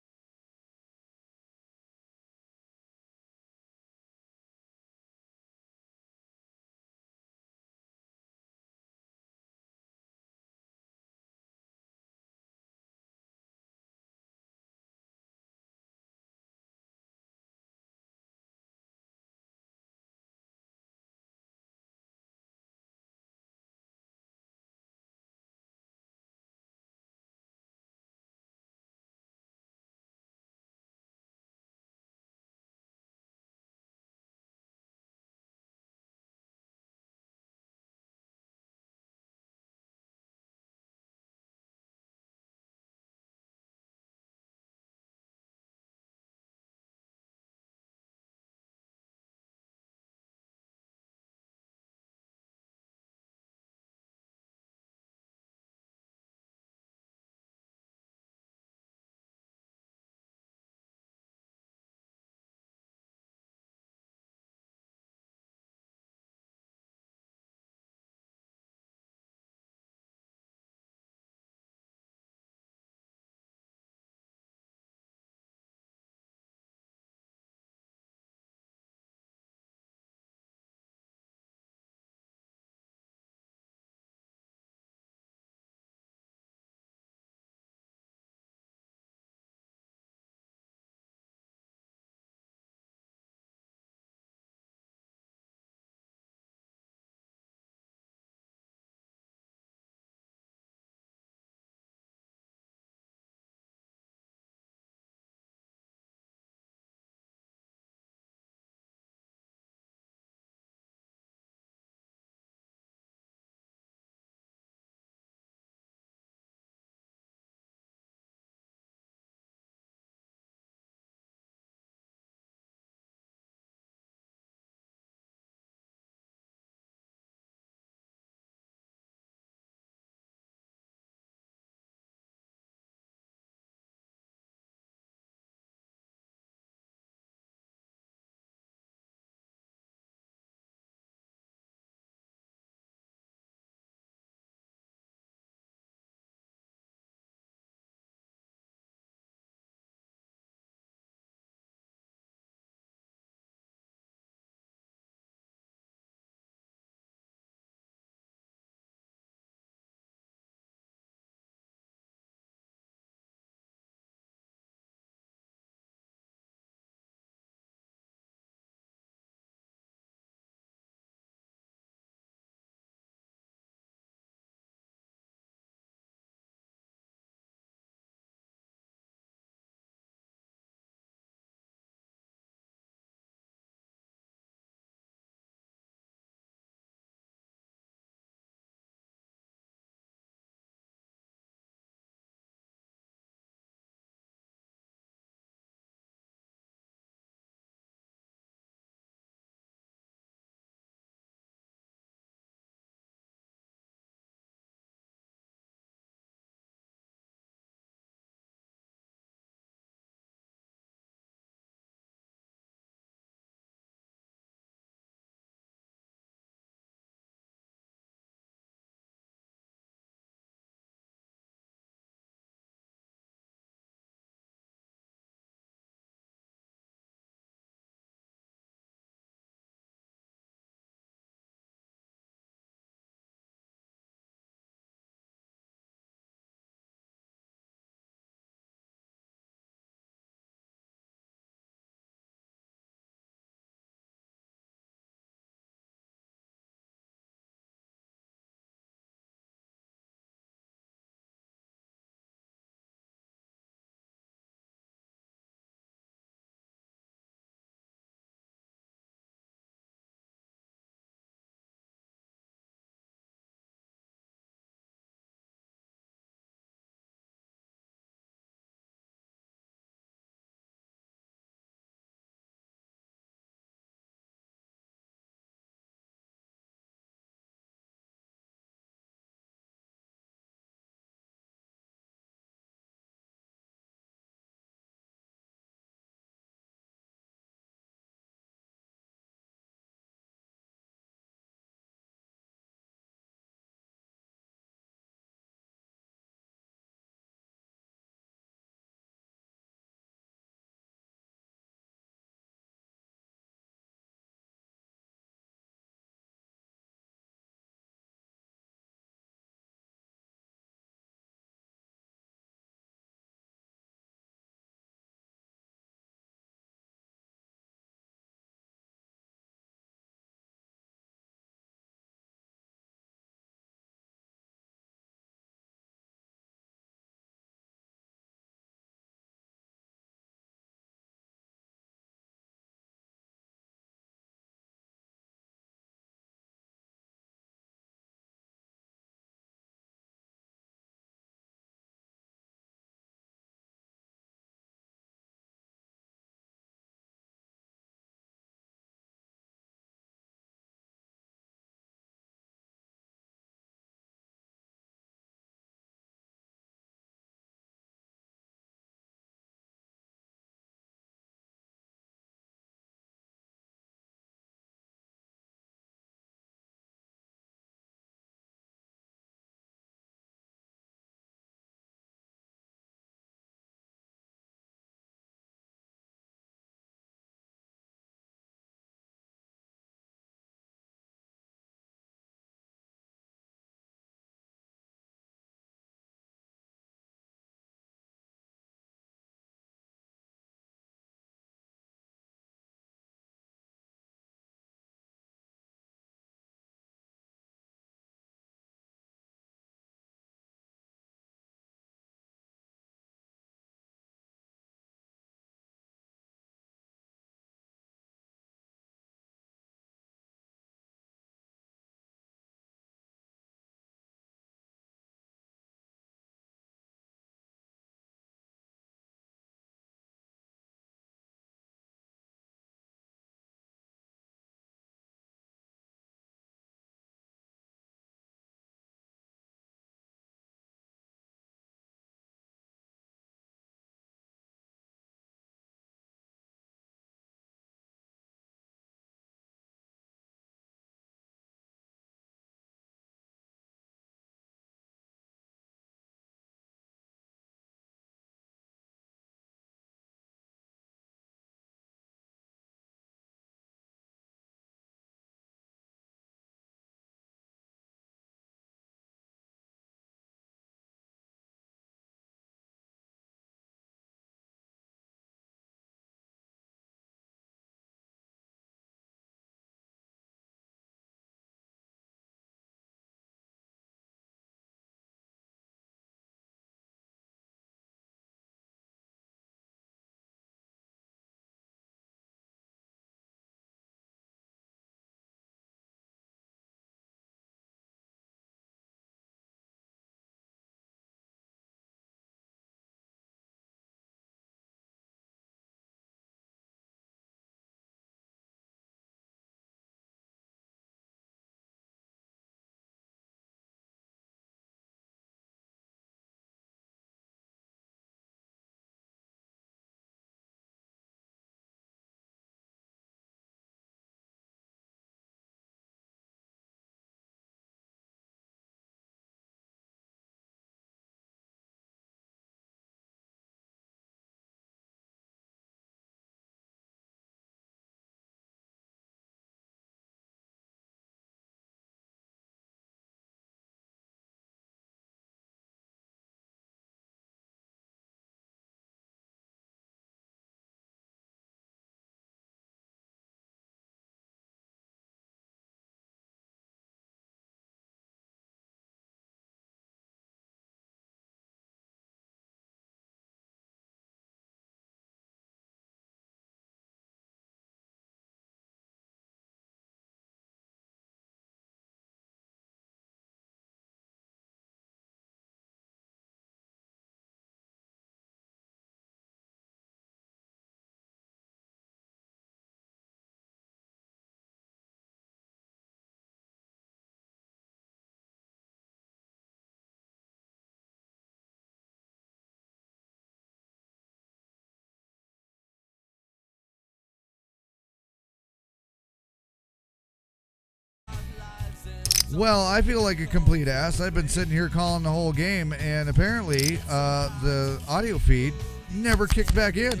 Well, I feel like a complete ass. I've been sitting here calling the whole game, and apparently the audio feed never kicked back in.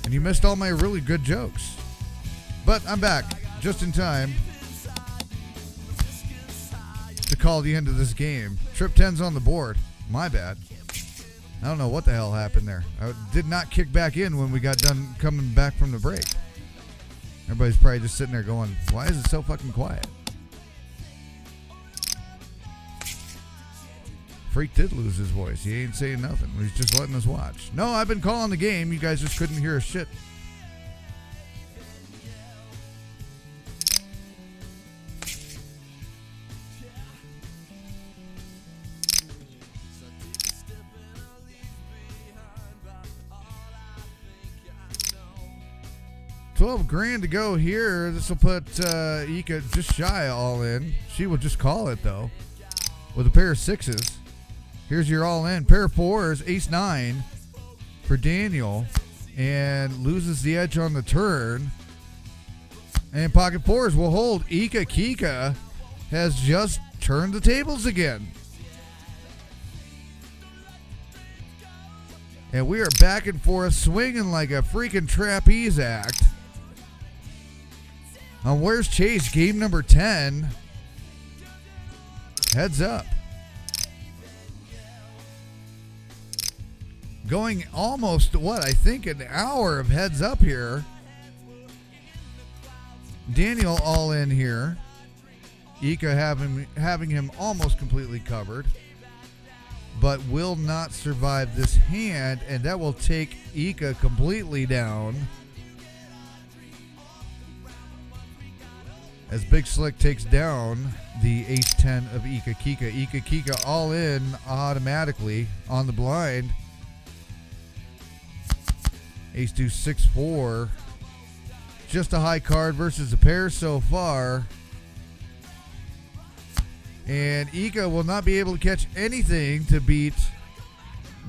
And you missed all my really good jokes. But I'm back just in time to call the end of this game. Trip 10's on the board. My bad. I don't know what the hell happened there. I did not kick back in when we got done coming back from the break. Everybody's probably just sitting there going, why is it so fucking quiet? Freak did lose his voice. He ain't saying nothing. He's just letting us watch. No, I've been calling the game. You guys just couldn't hear a shit. $12,000 to go here. This will put Ika just shy all in. She will just call it though with a pair of sixes. Here's your all in. Pair of fours, ace nine for Daniel, and loses the edge on the turn. And pocket fours will hold. Ika Kika has just turned the tables again. And we are back and forth swinging like a freaking trapeze act. On Where's Chase, game number 10. Heads up. Going almost, I think an hour of heads up here. Daniel all in here. Ika having him almost completely covered. But will not survive this hand, and that will take Ika completely down. As Big Slick takes down the ace-10 of Ika Kika. Ika Kika all in automatically on the blind. Ace-2, 6-4. Just a high card versus a pair so far. And Ika will not be able to catch anything to beat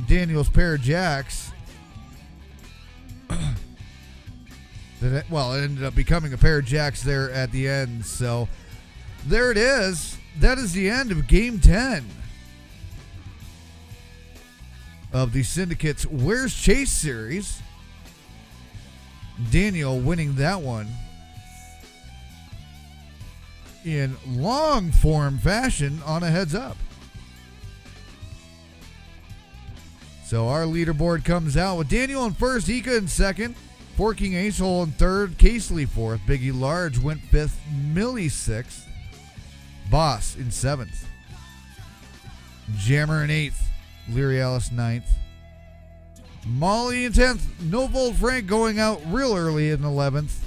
Daniel's pair of jacks. It ended up becoming a pair of jacks there at the end. So there it is. That is the end of game 10 of the Syndicate's Where's Chase series. Daniel winning that one in long form fashion on a heads up. So our leaderboard comes out with Daniel in first, Ika in second, Four King Ace Hole in third, Casely fourth, Biggie Large went fifth, Millie sixth, Boss in seventh, Jammer in eighth, Leary Alice ninth, Molly in 10th, No Volt Frank going out real early in 11th.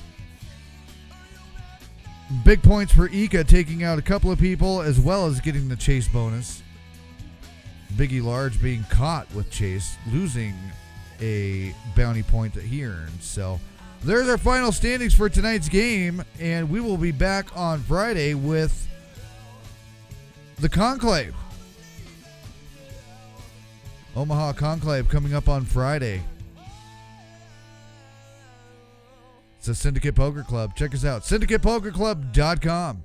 Big points for Ika, taking out a couple of people as well as getting the chase bonus. Biggie Large being caught with chase, losing a bounty point that he earned. So there's our final standings for tonight's game, and we will be back on Friday with the Conclave. Omaha Conclave coming up on Friday. It's a Syndicate Poker Club. Check us out. SyndicatePokerClub.com.